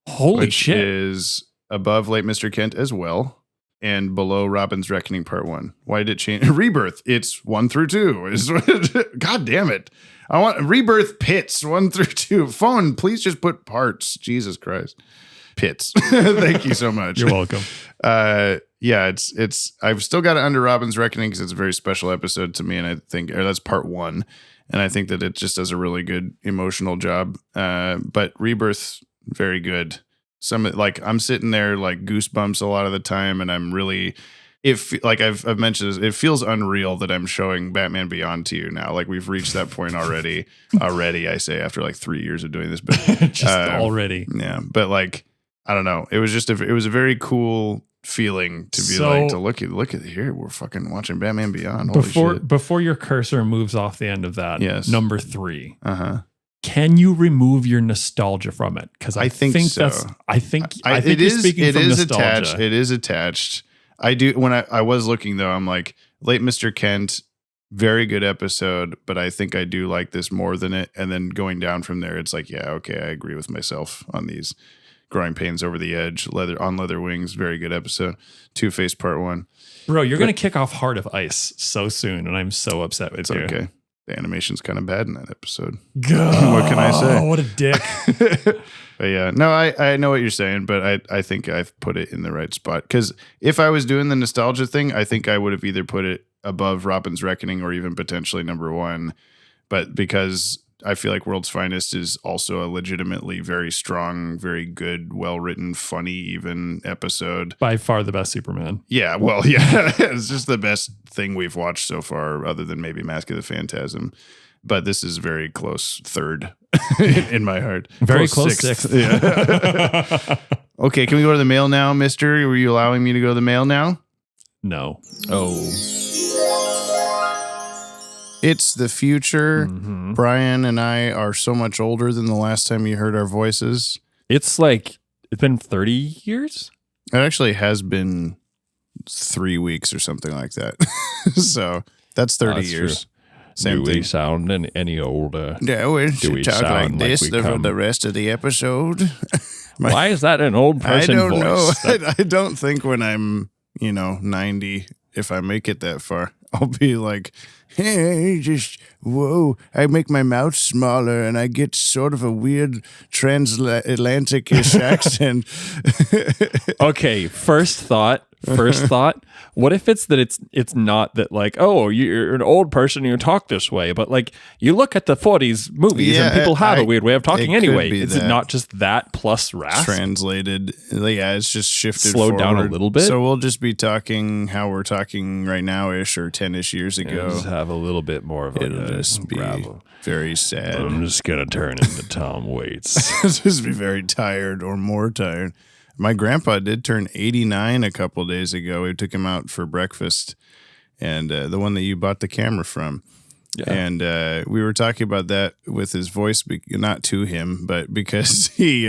Holy which shit. Is above Late Mr. Kent as well. and below Robin's Reckoning Part 1. Why did it change? Rebirth, it's 1 through 2. God damn it. I want Rebirth Pits 1 through 2. Phone, please just put parts. Jesus Christ. Pits. Thank you so much. You're welcome. Yeah, it's I've still got it under Robin's Reckoning because it's a very special episode to me, and I think that's part 1, and I think that it just does a really good emotional job. But Rebirth, very good. I'm sitting there like goosebumps a lot of the time, and I'm really, like I've mentioned, it feels unreal that I'm showing Batman Beyond to you now. Like we've reached that point already. I say after like 3 years of doing this, but just already, yeah. But like I don't know, it was just it was a very cool feeling to be like to look at here, we're fucking watching Batman Beyond. Holy shit. Before your cursor moves off the end of that, yes. Number 3. Can you remove your nostalgia from it? Because I think so. I think you're speaking from nostalgia. Attached. It is attached. I do. When I was looking though, I'm like, Late Mr. Kent, very good episode, but I think I do like this more than it. And then going down from there, it's like, yeah, okay, I agree with myself on these. Growing Pains Over the Edge, Leather Wings, very good episode. Two-Face Part 1. Bro, you're going to kick off Heart of Ice so soon, and I'm so upset with you. Okay. The animation's kind of bad in that episode. What can I say? Oh, what a dick. But yeah, no, I know what you're saying, but I think I've put it in the right spot. Because if I was doing the nostalgia thing, I think I would have either put it above Robin's Reckoning or even potentially number 1. But because I feel like World's Finest is also a legitimately very strong, very good, well-written, funny even episode. By far the best Superman. Yeah, well, yeah. It's just the best thing we've watched so far, other than maybe Mask of the Phantasm. But this is very close third in my heart. Very close sixth. Yeah. Okay, can we go to the mail now, mister? Were you allowing me to go to the mail now? No. Oh. It's the future. Mm-hmm. Brian and I are so much older than the last time you heard our voices. It's been 30 years? It actually has been 3 weeks or something like that. So that's 30 years. True. Same do thing. We sound any older? No, we should talk like this for the rest of the episode. Why is that an old person voice? I don't know. I don't think when I'm, 90, if I make it that far, I'll be like, hey, whoa, I make my mouth smaller and I get sort of a weird transatlantic-ish accent. Okay, first thought. What if it's that it's not that like, oh, you're an old person and you talk this way, but like you look at the 40s movies and people have a weird way of talking anyway. Is it not just that plus rasp? Translated. Yeah, it's just shifted slowed down a little bit. So we'll just be talking how we're talking right now-ish or 10-ish years ago. Just have a little bit more of It'll just be very sad. I'm just going to turn into Tom Waits. Just be very tired or more tired. My grandpa did turn 89 a couple days ago. We took him out for breakfast, and the one that you bought the camera from. Yeah. And we were talking about that with his voice, not to him, but because he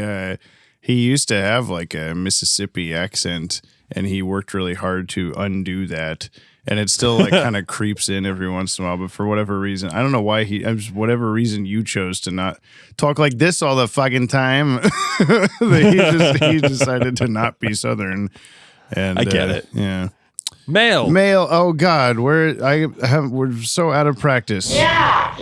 used to have like a Mississippi accent, and he worked really hard to undo that. And it still like kind of creeps in every once in a while, but for whatever reason, I don't know why whatever reason you chose to not talk like this all the fucking time. He decided to not be Southern. And I get it. Yeah. Mail. Oh God, we're so out of practice. That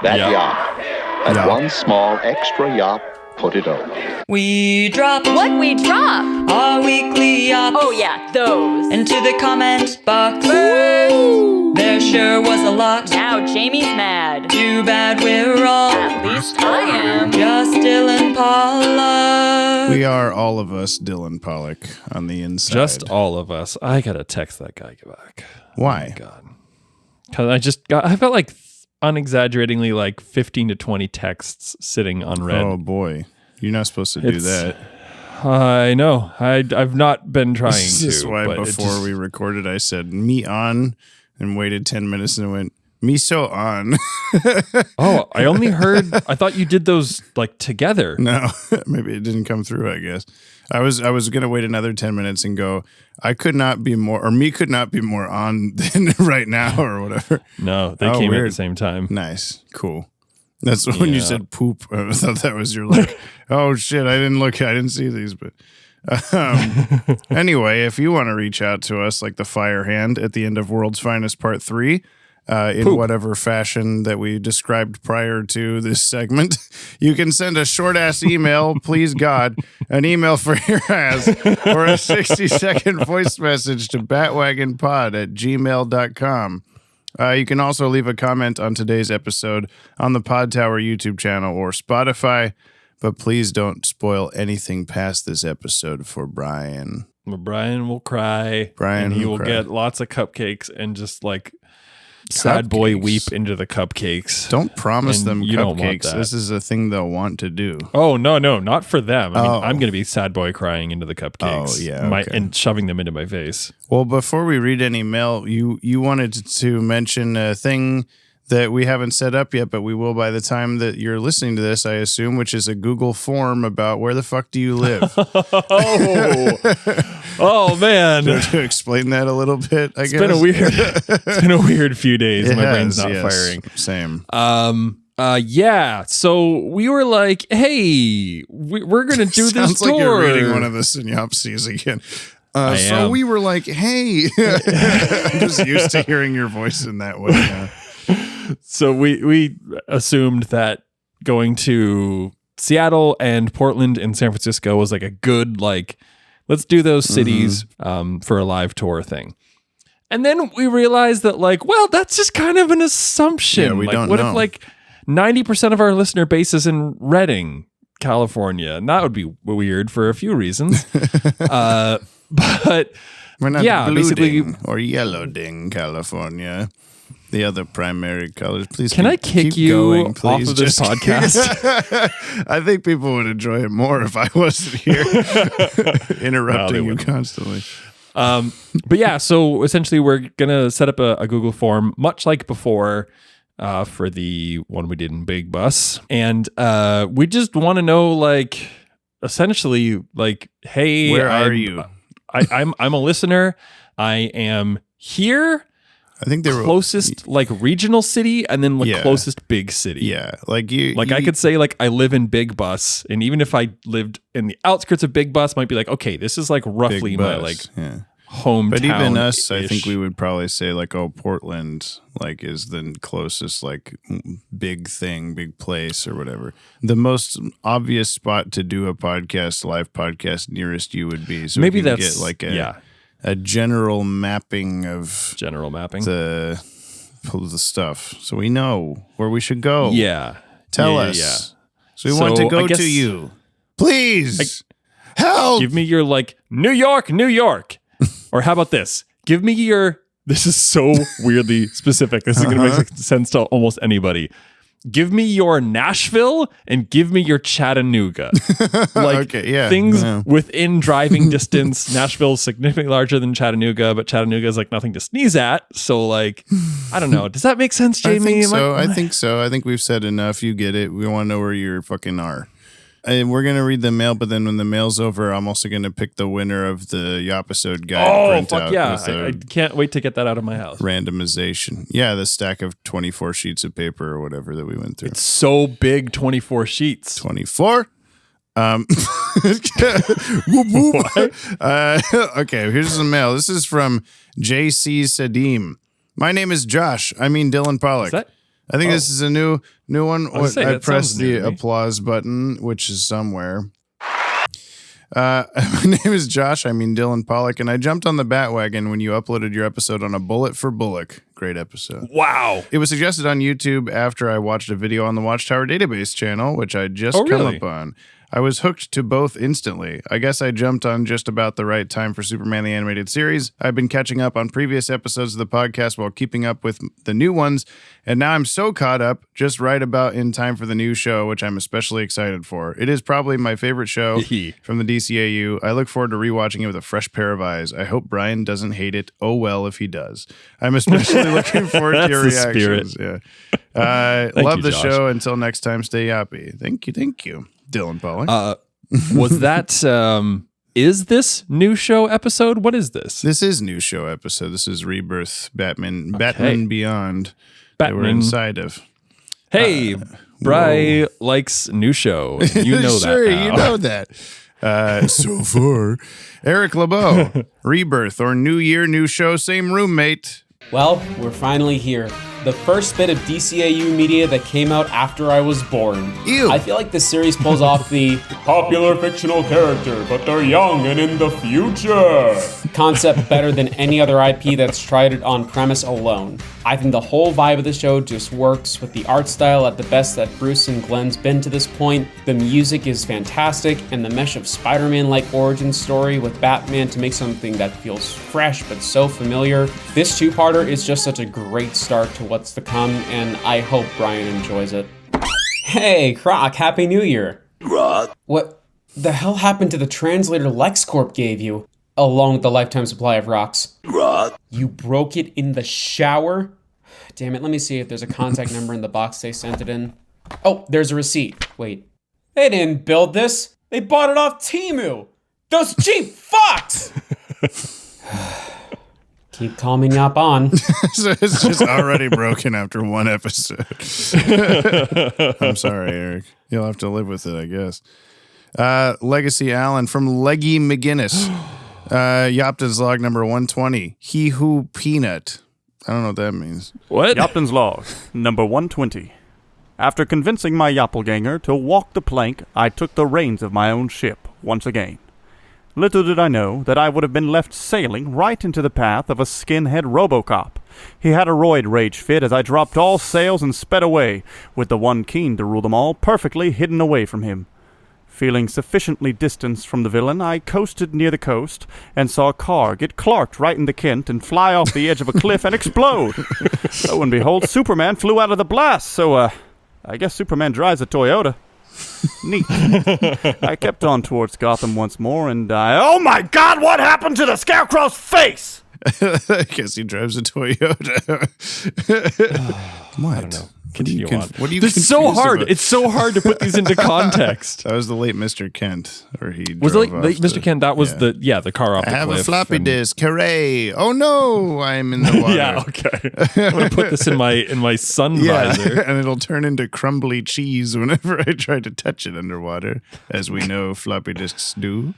yop. And one small extra yop, put it over. We drop what we drop? Our weekly yops. Oh yeah, those. Into the comment box. Woo! There sure was a lot. Now Jamie's mad. Too bad we're all. At least I am. Just Dylan Pollock. We are all of us Dylan Pollock on the inside. Just all of us. I gotta text that guy back. Why? Oh my God. Because I felt like unexaggeratingly like 15 to 20 texts sitting unread. Oh boy. You're not supposed to do that. I know. I've not been trying to. This is why before we recorded, I said me on and waited 10 minutes and went, me so on. Oh, I only heard, I thought you did those like together. No, maybe it didn't come through, I guess. I was going to wait another 10 minutes and go, me could not be more on than right now or whatever. No, they came at the same time. Nice. Cool. That's when you said poop. I thought that was your like, oh shit, I didn't see these, but Anyway, if you want to reach out to us like the Fire Hand at the end of World's Finest Part 3, in whatever fashion that we described prior to this segment, you can send a short-ass email, please God, an email for your ass, or a 60-second voice message to batwagonpod@gmail.com. You can also leave a comment on today's episode on the Pod Tower YouTube channel or Spotify, but please don't spoil anything past this episode for Brian. Brian will cry. Brian and he will cry. get lots of cupcakes and just like sad boy weep into the cupcakes. Don't promise And them you don't want cupcakes. that. This is a thing they'll want to do. Oh, no, not for them. I mean, I'm going to be sad boy crying into the cupcakes. Oh, yeah, okay. And shoving them into my face. Well, before we read any mail, you wanted to mention a thing that we haven't set up yet, but we will by the time that you're listening to this, I assume, which is a Google form about where the fuck do you live. Oh man. Do you want to explain that a little bit, I guess? It's been a weird few days. It My has, brain's not yes. firing. Same. Yeah. So we were like, hey, we're going to do this Sounds tour. like you're reading one of the synopses again. I So am. we were like, hey. I'm just used to hearing your voice in that way now. So we assumed that going to Seattle and Portland and San Francisco was like a good, like, let's do those cities for a live tour thing. And then we realized that, like, well, that's just kind of an assumption. Yeah, we like, don't what know. if like 90% of our listener base is in Redding, California? And that would be weird for a few reasons. But We're not yeah, blue basically, ding or yellow ding, California. The other primary colors. Please Can I kick you going, off of this podcast? I think people would enjoy it more if I wasn't here interrupting you constantly. But yeah, so essentially we're going to set up a Google form, much like before, for the one we did in Big Bus. And we just want to know, like, essentially, like, hey, where are you? I'm a listener. I am here. I think they were closest like regional city and then like Yeah. closest big city. Yeah, like you. Like I could say like I live in Big Bus, and even if I lived in the outskirts of Big Bus, might be like, okay, this is like roughly Big my Bus, like yeah. hometown. But even us, I think we would probably say like, oh, Portland, like is the closest like big thing, big place or whatever. The most obvious spot to do a podcast, live podcast nearest you would be. So maybe we can that's get like yeah. a general mapping of the stuff, so we know where we should go. Yeah, tell Yeah, us. yeah. So we want to go to you. Please help. Give me your like New York, or how about this? Give me your. This is so weirdly specific. This is going to make sense to almost anybody. Give me your Nashville and give me your Chattanooga. Like things within driving distance. Nashville's significantly larger than Chattanooga, but Chattanooga is like nothing to sneeze at. So like, I don't know. Does that make sense, Jamie? I think so. I think we've said enough. You get it. We want to know where you fucking are. And we're going to read the mail, but then when the mail's over, I'm also going to pick the winner of the Yopisode guide printout. Fuck yeah. I can't wait to get that out of my house. Randomization. Yeah, the stack of 24 sheets of paper or whatever that we went through. It's so big, 24 sheets. 24? Whoop, whoop. Okay, here's some mail. This is from JC Sadim. My name is Josh. I mean Dylan Pollock. I think this is a new one. I pressed the applause button, which is somewhere. My name is Josh. I mean Dylan Pollock, and I jumped on the Bat-Wagon when you uploaded your episode on A Bullet for Bullock. Great episode. Wow. It was suggested on YouTube after I watched a video on the Watchtower Database channel, which I just come upon. I was hooked to both instantly. I guess I jumped on just about the right time for Superman the Animated Series. I've been catching up on previous episodes of the podcast while keeping up with the new ones, and now I'm so caught up just right about in time for the new show, which I'm especially excited for. It is probably my favorite show from the DCAU. I look forward to rewatching it with a fresh pair of eyes. I hope Brian doesn't hate it. Oh well if he does. I'm especially looking forward to your reactions. Yeah. Love the show. Until next time, stay yappy. Thank you. Dylan Pollock. Was that is this new show episode? What is this? This is new show episode. This is Rebirth, Batman Beyond that we're inside of. Hey, Bri likes new show. You know sure, that now. you know that. So far. Eric LeBeau, Rebirth or New Year, New Show, same roommate. Well, we're finally here. The first bit of DCAU media that came out after I was born. Ew. I feel like this series pulls off the popular fictional character, but they're young and in the future concept better than any other IP that's tried it on premise alone. I think the whole vibe of the show just works with the art style at the best that Bruce and Glenn's been to this point. The music is fantastic, and the mesh of Spider-Man-like origin story with Batman to make something that feels fresh but so familiar. This two-parter is just such a great start to what's to come, and I hope Brian enjoys it. Hey, Croc, Happy New Year. Croc? What the hell happened to the translator LexCorp gave you, along with the lifetime supply of rocks? Croc? You broke it in the shower? Damn it, let me see if there's a contact number in the box they sent it in. Oh, there's a receipt. Wait. They didn't build this. They bought it off Temu. Those cheap fucks! Keep calming up on. So it's just already broken after one episode. I'm sorry, Eric. You'll have to live with it, I guess. Legacy Allen from Leggy McGinnis. Yopton's log number 120. He who peanut. I don't know what that means. What? Yopton's log number 120. After convincing my Yoppelganger to walk the plank, I took the reins of my own ship once again. Little did I know that I would have been left sailing right into the path of a skinhead Robocop. He had a roid rage fit as I dropped all sails and sped away, with the one keen to rule them all perfectly hidden away from him. Feeling sufficiently distanced from the villain, I coasted near the coast and saw a car get clarked right into Kent and fly off the edge of a cliff and explode. Lo and behold, Superman flew out of the blast, so, I guess Superman drives a Toyota. Neat. I kept on towards Gotham once more, and oh my God, what happened to the Scarecrow's face? I guess he drives a Toyota. What? I don't know. Continue on. What do you? This is so hard. About? It's so hard to put these into context. That was the late Mr. Kent, or he was drove late Mr. Kent. That was the car off the cliff. I have a floppy disk. Hooray! Oh no, I'm in the water. Yeah, okay. I'm gonna put this in my sun visor, and it'll turn into crumbly cheese whenever I try to touch it underwater, as we know floppy disks do.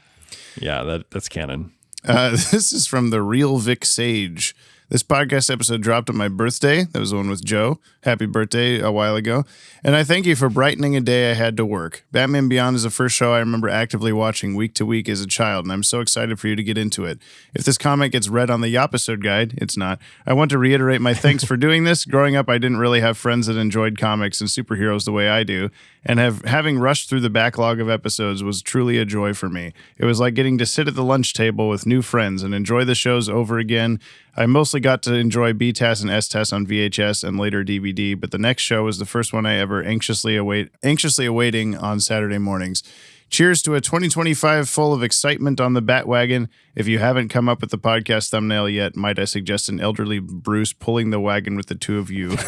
Yeah, that's canon. This is from the Real Vic Sage. This podcast episode dropped on my birthday. That was the one with Joe. Happy birthday a while ago. And I thank you for brightening a day I had to work. Batman Beyond is the first show I remember actively watching week to week as a child, and I'm so excited for you to get into it. If this comment gets read on the Yopisode guide, it's not. I want to reiterate my thanks for doing this. Growing up, I didn't really have friends that enjoyed comics and superheroes the way I do, and having rushed through the backlog of episodes was truly a joy for me. It was like getting to sit at the lunch table with new friends and enjoy the shows over again. I mostly got to enjoy B-TAS and S-TAS on VHS and later DVD, but the next show was the first one I ever anxiously awaiting on Saturday mornings. Cheers to a 2025 full of excitement on the Bat-Wagon. If you haven't come up with the podcast thumbnail yet, might I suggest an elderly Bruce pulling the wagon with the two of you? This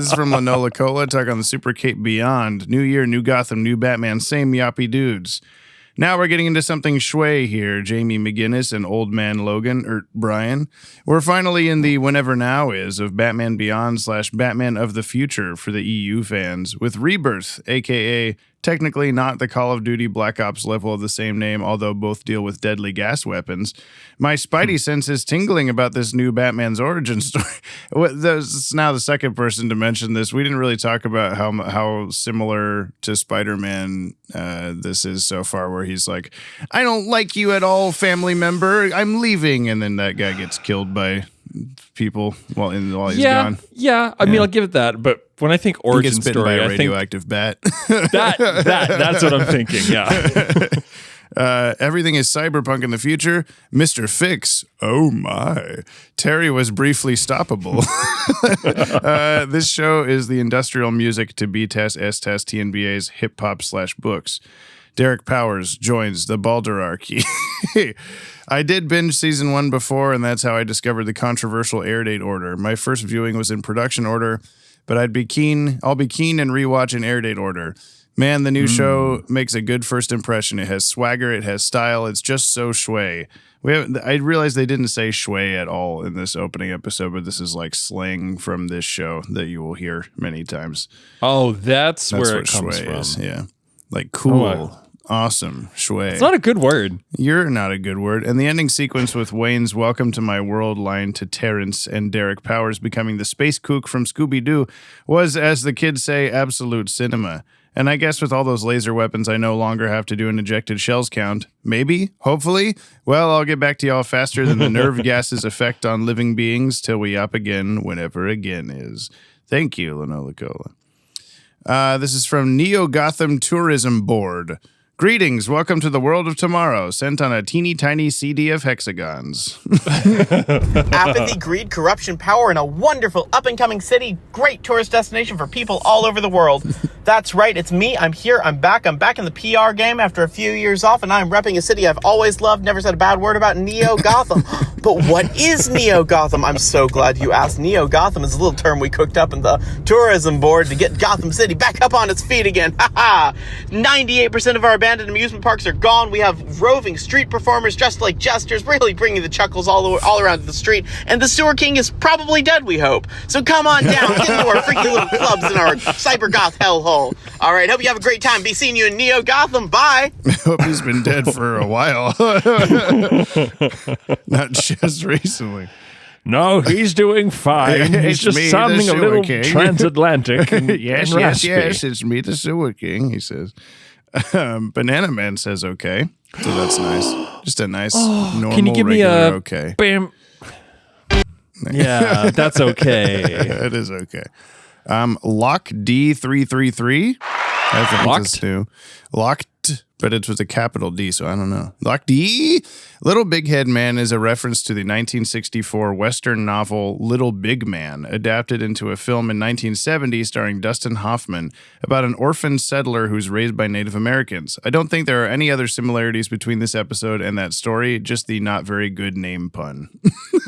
is from Lanola Cola, talk on the Super Cape Beyond. New Year, New Gotham, New Batman, same yappy dudes. Now we're getting into something shway here. Jamie McGinnis and Old Man Logan, or Brian. We're finally in the whenever now is of Batman Beyond / Batman of the Future for the EU fans, with Rebirth, a.k.a. technically not the Call of Duty Black Ops level of the same name, although both deal with deadly gas weapons. My spidey sense is tingling about this new Batman's origin story. This is now the second person to mention this. We didn't really talk about how similar to Spider-Man this is so far, where he's like, I don't like you at all, family member. I'm leaving. And then that guy gets killed by people while he's gone. Yeah, I mean, I'll give it that, but when I think origin he gets bitten story, by a I radioactive bat. That's what I'm thinking. Yeah. Everything is cyberpunk in the future. Mr. Fix. Oh my. Terry was briefly stoppable. This show is the industrial music to B-TAS, S-TAS, TNBA's hip hop / books. Derek Powers joins the Balderarchy. I did binge season 1 before, and that's how I discovered the controversial airdate order. My first viewing was in production order, but I'll be keen and rewatch in airdate order. Man, the new show makes a good first impression. It has swagger, it has style, it's just so shway. I realized they didn't say shway at all in this opening episode, but this is like slang from this show that you will hear many times. Oh, that's where it comes shway from. Is, yeah. Like cool, awesome, shway. It's not a good word. You're not a good word. And the ending sequence with Wayne's "Welcome to My World" line to Terrence and Derek Powers becoming the space kook from Scooby-Doo was, as the kids say, absolute cinema. And I guess with all those laser weapons, I no longer have to do an ejected shells count. Maybe, hopefully. Well, I'll get back to y'all faster than the nerve gas's effect on living beings till we up again, whenever again is. Thank you, Lanola Cola. This is from Neo Gotham Tourism Board. Greetings, welcome to the world of tomorrow, sent on a teeny tiny CD of hexagons. Apathy, greed, corruption, power, and a wonderful up-and-coming city. Great tourist destination for people all over the world. That's right, it's me. I'm here. I'm back in the PR game after a few years off, and I'm repping a city I've always loved, never said a bad word about, Neo Gotham. But what is Neo Gotham? I'm so glad you asked. Neo Gotham is a little term we cooked up in the tourism board to get Gotham City back up on its feet again. Ha 98% of our abandoned amusement parks are gone. We have roving street performers dressed like jesters, really bringing the chuckles all around the street. And the Sewer King is probably dead, we hope. So come on down, get into our freaky little clubs in our cyber goth hellhole. All right, hope you have a great time. Be seeing you in Neo Gotham. Bye. I hope he's been dead for a while. Not just recently. No, he's doing fine. He's just sounding a little transatlantic. Yes, it's me, the Sewer King, he says. Banana Man says okay, so that's nice. Just a nice normal. Can you give me a okay? Bam. Yeah, that's okay. It is okay. Lock D333. I think it's new. Locked, but it's with a capital D, so I don't know. Lock D. Little Big Head Man is a reference to the 1964 Western novel Little Big Man, adapted into a film in 1970 starring Dustin Hoffman about an orphan settler who's raised by Native Americans. I don't think there are any other similarities between this episode and that story, just the not very good name pun.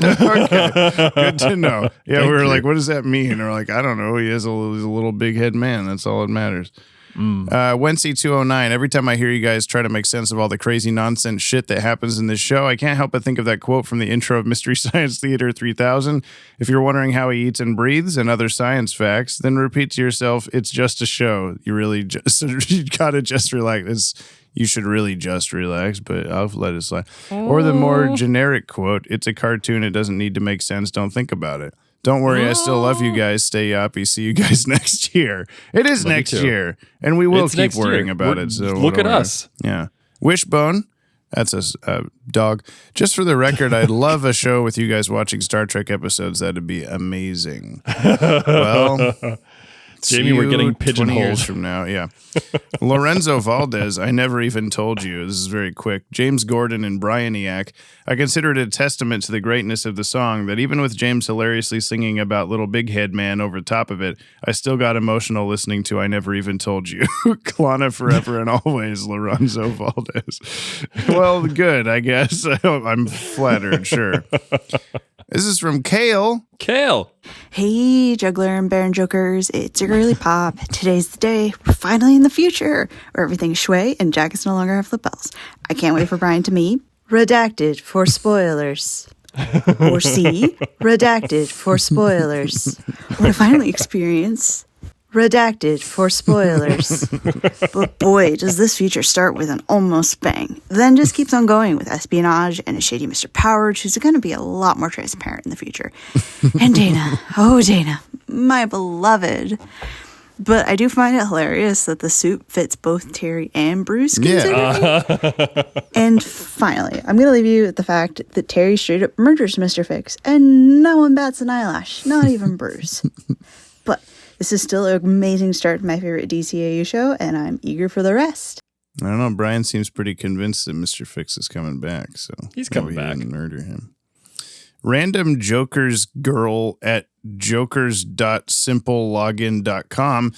Okay, good to know. Yeah, we were like, what does that mean? And we're like, I don't know. He's a little big head man. That's all that matters. Wency209, every time I hear you guys try to make sense of all the crazy nonsense shit that happens in this show, I can't help but think of that quote from the intro of Mystery Science Theater 3000. If you're wondering how he eats and breathes and other science facts, then repeat to yourself, it's just a show. You really just, you gotta just relax. You should really just relax, but I'll let it slide. Or the more generic quote, it's a cartoon, it doesn't need to make sense, don't think about it. Don't worry, I still love you guys. Stay yoppy. See you guys next year. It is next year, and we will keep worrying about it. So look at us. Yeah. Wishbone, that's a dog. Just for the record, I'd love a show with you guys watching Star Trek episodes. That'd be amazing. Well, Jamie, we're getting pigeonholed 20 years from now. Yeah. Lorenzo Valdez, I never even told you. This is very quick. James Gordon and Brianiac. I consider it a testament to the greatness of the song that even with James hilariously singing about Little Big Head Man over top of it, I still got emotional listening to I Never Even Told You. Klana forever and always, Lorenzo Valdez. Well, good, I guess. I'm flattered, sure. This is from Kale. Hey, Juggler and Baron Jokers, it's your girly Pop. Today's the day. We're finally in the future, where everything's shway and jackets no longer have lapels. I can't wait for Brian to meet. Redacted for spoilers. Or C, redacted for spoilers. Or to finally experience redacted for spoilers. But boy, does this future start with an almost bang. Then just keeps on going with espionage and a shady Mr. Powers, who's going to be a lot more transparent in the future. And Dana, Dana, my beloved. But I do find it hilarious that the suit fits both Terry and Bruce. And finally, I'm going to leave you with the fact that Terry straight up murders Mr. Fix, and no one bats an eyelash, not even Bruce. But this is still an amazing start to my favorite DCAU show, and I'm eager for the rest. I don't know. Brian seems pretty convinced that Mr. Fix is coming back, so he's coming back. Didn't murder him. Random Jokers Girl at jokers.simplelogin.com.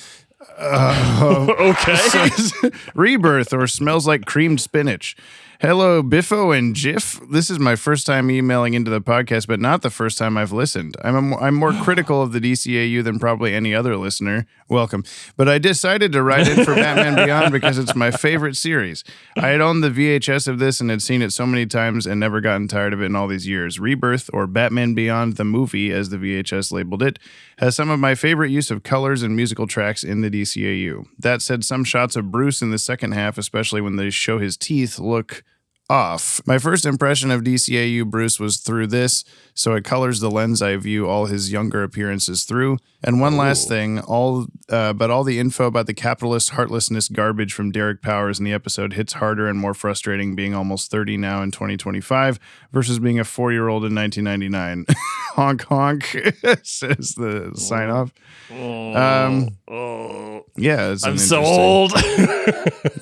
Okay. Says, Rebirth or smells like creamed spinach. Hello, Biffo and Jiff. This is my first time emailing into the podcast, but not the first time I've listened. I'm more critical of the DCAU than probably any other listener. Welcome. But I decided to write in for Batman Beyond because it's my favorite series. I had owned the VHS of this and had seen it so many times and never gotten tired of it in all these years. Rebirth, or Batman Beyond the movie, as the VHS labeled it, has some of my favorite use of colors and musical tracks in the DCAU. That said, some shots of Bruce in the second half, especially when they show his teeth, look off. My first impression of DCAU Bruce was through this, so it colors the lens I view all his younger appearances through. And one last thing, all the info about the capitalist heartlessness garbage from Derek Powers in the episode hits harder and more frustrating being almost 30 now in 2025 versus being a 4-year-old in 1999. Honk honk, says the sign off. Yeah, it's I'm so old.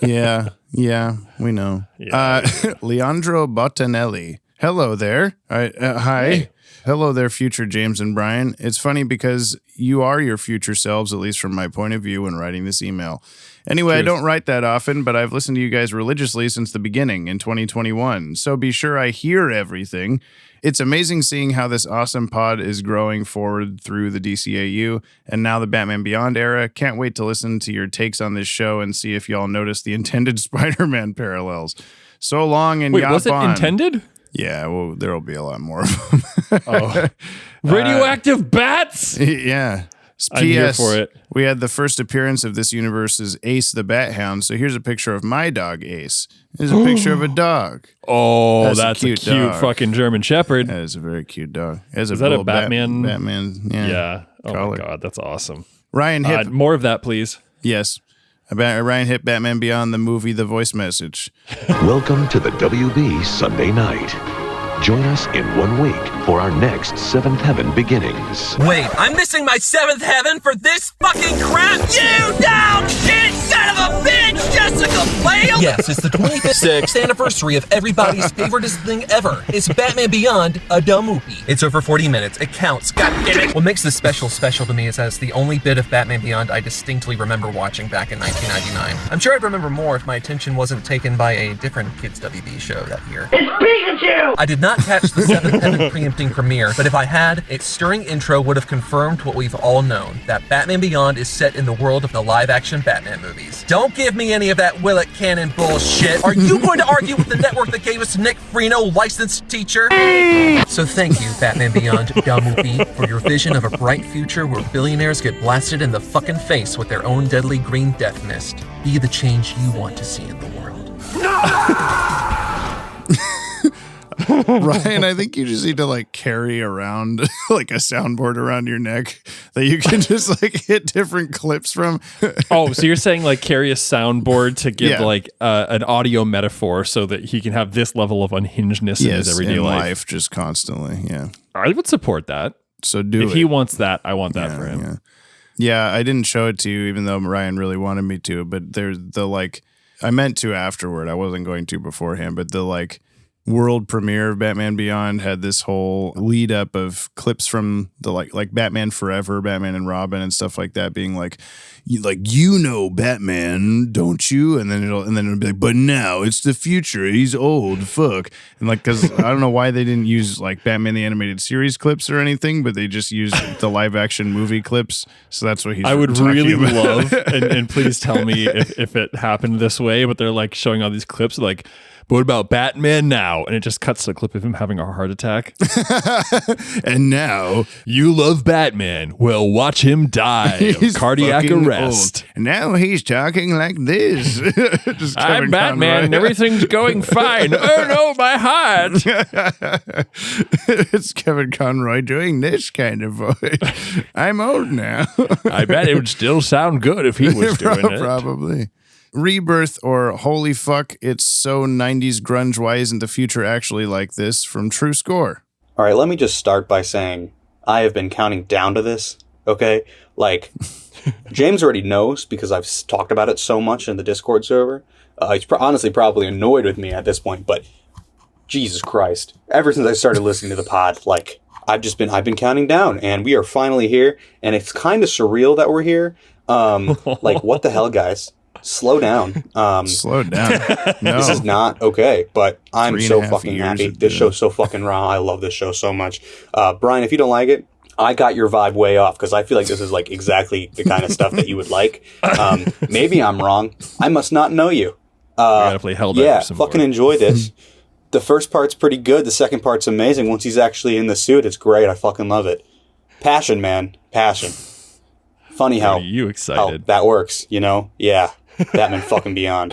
Yeah, we know. Yeah. Leandro Bottinelli. Hello there. Hi. Hey. Hello there, future James and Brian. It's funny because you are your future selves, at least from my point of view when writing this email. Anyway, I don't write that often, but I've listened to you guys religiously since the beginning in 2021, so be sure I hear everything. It's amazing seeing how this awesome pod is growing forward through the DCAU and now the Batman Beyond era. Can't wait to listen to your takes on this show and see if y'all notice the intended Spider-Man parallels. So long and Wait, yop was it on. intended? Yeah, well, there'll be a lot more of them. Radioactive bats? Yeah. I'm here for it. We had the first appearance of this universe's Ace the Bat Hound, so here's a picture of my dog, Ace. Here's a picture of a dog. Oh, that's a cute dog. fucking German Shepherd. That is a very cute dog. Is that a Batman? Batman, Yeah. Oh collar. my God, that's awesome. Ryan Hip. More of that, please. Yes. Ryan Hip, Batman Beyond the movie, the voice message. Welcome to the WB Sunday Night. Join us in 1 week for our next Seventh Heaven beginnings. Wait, I'm missing my seventh heaven for this fucking crap? You down shit son of a bitch, Jessica Biel! Yes, it's the 26th anniversary of everybody's favoriteest thing ever. It's Batman Beyond, a dumb movie. It's over 40 minutes. It counts. God damn it! What makes this special to me is that it's the only bit of Batman Beyond I distinctly remember watching back in 1999. I'm sure I'd remember more if my attention wasn't taken by a different Kids WB show that year. It's Pikachu! I did not catch the Seventh Heaven preempting premiere, but if I had, its stirring intro would have confirmed what we've all known, that Batman Beyond is set in the world of the live-action Batman movies. Don't give me any of that Willett Cannon bullshit. Are you going to argue with the network that gave us Nick Freno, licensed teacher? So thank you, Batman Beyond, dumb movie, for your vision of a bright future where billionaires get blasted in the fucking face with their own deadly green death mist. Be the change you want to see in the world. Ryan, I think you just need to like carry around like a soundboard around your neck that you can just like hit different clips from. Oh, so you're saying like carry a soundboard to give like an audio metaphor so that he can have this level of unhingedness in his everyday life just constantly. Yeah. I would support that. So do if he wants that, I want that for him. Yeah. Yeah, I didn't show it to you even though Ryan really wanted me to, but there's the like I meant to afterward. I wasn't going to beforehand, but the like world premiere of Batman Beyond had this whole lead up of clips from the like Batman Forever, Batman and Robin and stuff like that being like you know Batman, don't you? And then it'll be like, but now it's the future. He's old, fuck. And like, cause I don't know why they didn't use like Batman the Animated Series clips or anything, but they just used the live action movie clips. So that's what he's I would talking really about. love, and please tell me if it happened this way, but they're like showing all these clips like, but what about Batman now? And it just cuts to a clip of him having a heart attack. And now you love Batman. Well, watch him die of cardiac arrest. Old. And now he's talking like this. Just I'm Batman and everything's going fine. Oh no, my heart. It's Kevin Conroy doing this kind of voice. I'm old now. I bet it would still sound good if he was doing it. Probably. Rebirth or holy fuck, it's so 90s grunge. Why isn't the future actually like this? From True Score. All right, let me just start by saying I have been counting down to this, okay? Like, James already knows because I've talked about it so much in the Discord server. He's honestly probably annoyed with me at this point, but Jesus Christ. Ever since I started listening to the pod, like, I've been counting down, and we are finally here, and it's kind of surreal that we're here. Like, what the hell, guys? Slow down. Slow down. No. This is not okay, but I'm so fucking happy. This show's so fucking raw. I love this show so much. Brian, if you don't like it, I got your vibe way off because I feel like this is like exactly the kind of stuff that you would like. Maybe I'm wrong. I must not know you. Gotta play Hell Diver some fucking more. enjoy this. The first part's pretty good. The second part's amazing. Once he's actually in the suit, it's great. I fucking love it. Passion, man. Passion. Funny how, you excited? How that works, you know? Yeah. Batman fucking Beyond.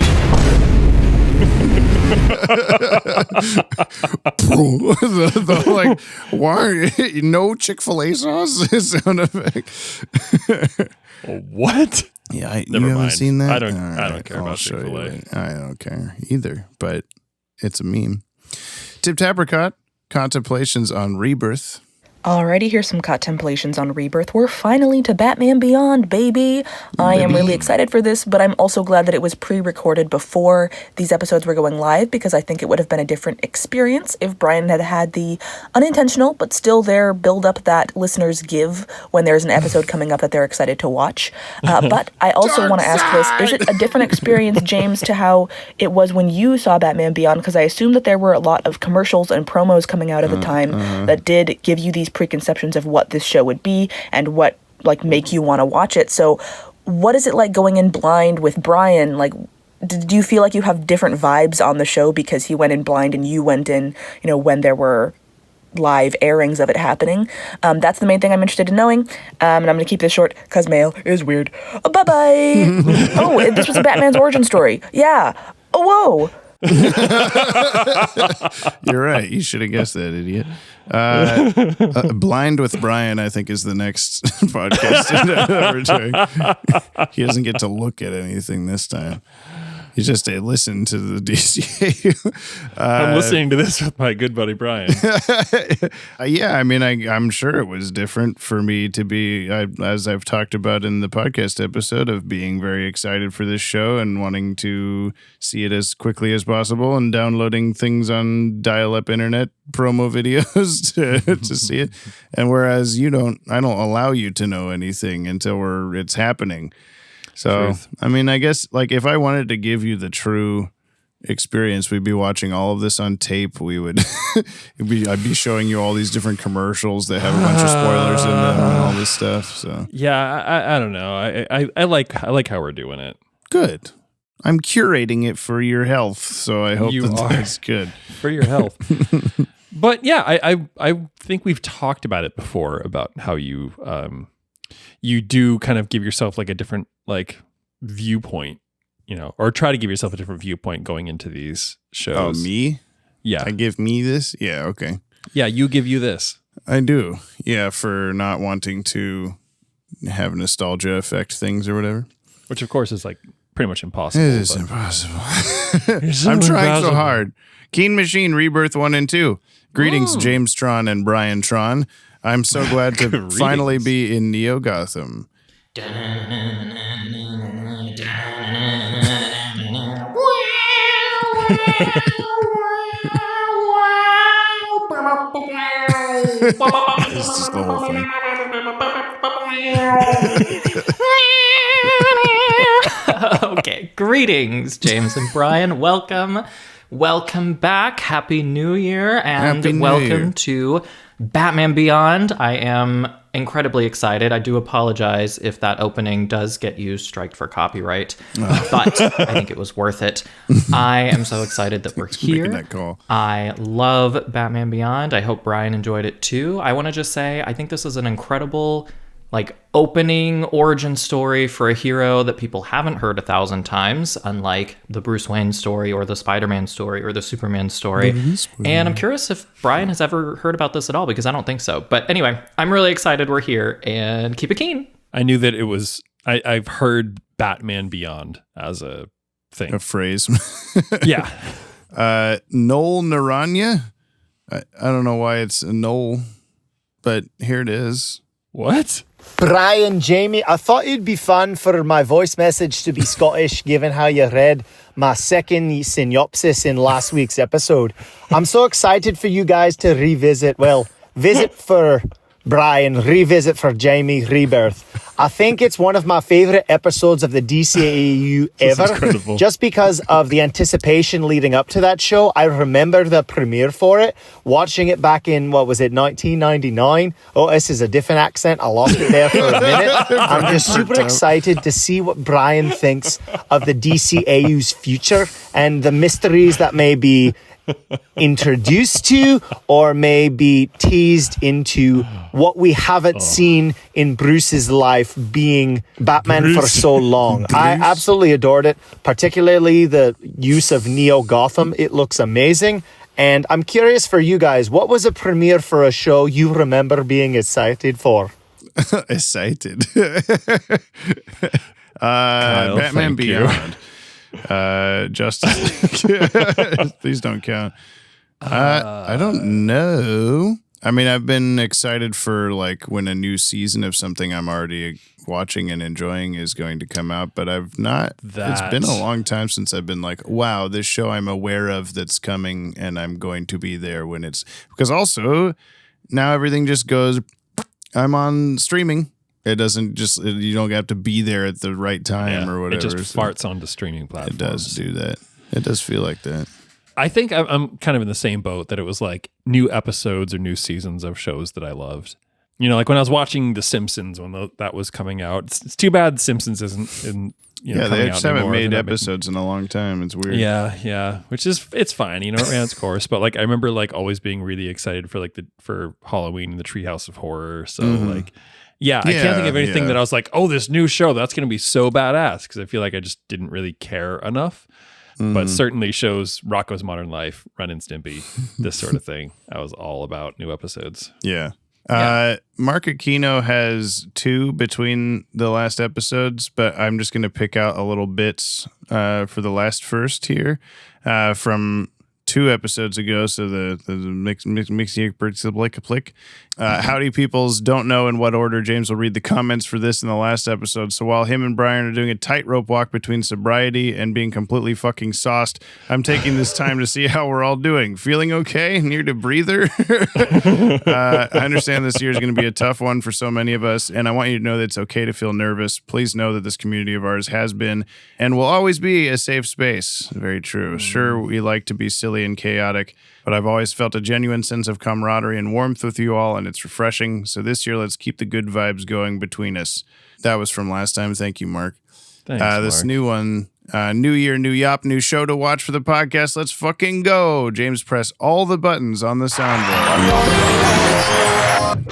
Like, why no Chick-fil-A sauce sound effect? What? Yeah, Never you haven't mind. seen that? I don't care I'll about show you Chick-fil-A. later. I don't care either, but it's a meme. Tip Tapricot, contemplations on Rebirth. Alrighty, here's some contemplations on Rebirth. We're finally to Batman Beyond, baby. I am really excited for this, but I'm also glad that it was pre-recorded before these episodes were going live, because I think it would have been a different experience if Brian had had the unintentional, but still there build-up that listeners give when there's an episode coming up that they're excited to watch. But I also want to ask this, is it a different experience, James, to how it was when you saw Batman Beyond? Because I assume that there were a lot of commercials and promos coming out at the time that did give you these preconceptions of what this show would be and what like make you want to watch it. So what is it like going in blind with Brian? Like, do you feel like you have different vibes on the show because he went in blind and you went in, you know, when there were live airings of it happening? That's the main thing I'm interested in knowing. And I'm going to keep this short because mail is weird. Bye-bye. Oh, this was a Batman's origin story. Yeah. Oh, whoa. You're right. You should have guessed that, idiot. Blind with Brian, I think, is the next podcast that we're doing. He doesn't get to look at anything this time. He just listened to the DCAU. I'm listening to this with my good buddy Brian. Yeah, I mean, I'm sure it was different for me to be, as I've talked about in the podcast episode, of being very excited for this show and wanting to see it as quickly as possible and downloading things on dial-up internet promo videos to see it. And whereas I don't allow you to know anything until it's happening. So, Truth. I mean, I guess, like, if I wanted to give you the true experience, we'd be watching all of this on tape. We would, I'd be showing you all these different commercials that have a bunch of spoilers in them and all this stuff. So, yeah, I don't know. I like how we're doing it. Good. I'm curating it for your health, so I hope that's good for your health. But yeah, I think we've talked about it before about how you do kind of give yourself like a different like viewpoint, you know, or try to give yourself a different viewpoint going into these shows. Oh, me? Yeah. I give me this? Yeah, okay. Yeah, you give you this. I do. Yeah, for not wanting to have nostalgia affect things or whatever. Which, of course, is like pretty much impossible. It is impossible. I'm trying so hard. Keen Machine Rebirth 1 and 2. Greetings, James Tron and Brian Tron. I'm so glad to finally be in Neo Gotham. It's just the whole thing. Okay, greetings, James and Brian. Welcome back. Happy New Year, and welcome to Batman Beyond. I am incredibly excited. I do apologize if that opening does get you striked for copyright, but I think it was worth it. I am so excited that we're here. That call. I love Batman Beyond. I hope Brian enjoyed it too. I want to just say I think this is an incredible opening origin story for a hero that people haven't heard 1,000 times, unlike the Bruce Wayne story or the Spider-Man story or the Superman story. And I'm curious if Brian has ever heard about this at all, because I don't think so. But anyway, I'm really excited we're here, and keep it keen. I knew that it was, I've heard Batman Beyond as a thing. A phrase. Yeah. Noel Naranja? I don't know why it's a Noel, but here it is. What? Brian, Jamie, I thought it'd be fun for my voice message to be Scottish, given how you read my second synopsis in last week's episode. I'm so excited for you guys to visit for Brian, revisit for Jamie, Rebirth. I think it's one of my favorite episodes of the DCAU ever. Just because of the anticipation leading up to that show. I remember the premiere for it, watching it back in, 1999? Oh, this is a different accent. I lost it there for a minute. I'm just super excited to see what Brian thinks of the DCAU's future and the mysteries that may be introduced to or maybe teased into what we haven't seen in Bruce's life being Batman for so long. I absolutely adored it, particularly the use of Neo Gotham. It looks amazing. And I'm curious for you guys, what was a premiere for a show you remember being excited for? Excited. Batman Beyond. Justice League. Please don't count. I don't know. I mean, I've been excited for like when a new season of something I'm already watching and enjoying is going to come out, but I've not. It's been a long time since I've been like, wow, this show I'm aware of that's coming and I'm going to be there when it's, because also now everything just goes, I'm on streaming. It doesn't just, you don't have to be there at the right time or whatever. It just farts onto streaming platforms. It does do that. It does feel like that. I think I'm kind of in the same boat that it was like new episodes or new seasons of shows that I loved. You know, like when I was watching The Simpsons when that was coming out. It's too bad Simpsons isn't in. They just haven't made episodes in a long time. It's weird. Yeah. Which is, it's fine. You know, it ran its course. But like I remember like always being really excited for like for Halloween and the Treehouse of Horror. So like. Yeah, I can't think of anything that I was like, oh, this new show, that's going to be so badass, because I feel like I just didn't really care enough. But certainly shows Rocko's Modern Life, Ren and Stimpy, this sort of thing. I was all about new episodes. Yeah. Mark Aquino has 2 between the last episodes, but I'm just going to pick out a little bits for the last first here from 2 episodes ago. So the mix Howdy Peoples don't know in what order James will read the comments for this in the last episode. So while him and Brian are doing a tightrope walk between sobriety and being completely fucking sauced, I'm taking this time to see how we're all doing. Feeling okay? Need a breather? I understand this year is going to be a tough one for so many of us, and I want you to know that it's okay to feel nervous. Please know that this community of ours has been and will always be a safe space. Very true. Sure, we like to be silly and chaotic, but I've always felt a genuine sense of camaraderie and warmth with you all, and it's refreshing. So this year, let's keep the good vibes going between us. That was from last time. Thank you, Mark. Thanks, Mark. This new one, new year, new yop, new show to watch for the podcast. Let's fucking go. James, press all the buttons on the soundboard.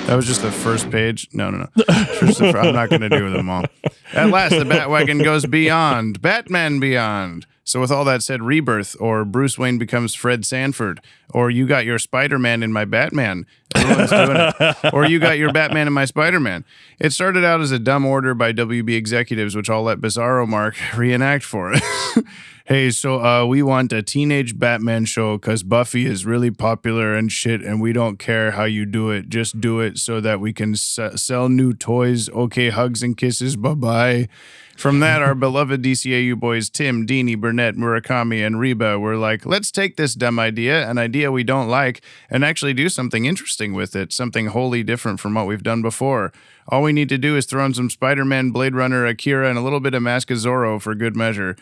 That was just the first page. No. I'm not going to do them all. At last, the Bat-Wagon goes beyond. Batman Beyond. So with all that said, Rebirth, or Bruce Wayne becomes Fred Sanford, or you got your Spider-Man in my Batman. Everyone's doing it. Or you got your Batman in my Spider-Man. It started out as a dumb order by WB executives, which I'll let Bizarro Mark reenact for us. Hey, so we want a teenage Batman show because Buffy is really popular and shit, and we don't care how you do it. Just do it so that we can sell new toys. Okay, hugs and kisses. Bye-bye. From that, our beloved DCAU boys Tim, Deanie, Burnett, Murakami, and Reba were like, let's take this dumb idea, an idea we don't like, and actually do something interesting with it, something wholly different from what we've done before. All we need to do is throw in some Spider-Man, Blade Runner, Akira, and a little bit of Mask of Zorro for good measure.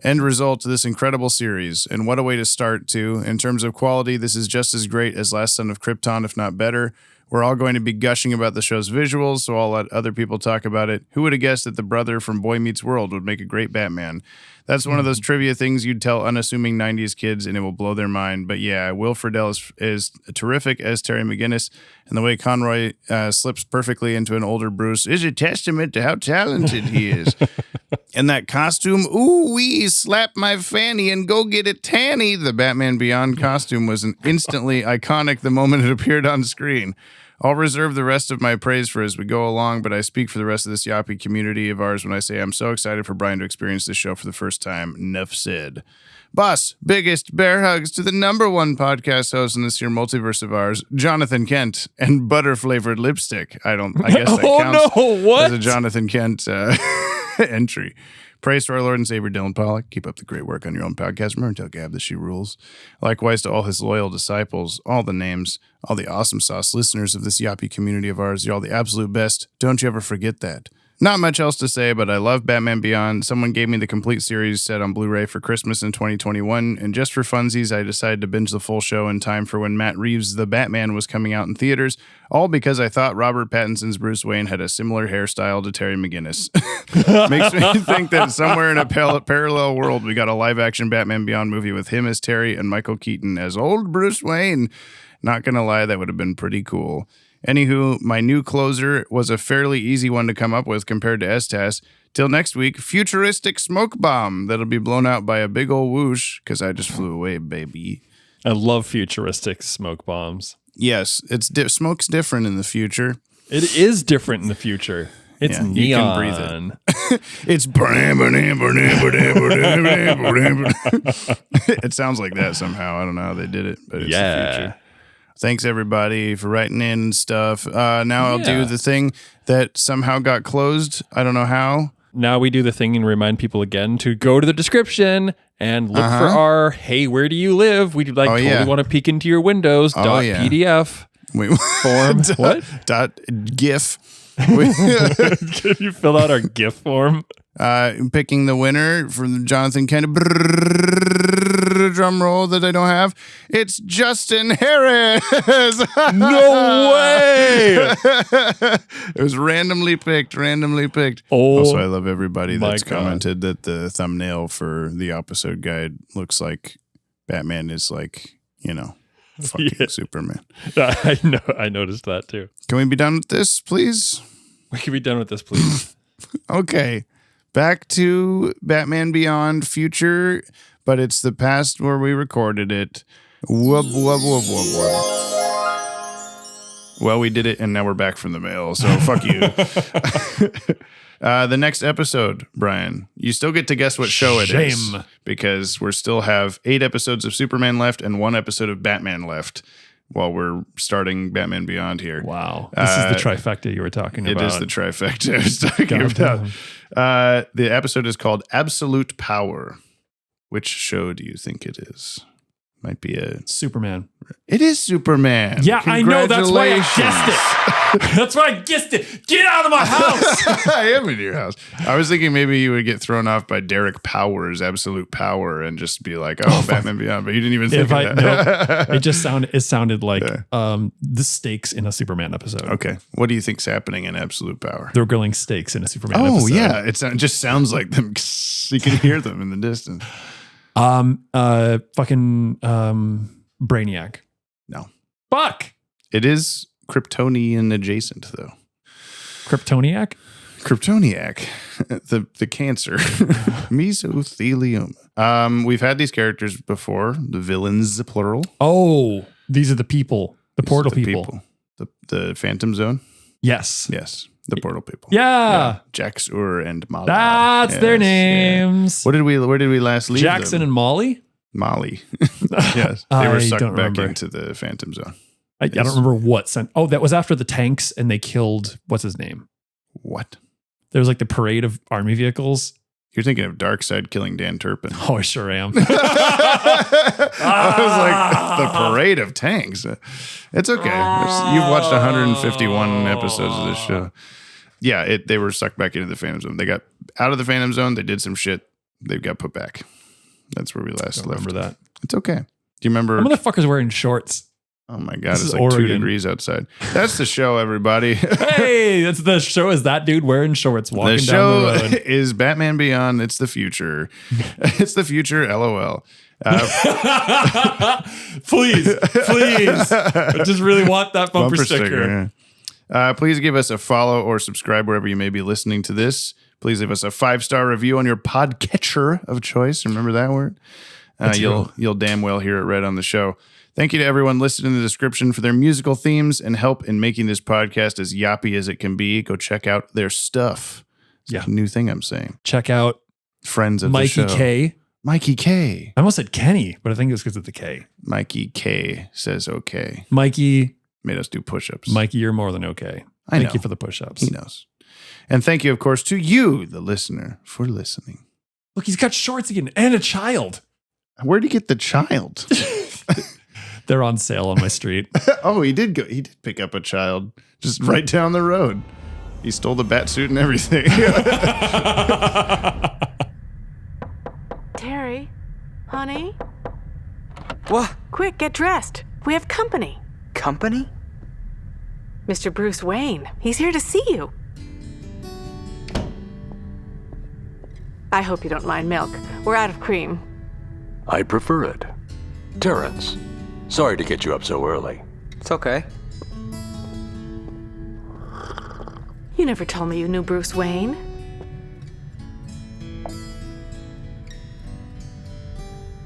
End result to this incredible series, and what a way to start, too. In terms of quality, this is just as great as Last Son of Krypton, if not better. We're all going to be gushing about the show's visuals, so I'll let other people talk about it. Who would have guessed that the brother from Boy Meets World would make a great Batman? That's one of those trivia things you'd tell unassuming 90s kids, and it will blow their mind. But yeah, Will Friedle is terrific as Terry McGinnis, and the way Conroy slips perfectly into an older Bruce is a testament to how talented he is. And that costume, ooh-wee, slap my fanny and go get it tanny. The Batman Beyond costume was instantly iconic the moment it appeared on screen. I'll reserve the rest of my praise for as we go along, but I speak for the rest of this Yoppie community of ours when I say I'm so excited for Brian to experience this show for the first time. Enough said. Boss, biggest bear hugs to the #1 podcast host in this here multiverse of ours, Jonathan Kent, and butter-flavored lipstick. I guess that counts as a Jonathan Kent entry. Praise to our Lord and Savior Dylan Pollock. Keep up the great work on your own podcast. Remember to tell Gab that she rules. Likewise to all his loyal disciples, all the names, all the awesome sauce listeners of this Yoppie community of ours. You're all the absolute best. Don't you ever forget that. Not much else to say, but I love Batman Beyond. Someone gave me the complete series set on Blu-ray for Christmas in 2021, and just for funsies, I decided to binge the full show in time for when Matt Reeves' The Batman was coming out in theaters, all because I thought Robert Pattinson's Bruce Wayne had a similar hairstyle to Terry McGinnis. Makes me think that somewhere in a parallel world, we got a live-action Batman Beyond movie with him as Terry and Michael Keaton as old Bruce Wayne. Not gonna lie, that would have been pretty cool. Anywho, my new closer was a fairly easy one to come up with compared to STAS. Till next week, futuristic smoke bomb that'll be blown out by a big old whoosh because I just flew away, baby. I love futuristic smoke bombs. Yes, smoke's different in the future. It is different in the future. It's neon. You can breathe it. It's it sounds like that somehow. I don't know how they did it, but it's the future. Thanks, everybody, for writing in and stuff. Now I'll do the thing that somehow got closed. I don't know how. Now we do the thing and remind people again to go to the description and look for our, hey, where do you live? We totally want to peek into your windows. .pdf form. What? .gif. Can you fill out our GIF form? Picking the winner from Jonathan Kennedy. Drum roll that I don't have. It's Justin Harris. No way. It was randomly picked. Oh, also, I love everybody that's commented that the thumbnail for the episode guide looks like Batman is like, fucking Superman. I know. I noticed that too. Can we be done with this, please? We can be done with this, please. Okay. Back to Batman Beyond Future, but it's the past where we recorded it. Whoop, whoop, whoop, whoop, whoop. Well, we did it, and now we're back from the mail, so fuck you. The next episode, Brian, you still get to guess what show it is. Because we still have 8 episodes of Superman left and 1 episode of Batman left while we're starting Batman Beyond here. Wow. This is the trifecta you were talking about. It is the trifecta I was talking about. The episode is called Absolute Power. Which show do you think it is? Might be a Superman. It is Superman. Yeah, I know. That's why I guessed it. That's why I guessed it. Get out of my house. I am in your house. I was thinking maybe you would get thrown off by Derek Powers, Absolute Power, and just be like, "Oh, Batman Beyond," but you didn't even think of that. No, it sounded like the stakes in a Superman episode. Okay, what do you think's happening in Absolute Power? They're grilling steaks in a Superman episode. Oh yeah, it just sounds like them. You can hear them in the distance. Brainiac. No. Fuck. It is Kryptonian adjacent though. Kryptoniac? Kryptoniac. the cancer. Mesothelioma. We've had these characters before. The villains, plural. Oh, these are the people. The portal people. The Phantom Zone. Yes. The portal people. Yeah. Jax, Ur, and Molly. That's their names. Yeah. Where did we last leave Jackson them? and Molly? Molly. Yes. They were sucked back into the Phantom Zone. I don't remember what sent. Oh, that was after the tanks and they killed, what's his name? What? There was like the parade of army vehicles. You're thinking of Darkseid killing Dan Turpin. Oh, I sure am. I was like, the parade of tanks. It's okay. You've watched 151 episodes of this show. Yeah, they were sucked back into the Phantom Zone. They got out of the Phantom Zone. They did some shit. They got put back. That's where we last left. Remember that. It's okay. Do you remember? What motherfucker's wearing shorts? Oh my God, it's like Oregon. 2 degrees outside. That's the show, everybody. Hey, that's the show. Is that dude wearing shorts walking down the road? The show is Batman Beyond. It's the future. It's the future, LOL. Please. I just really want that bumper sticker. Yeah. Please give us a follow or subscribe wherever you may be listening to this. Please leave us a 5-star review on your podcatcher of choice. Remember that word? You'll damn well hear it read on the show. Thank you to everyone listed in the description for their musical themes and help in making this podcast as yappy as it can be. Go check out their stuff. It's a new thing I'm saying. Check out friends of Mikey the show. K. Mikey K. I almost said Kenny, but I think it was because of the K. Mikey K says okay. Mikey made us do push-ups. Mikey, you're more than okay. Thank you for the push-ups. He knows. And thank you, of course, to you, the listener, for listening. Look, he's got shorts again and a child. Where'd he get the child? They're on sale on my street. Oh, he did pick up a child just right down the road. He stole the bat suit and everything. Terry, honey? What? Quick, get dressed. We have company. Company? Mr. Bruce Wayne. He's here to see you. I hope you don't mind milk. We're out of cream. I prefer it. Terrence, sorry to get you up so early. It's okay. You never told me you knew Bruce Wayne.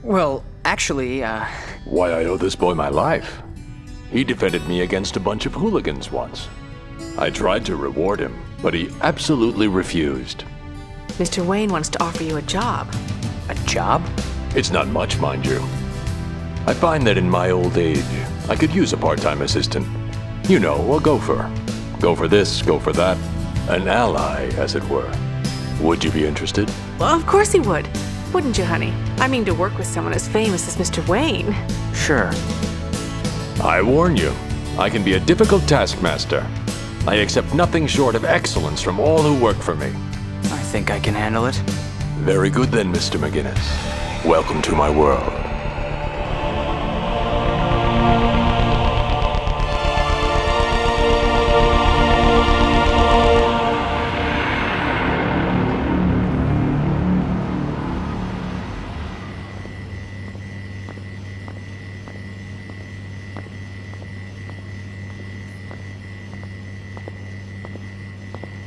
Well, actually, Why, I owe this boy my life. He defended me against a bunch of hooligans once. I tried to reward him, but he absolutely refused. Mr. Wayne wants to offer you a job. A job? It's not much, mind you. I find that in my old age, I could use a part-time assistant. You know, a gopher. Go for this, go for that. An ally, as it were. Would you be interested? Well, of course he would. Wouldn't you, honey? I mean, to work with someone as famous as Mr. Wayne. Sure. I warn you, I can be a difficult taskmaster. I accept nothing short of excellence from all who work for me. I think I can handle it. Very good then, Mr. McGinnis. Welcome to my world.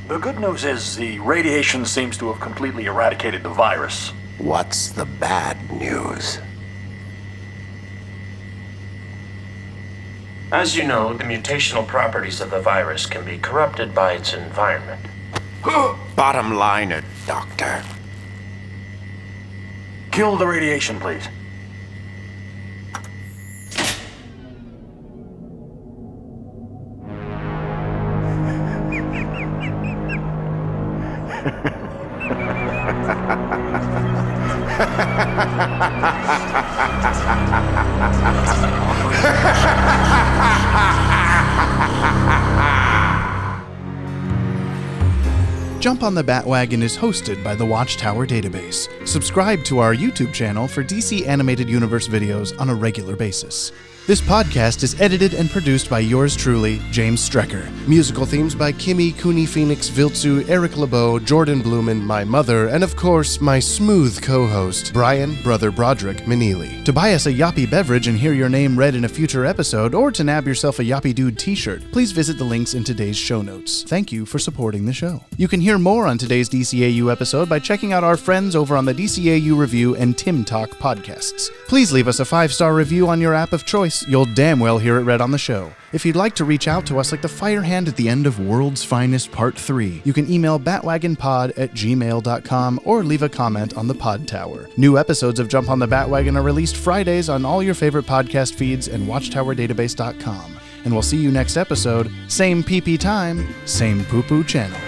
The good news is the radiation seems to have completely eradicated the virus. What's the bad news? As you know, the mutational properties of the virus can be corrupted by its environment. Bottom liner, Doctor. Kill the radiation, please. Jump on the Bat-Wagon is hosted by the Watchtower Database. Subscribe to our YouTube channel for DC Animated Universe videos on a regular basis. This podcast is edited and produced by yours truly, James Strecker. Musical themes by Kimmy, Cooney Phoenix, Viltzu, Eric LeBeau, Jordan Blumen, my mother, and of course, my smooth co-host, Brian, Brother Broderick Meneely. To buy us a Yoppie beverage and hear your name read in a future episode, or to nab yourself a Yoppie Dude t-shirt, please visit the links in today's show notes. Thank you for supporting the show. You can hear more on today's DCAU episode by checking out our friends over on the DCAU Review and Tim Talk podcasts. Please leave us a 5-star review on your app of choice. You'll damn well hear it read on the show. If you'd like to reach out to us like the fire hand at the end of World's Finest Part 3, you can email batwagonpod@gmail.com or leave a comment on the Pod Tower. New episodes of Jump on the Bat-Wagon are released Fridays on all your favorite podcast feeds and watchtowerdatabase.com. And we'll see you next episode, same PP time, same poo-poo channel.